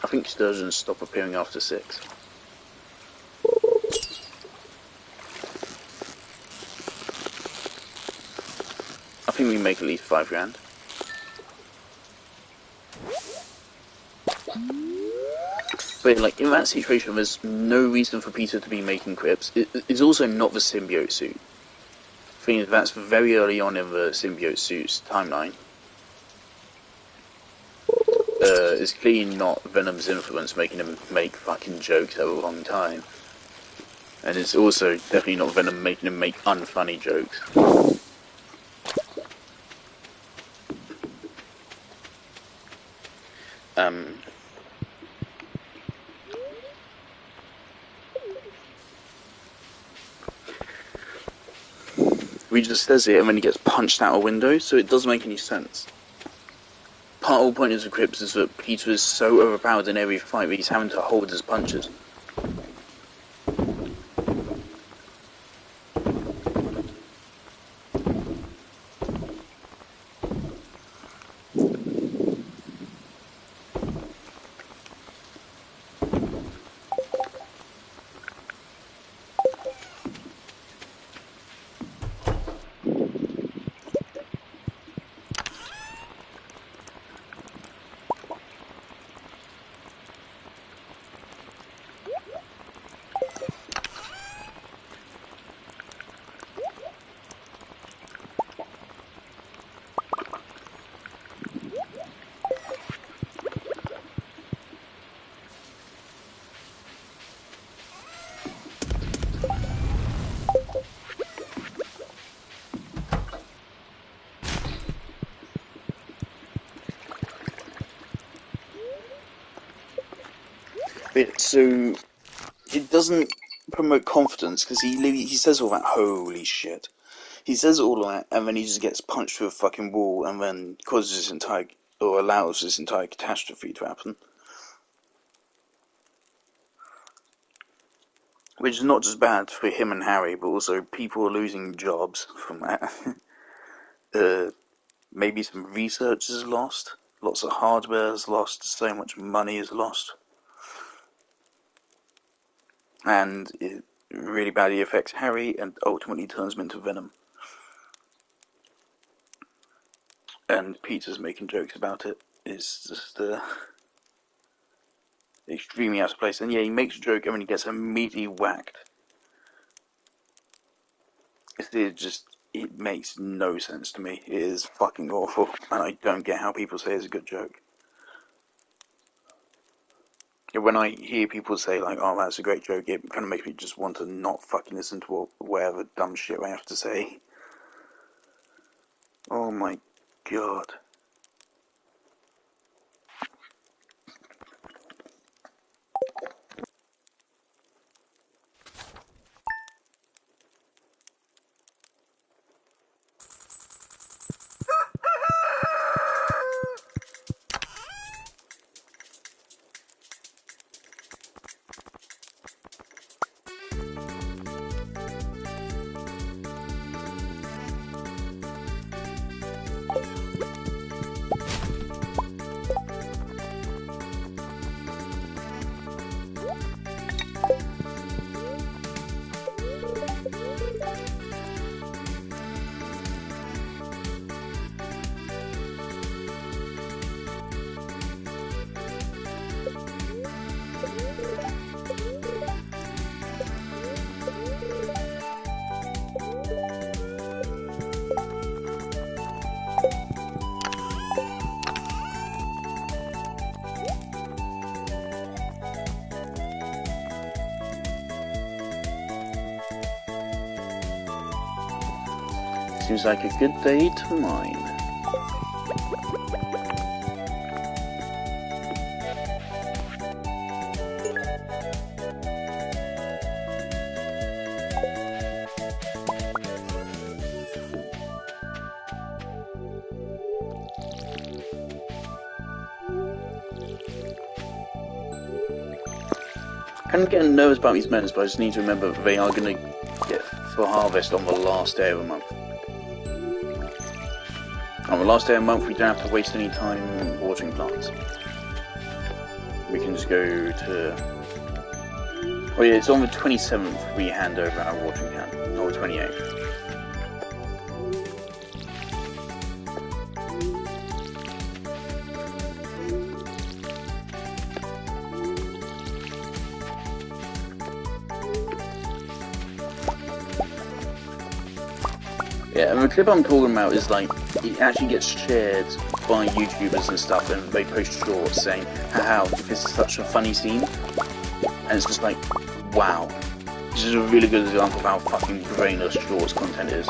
I think sturgeons stop appearing after 6. I think we make at least £5,000. But like in that situation, there's no reason for Peter to be making quips. It's also not the symbiote suit. The thing is, that's very early on in the symbiote suit's timeline. It's clearly not Venom's influence making him make fucking jokes over a long time. And it's also definitely not Venom making him make unfunny jokes. He just says it and then he gets punched out a window, so it doesn't make any sense. Part of the point of the crypts is that Peter is so overpowered in every fight that he's having to hold his punches. So it doesn't promote confidence because he says all that holy shit. He says all of that and then he just gets punched through a fucking wall and then causes this entire or allows this entire catastrophe to happen. Which is not just bad for him and Harry, but also people are losing jobs from that. Maybe some research is lost, lots of hardware is lost, so much money is lost. And it really badly affects Harry and ultimately turns him into Venom. And Peter's making jokes about it is just extremely out of place. And yeah, he makes a joke and then he gets immediately whacked. It makes no sense to me. It is fucking awful, and I don't get how people say it's a good joke. When I hear people say, like, oh, that's a great joke, it kind of makes me just want to not fucking listen to whatever dumb shit I have to say. Oh my god. Seems like a good day to mine. I'm getting nervous about these menus, but I just need to remember that they are going to get for harvest on the last day of the month. On the last day of the month, we don't have to waste any time watering plants. We can just go to... Oh yeah, it's on the 27th we hand over our watering can, or the 28th. Yeah, and the clip I'm talking about is like, it actually gets shared by YouTubers and stuff, and they post shorts saying, "How this is such a funny scene," and it's just like, wow, this is a really good example of how fucking brainless shorts content is.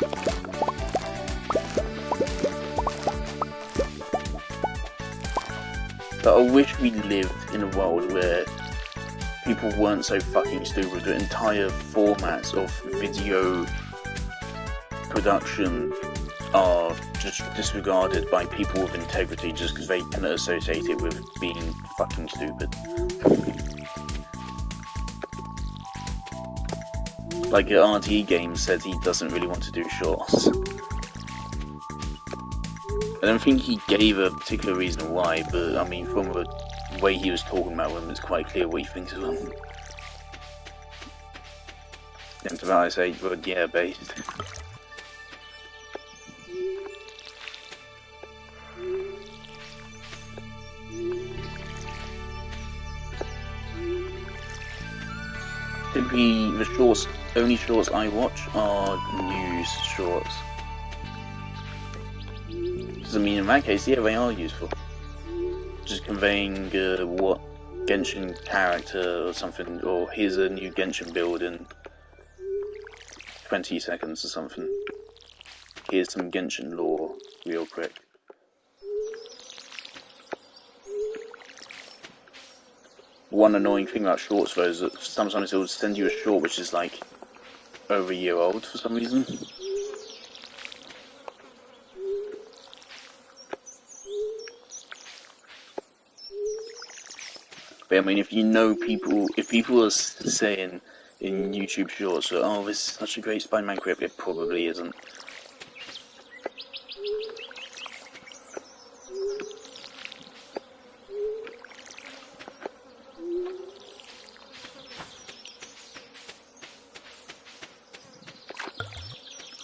But I wish we lived in a world where people weren't so fucking stupid. The entire formats of video production are just disregarded by people with integrity just because they can associate it with being fucking stupid. Like RT Games said he doesn't really want to do shorts. I don't think he gave a particular reason why, but I mean, from the way he was talking about them, it's quite clear what he thinks of them. And to that I say, well, yeah, based. Typically, the only shorts I watch are news shorts. Because I mean, in that case, yeah, they are useful. Just conveying what Genshin character or something, or here's a new Genshin build in 20 seconds or something. Here's some Genshin lore, real quick. One annoying thing about shorts though is that sometimes it will send you a short which is like over a year old for some reason. But I mean, if people are saying in YouTube shorts that, oh, this is such a great Spider-Man clip, it probably isn't.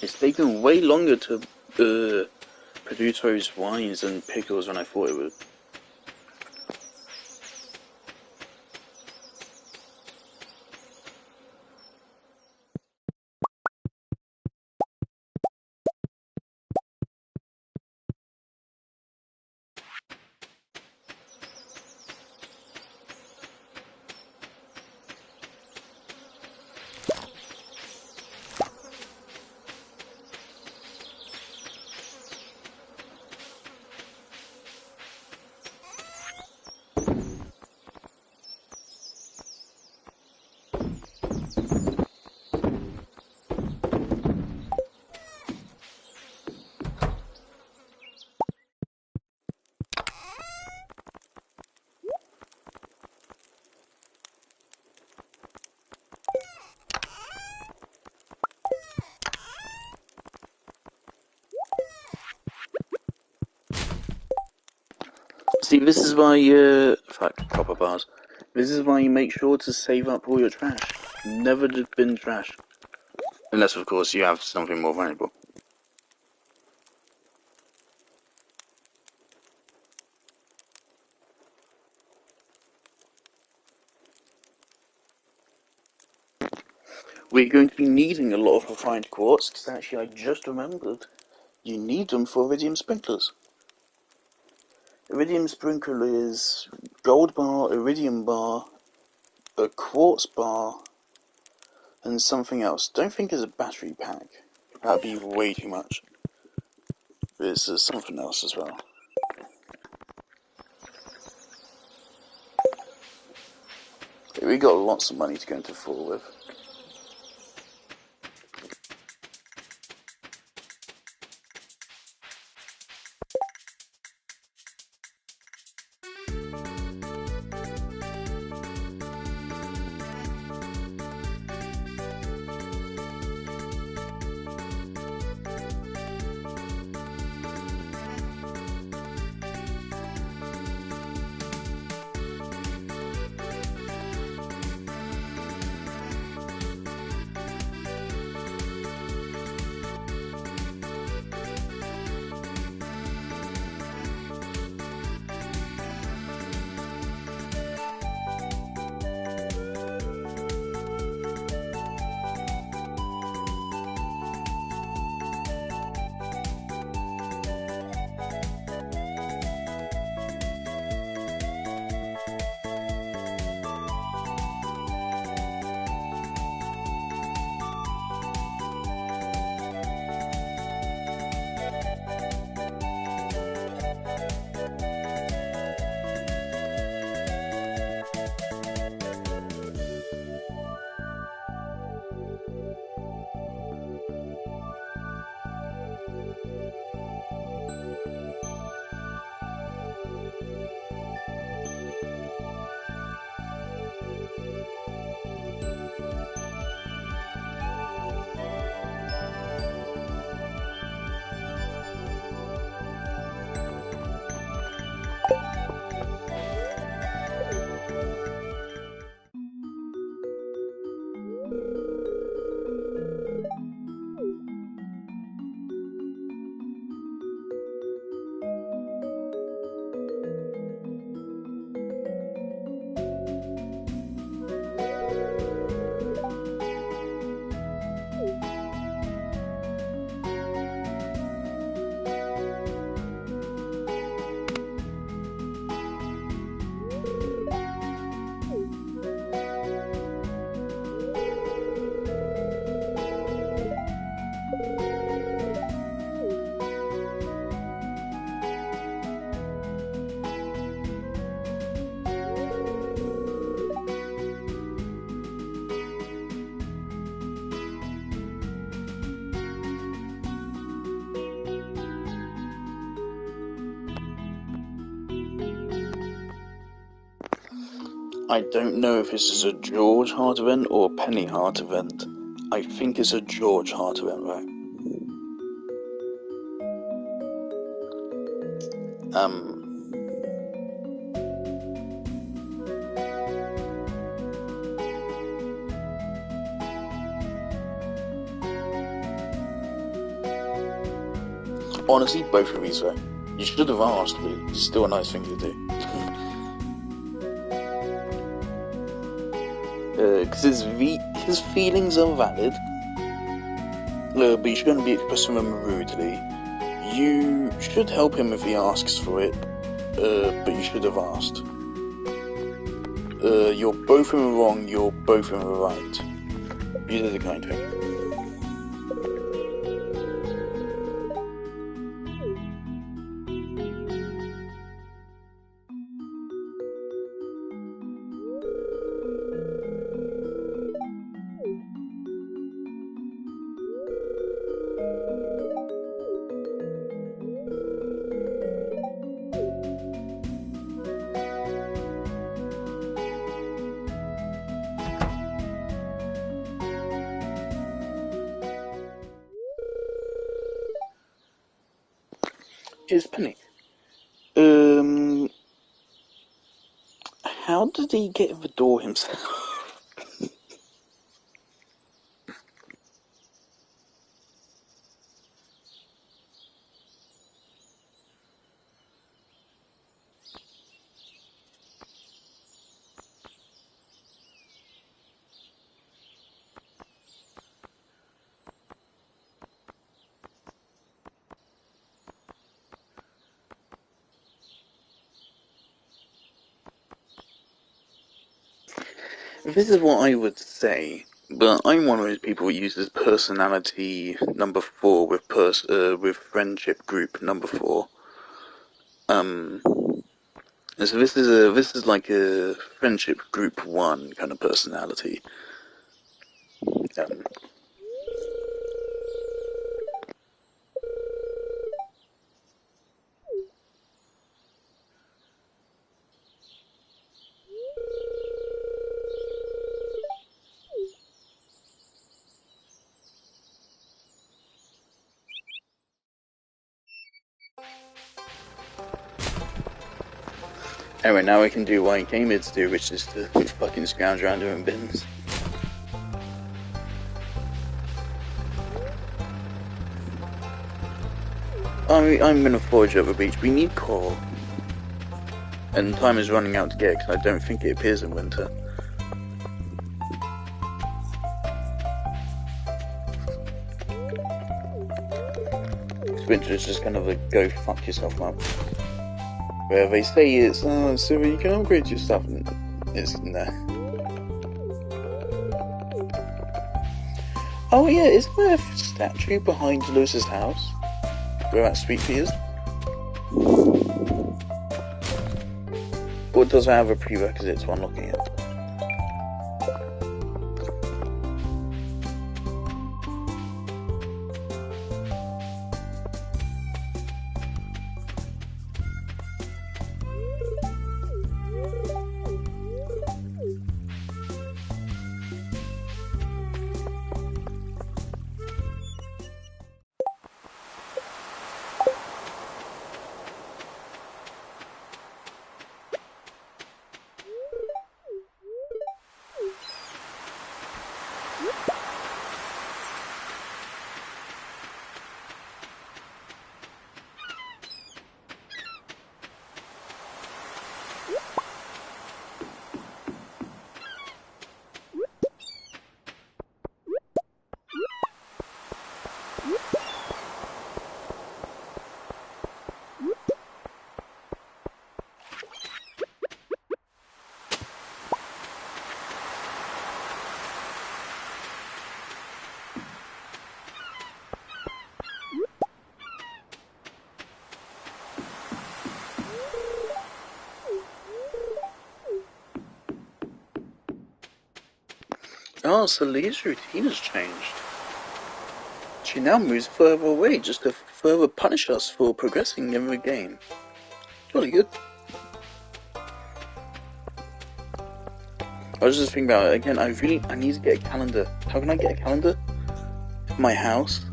It's taken way longer to produce those wines and pickles than I thought it would. See, this is why, fuck, copper bars. This is why you make sure to save up all your trash. Never bin trash. Unless, of course, you have something more valuable. We're going to be needing a lot of refined quartz, because actually I just remembered, you need them for iridium sprinklers. Iridium sprinkler is gold bar, iridium bar, a quartz bar, and something else. Don't think it's a battery pack. That'd be way too much. There's something else as well. We got lots of money to go into fall with. I don't know if this is a George Hart event or a Penny Hart event. I think it's a George Hart event, right? Honestly, both of these though. You should have asked, but it's still a nice thing to do. Because his feelings are valid, but you shouldn't be expressing them rudely. You should help him if he asks for it, but you should have asked. You're both in the wrong, you're both in the right. You did the kind thing. Here's Penny. How did he get in the door himself? This is what I would say, but I'm one of those people who uses personality number 4 with friendship group number 4. So this is like a friendship group 1 kind of personality. Anyway, now we can do what I came here to do, which is to fucking scrounge around doing bins. I'm gonna forage up the beach. We need coal. And time is running out to get it, because I don't think it appears in winter. Winter is just kind of a go fuck yourself up. Where they say it's, so you can upgrade your stuff, and it's nah. Oh yeah, isn't there a statue behind Lewis's house? Where that sweet pea is? Or does it have a prerequisite to unlocking it? Oh, so Lee's routine has changed. She now moves further away just to further punish us for progressing in the game. Jolly good. I was just thinking about it again. I need to get a calendar. How can I get a calendar for my house?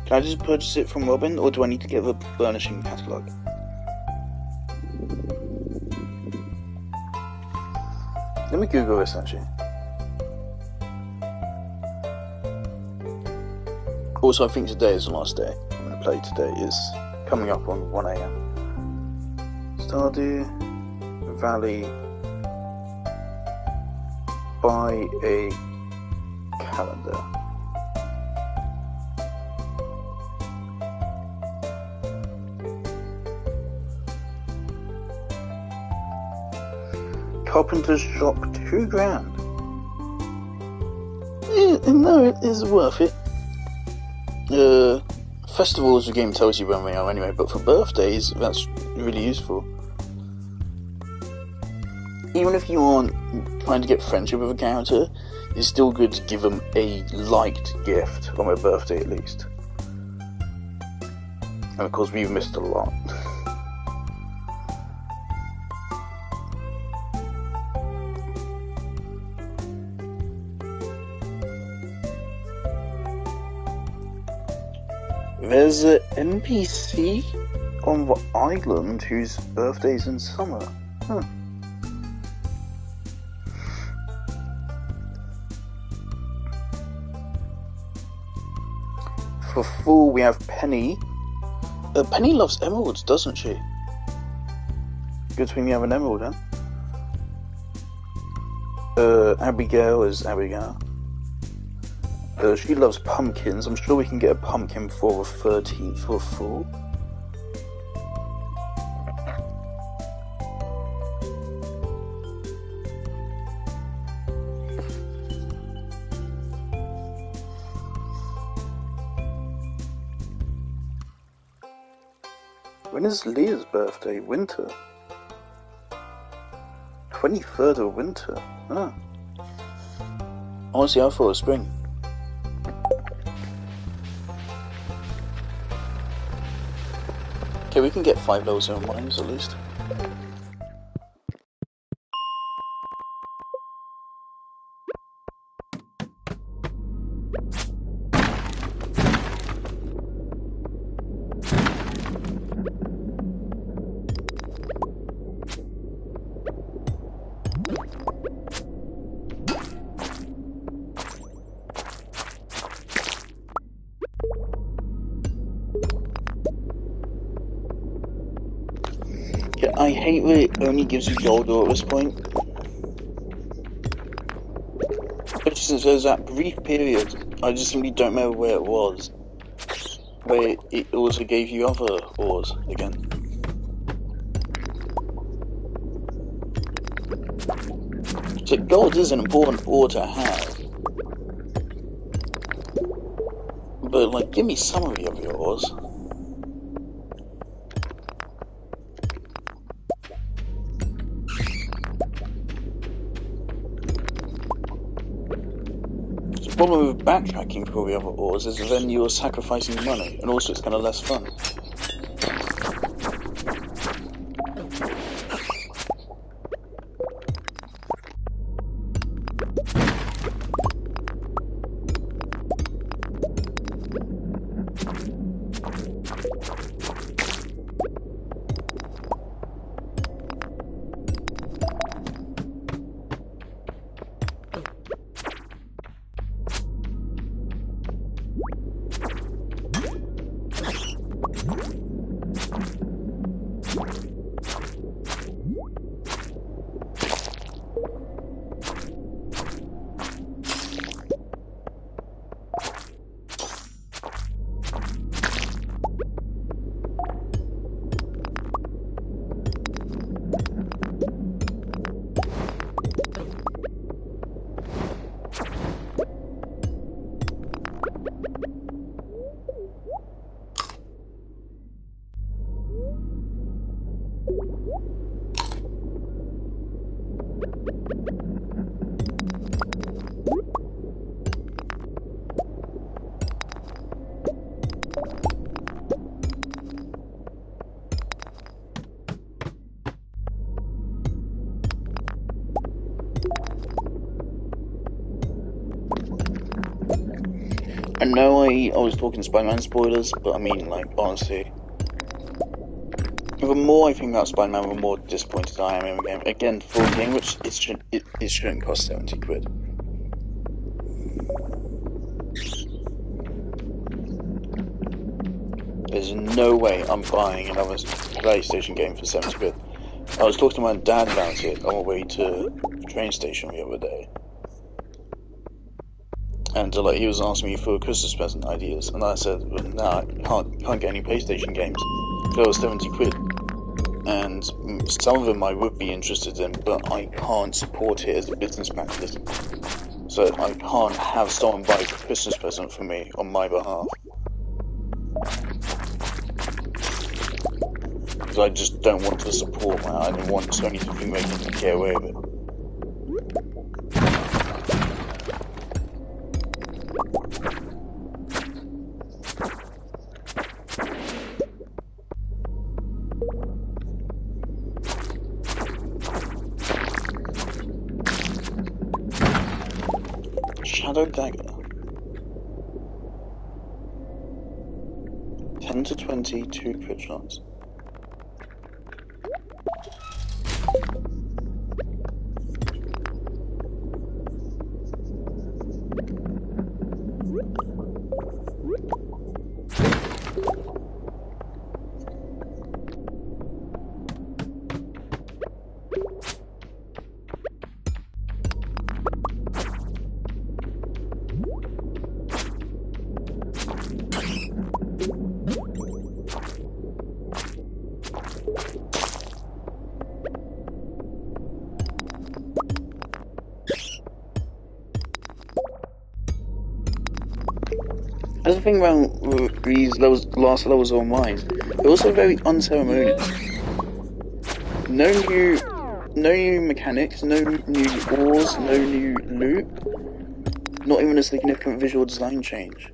Can I just purchase it from Robin, or do I need to get the furnishing catalogue? Let me Google this actually. Also, I think today is the last day I'm going to play today. It's coming up on 1 AM. Stardew Valley. Buy a calendar. Carpenter's shop, $2,000. No, it is worth it. Festivals, the game tells you when they are anyway, but for birthdays, that's really useful. Even if you aren't trying to get friendship with a character, it's still good to give them a liked gift on their birthday at least. And of course, we've missed a lot. There's an NPC on the island whose birthday's in summer. Huh. For fall, we have Penny. Penny loves emeralds, doesn't she? Good thing you have an emerald, huh? Abigail is Abigail. She loves pumpkins. I'm sure we can get a pumpkin before the 13th of fall. When is Leah's birthday? Winter. 23rd of winter. Ah. Honestly, I thought it was spring. Okay, we can get 5 levels in mines at least. Yeah, I hate that it only gives you gold ore at this point. But since there's that brief period, I just simply don't remember where it was, where it also gave you other ores again. So gold is an important ore to have. But, like, give me some of the other ores. The problem with backtracking for the other ores is that then you're sacrificing money, and also it's kind of less fun. I know I was talking Spider-Man spoilers, but I mean, like, honestly, the more I think about Spider-Man, the more disappointed I am in the game. Again, for a game which it shouldn't cost 70 quid. There's no way I'm buying another PlayStation game for 70 quid. I was talking to my dad about it on the way to the train station the other day. And like, he was asking me for Christmas present ideas, and I said, well, nah, can't get any PlayStation games for 70 quid. And some of them I would be interested in, but I can't support it as a business practice. So I can't have someone buy a Christmas present for me on my behalf. Because I just don't want to support that. I don't want Sony to think they can get away with it. Shadow Dagger. 10 to 20, 2 crit shots. That's the thing about these last levels online. They're also very unceremonious. No new mechanics, no new ores, no new loot. Not even a significant visual design change.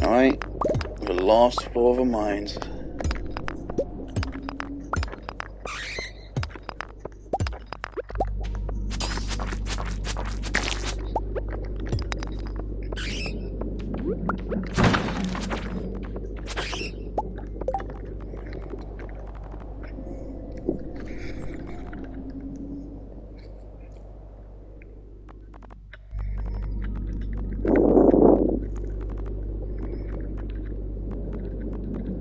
Alright, the last floor of the mines.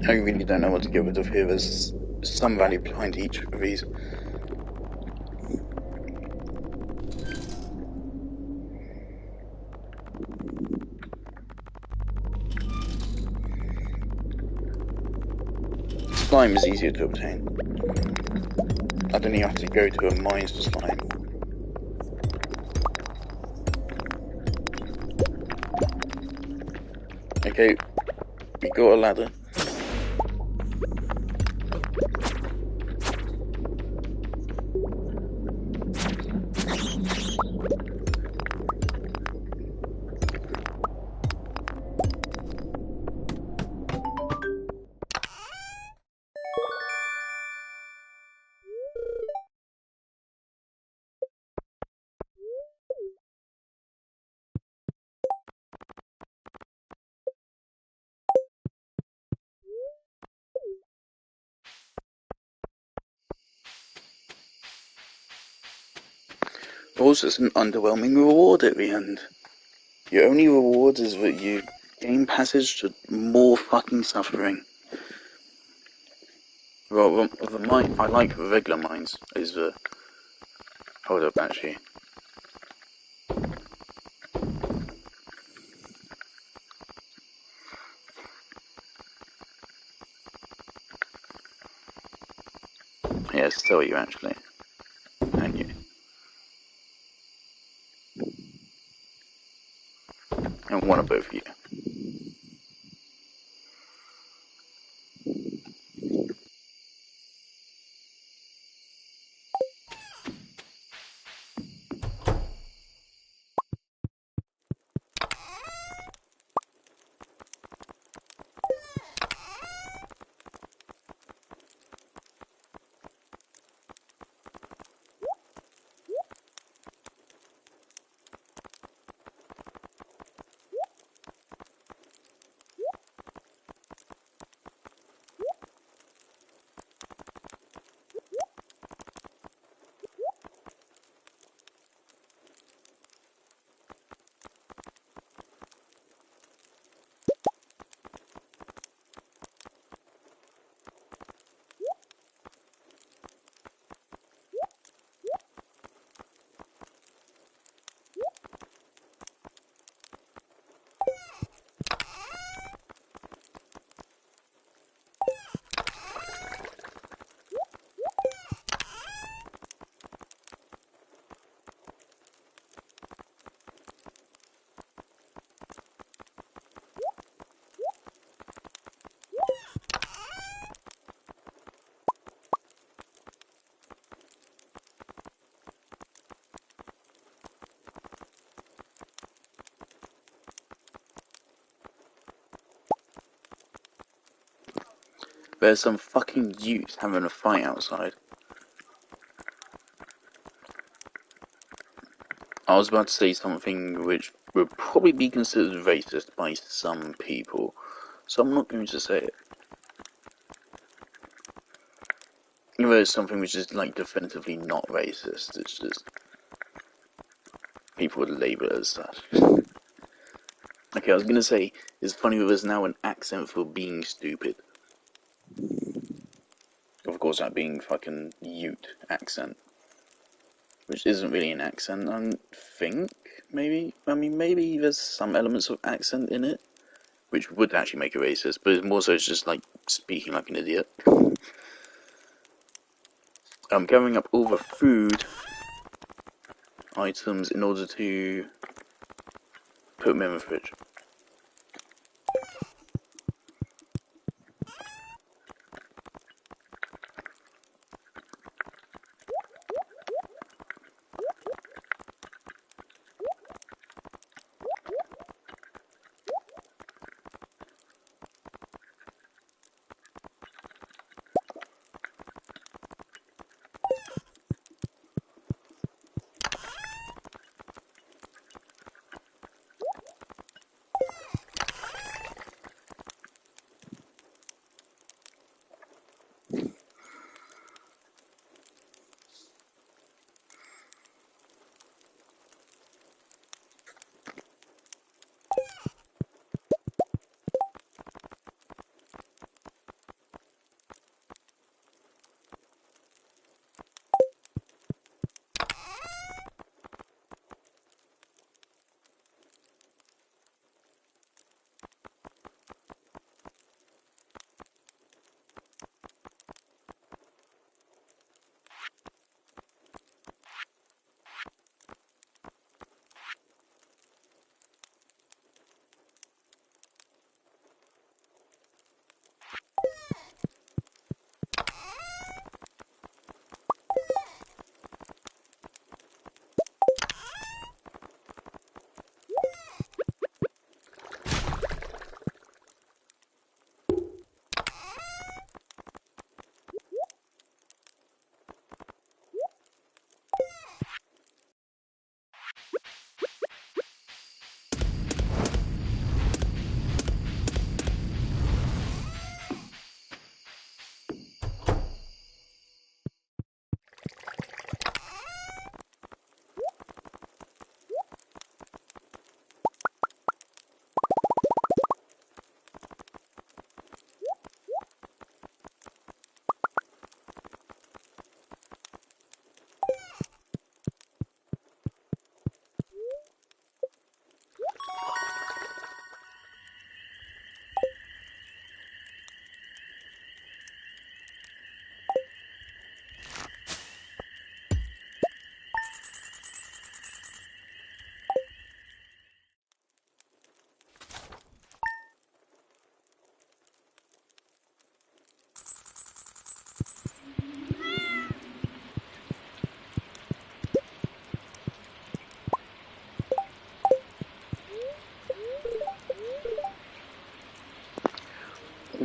I really don't know what to get rid of here. There's some value behind each of these. Slime is easier to obtain. I don't even have to go to a mines for slime. Okay, we got a ladder. Also, it's an underwhelming reward at the end. Your only reward is that you gain passage to more fucking suffering. Well, the mine I like the regular mines is the... Hold up, actually. Yeah, still you actually. And you. And one of both of you. There's some fucking youth having a fight outside. I was about to say something which would probably be considered racist by some people, so I'm not going to say it. Even though it's something which is, like, definitively not racist, it's just... people would label it as such. Okay, I was gonna say, it's funny that there's now an accent for being stupid. Of course, that being fucking Ute accent. Which isn't really an accent, I think, maybe? I mean, maybe there's some elements of accent in it, which would actually make it racist, but it's more so it's just, like, speaking like an idiot. I'm gathering up all the food items in order to put them in the fridge.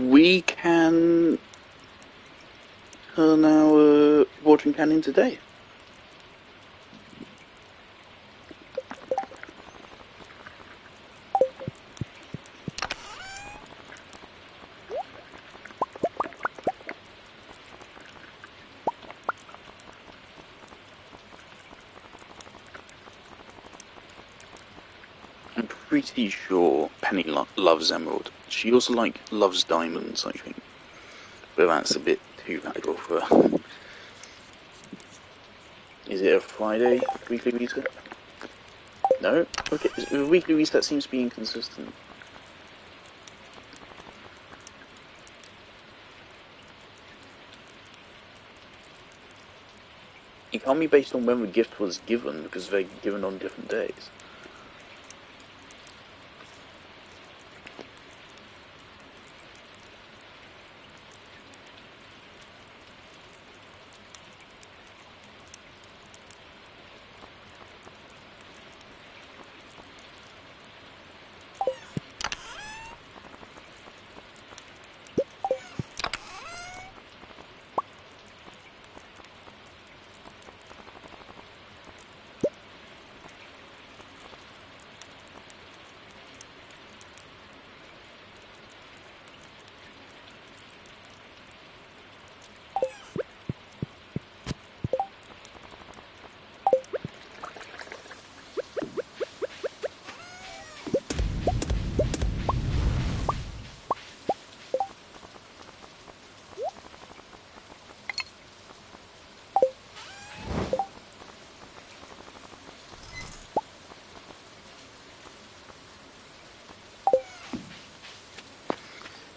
we can turn our watering can in today. I'm pretty sure Penny loves emerald. She also loves diamonds, I think. But that's a bit too valuable for her. Is it a Friday weekly reset? No? Okay, the weekly reset seems to be inconsistent. It can't be based on when the gift was given, because they're given on different days.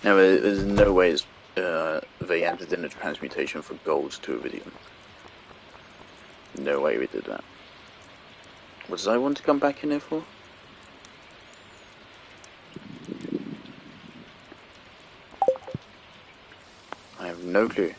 Now, there's no way they entered in a transmutation for gold to iridium. No way we did that. What did I want to come back in here for? I have no clue.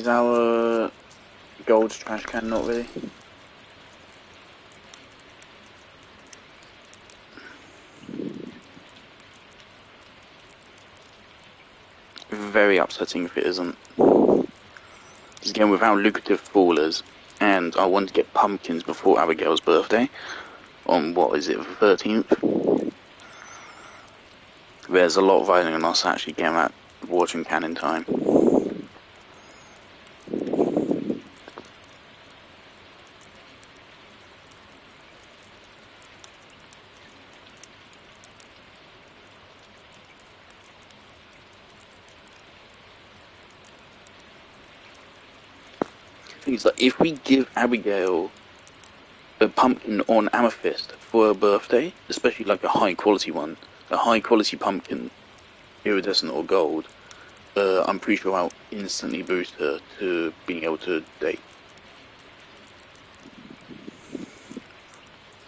Is our gold trash can not really? Very upsetting if it isn't. Because again, without lucrative fallers, and I want to get pumpkins before Abigail's birthday, on what is it, the 13th? There's a lot riding on us actually getting that watering can in time. Things like if we give Abigail a pumpkin on amethyst for her birthday, especially like a high quality one, a high quality pumpkin, iridescent or gold, I'm pretty sure I'll instantly boost her to being able to date.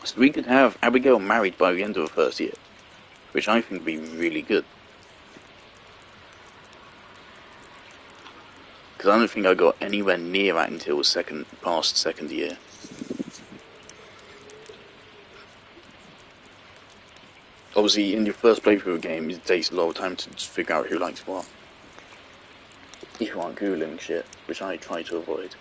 So we could have Abigail married by the end of the first year, which I think would be really good. Because I don't think I got anywhere near that until past second year. Obviously, in your first playthrough of a game, it takes a lot of time to just figure out who likes what. If you aren't Googling shit, which I try to avoid.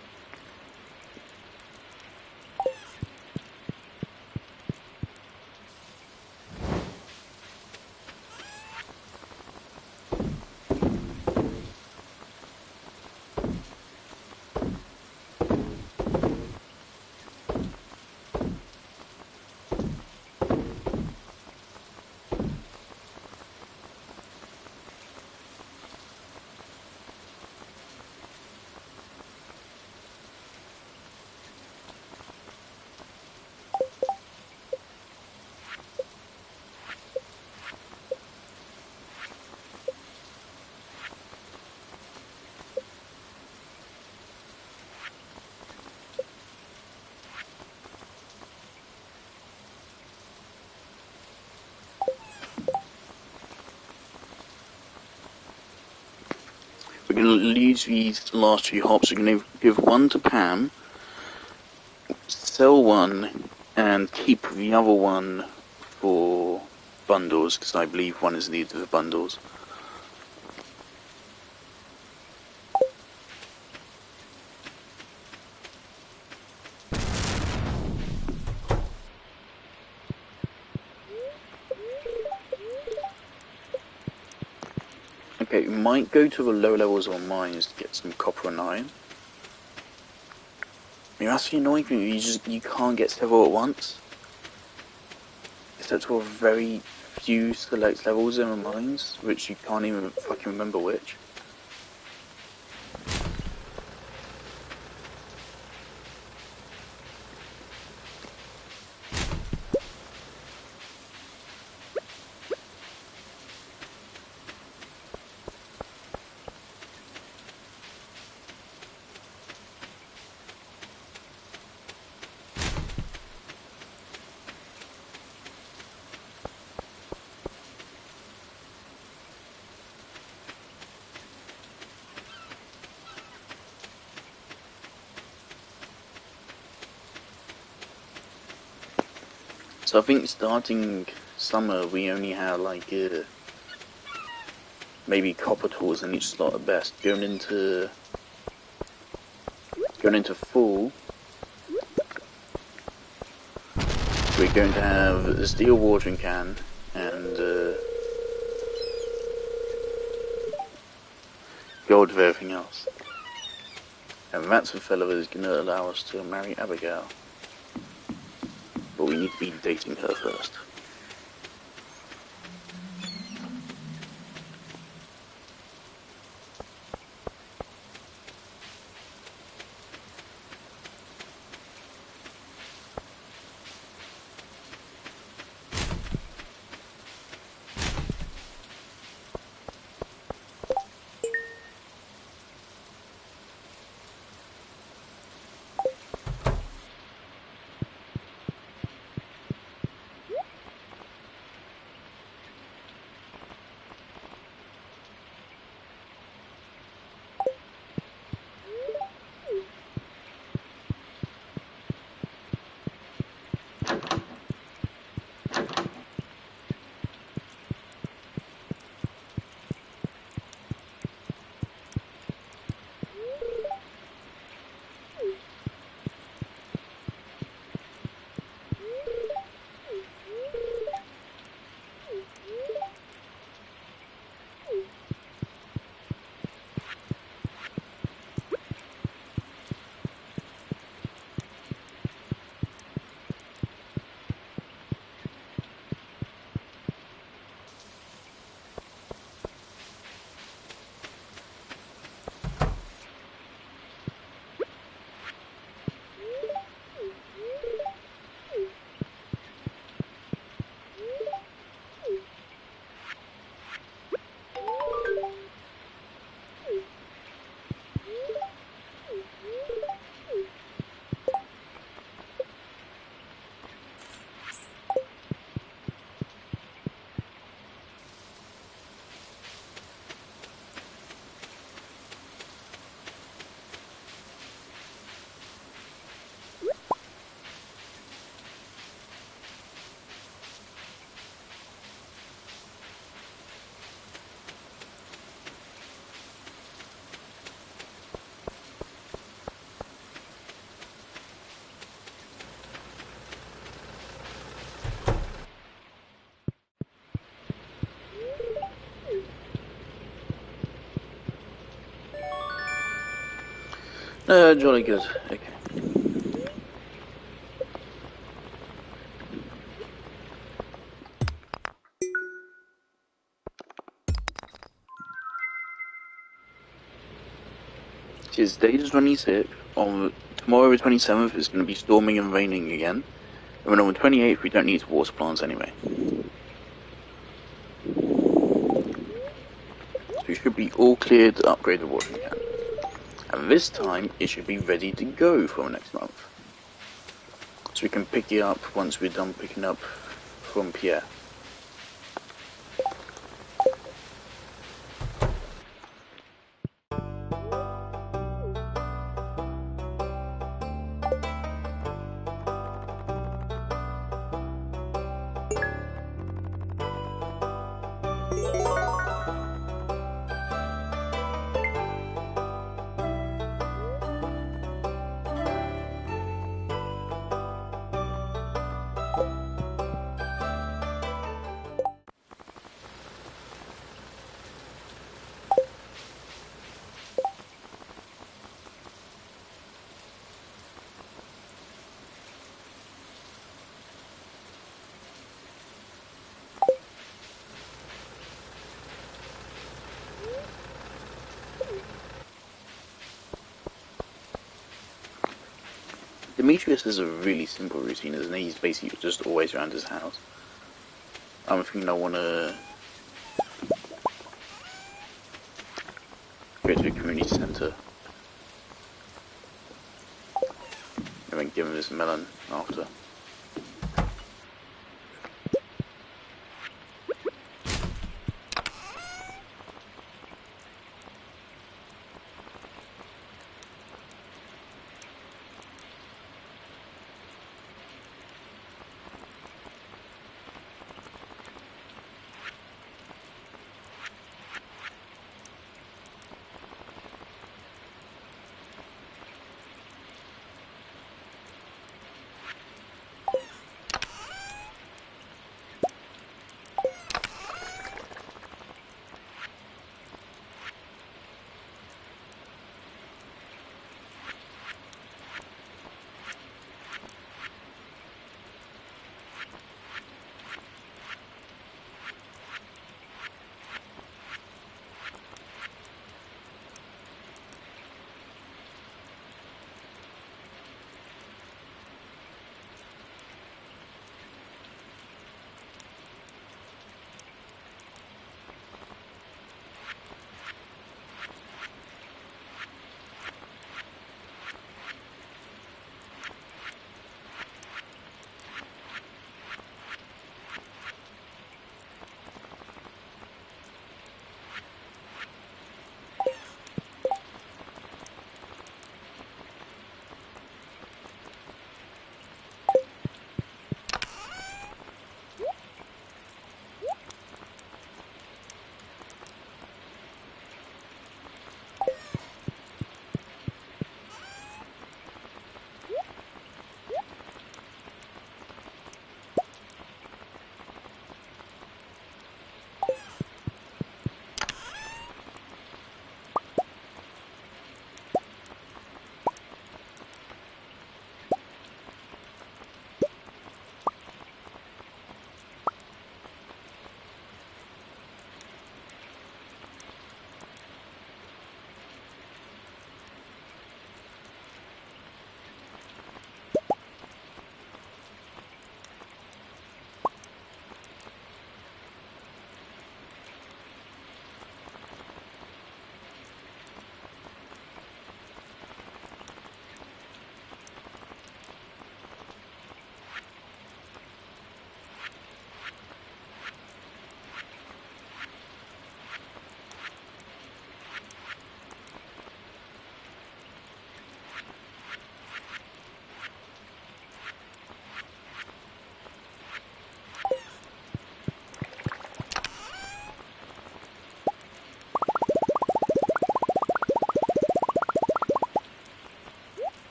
We're going to use these last few hops. We're going to give one to Pam, sell one, and keep the other one for bundles, because I believe one is needed for bundles. Okay, we might go to the low levels of mines to get some copper and iron. I mean, that's the annoying thing, you can't get several at once. Except for very few select levels in the mines, which you can't even fucking remember which. So I think starting summer we only had like maybe copper tools in each slot at best. Going into fall, we're going to have a steel watering can and gold of everything else. And that's the fella that is going to allow us to marry Abigail. But we need to be dating her first. Jolly good. Okay. It's day 26. On tomorrow, the 27th, it's going to be storming and raining again. And then on the 28th, we don't need to water plants anyway. So we should be all cleared to upgrade the watering can. And this time, it should be ready to go for next month. So we can pick it up once we're done picking up from Pierre. Demetrius has a really simple routine, isn't he? He's basically just always around his house. I'm thinking I want to go to a community centre and then give him this melon after.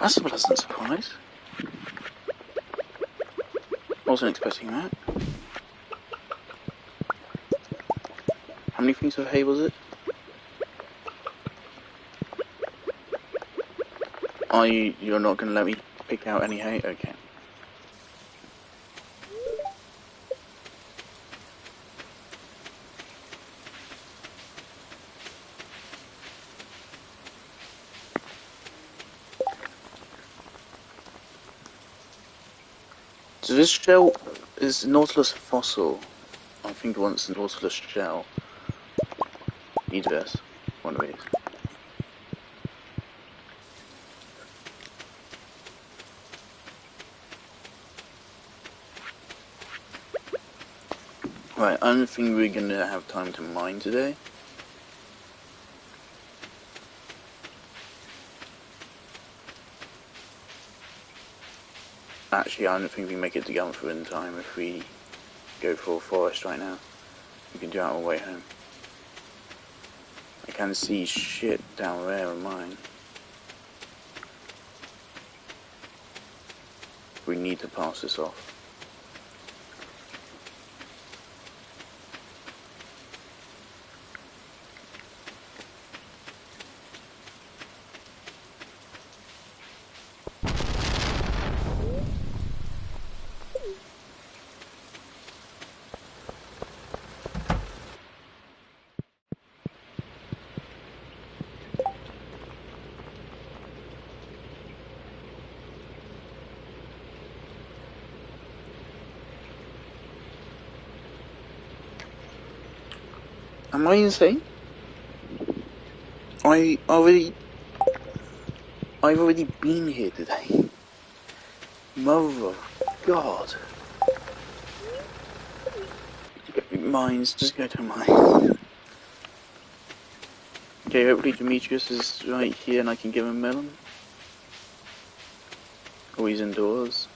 That's a pleasant surprise. Wasn't expecting that. How many things of hay was it? You're not going to let me pick out any hay? Okay. So this shell is Nautilus fossil. I think once the Nautilus shell. Need this. One of these. Right, I don't think we're gonna have time to mine today. Actually, I don't think we make it to Gunther in time if we go for a forest right now. We can do that on the way home. I can see shit down there on mine. We need to pass this off. Am I insane? I've already been here today. Mother of God. Mines, just go to mine. Okay, hopefully Demetrius is right here and I can give him a melon. Oh, he's indoors.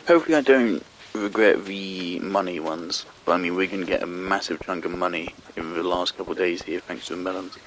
Hopefully I don't regret the money ones. But I mean, we're going to get a massive chunk of money in the last couple of days here, thanks to the melons.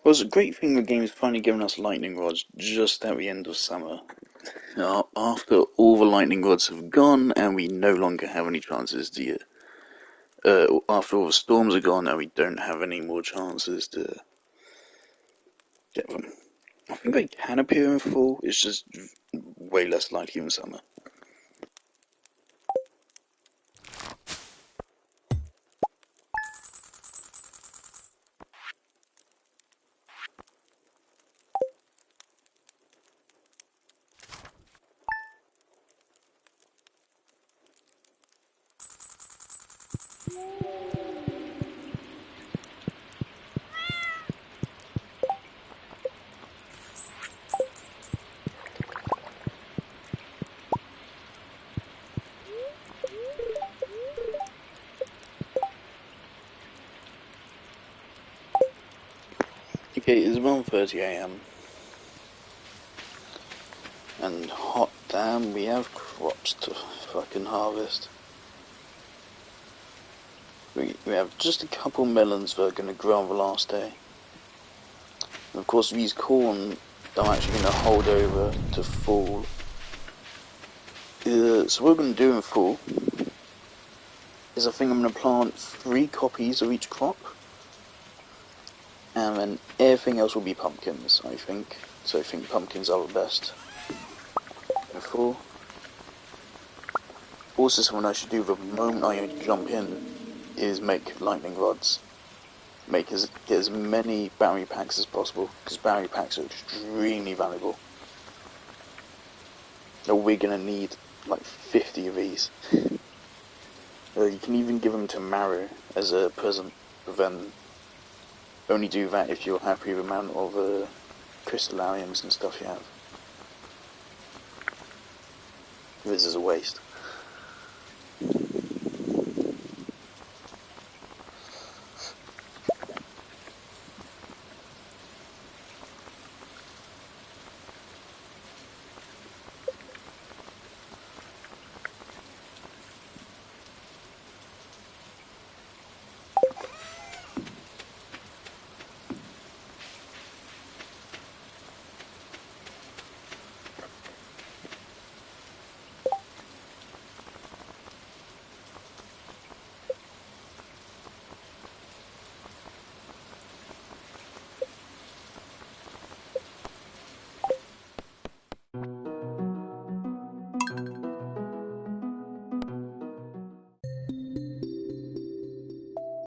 Well, it's a great thing the game is finally giving us lightning rods just at the end of summer. After all the lightning rods have gone and we no longer have any chances to after all the storms are gone and we don't have any more chances to get them. I think they can appear in fall, it's just way less likely in summer. Okay, it's 1:30 AM. And hot damn, we have crops to fucking harvest. We have just a couple melons that are going to grow on the last day. And of course these corn are actually going to hold over to fall. So what we're going to do in fall is I think I'm going to plant 3 copies of each crop. And then everything else will be pumpkins, I think. So I think pumpkins are the best in fall. Also something I should do the moment I jump in is make lightning rods. Get as many battery packs as possible, because battery packs are extremely valuable. We're going to need like 50 of these. You can even give them to Maru as a present, but then only do that if you're happy with the amount of crystallariums and stuff you have. This is a waste.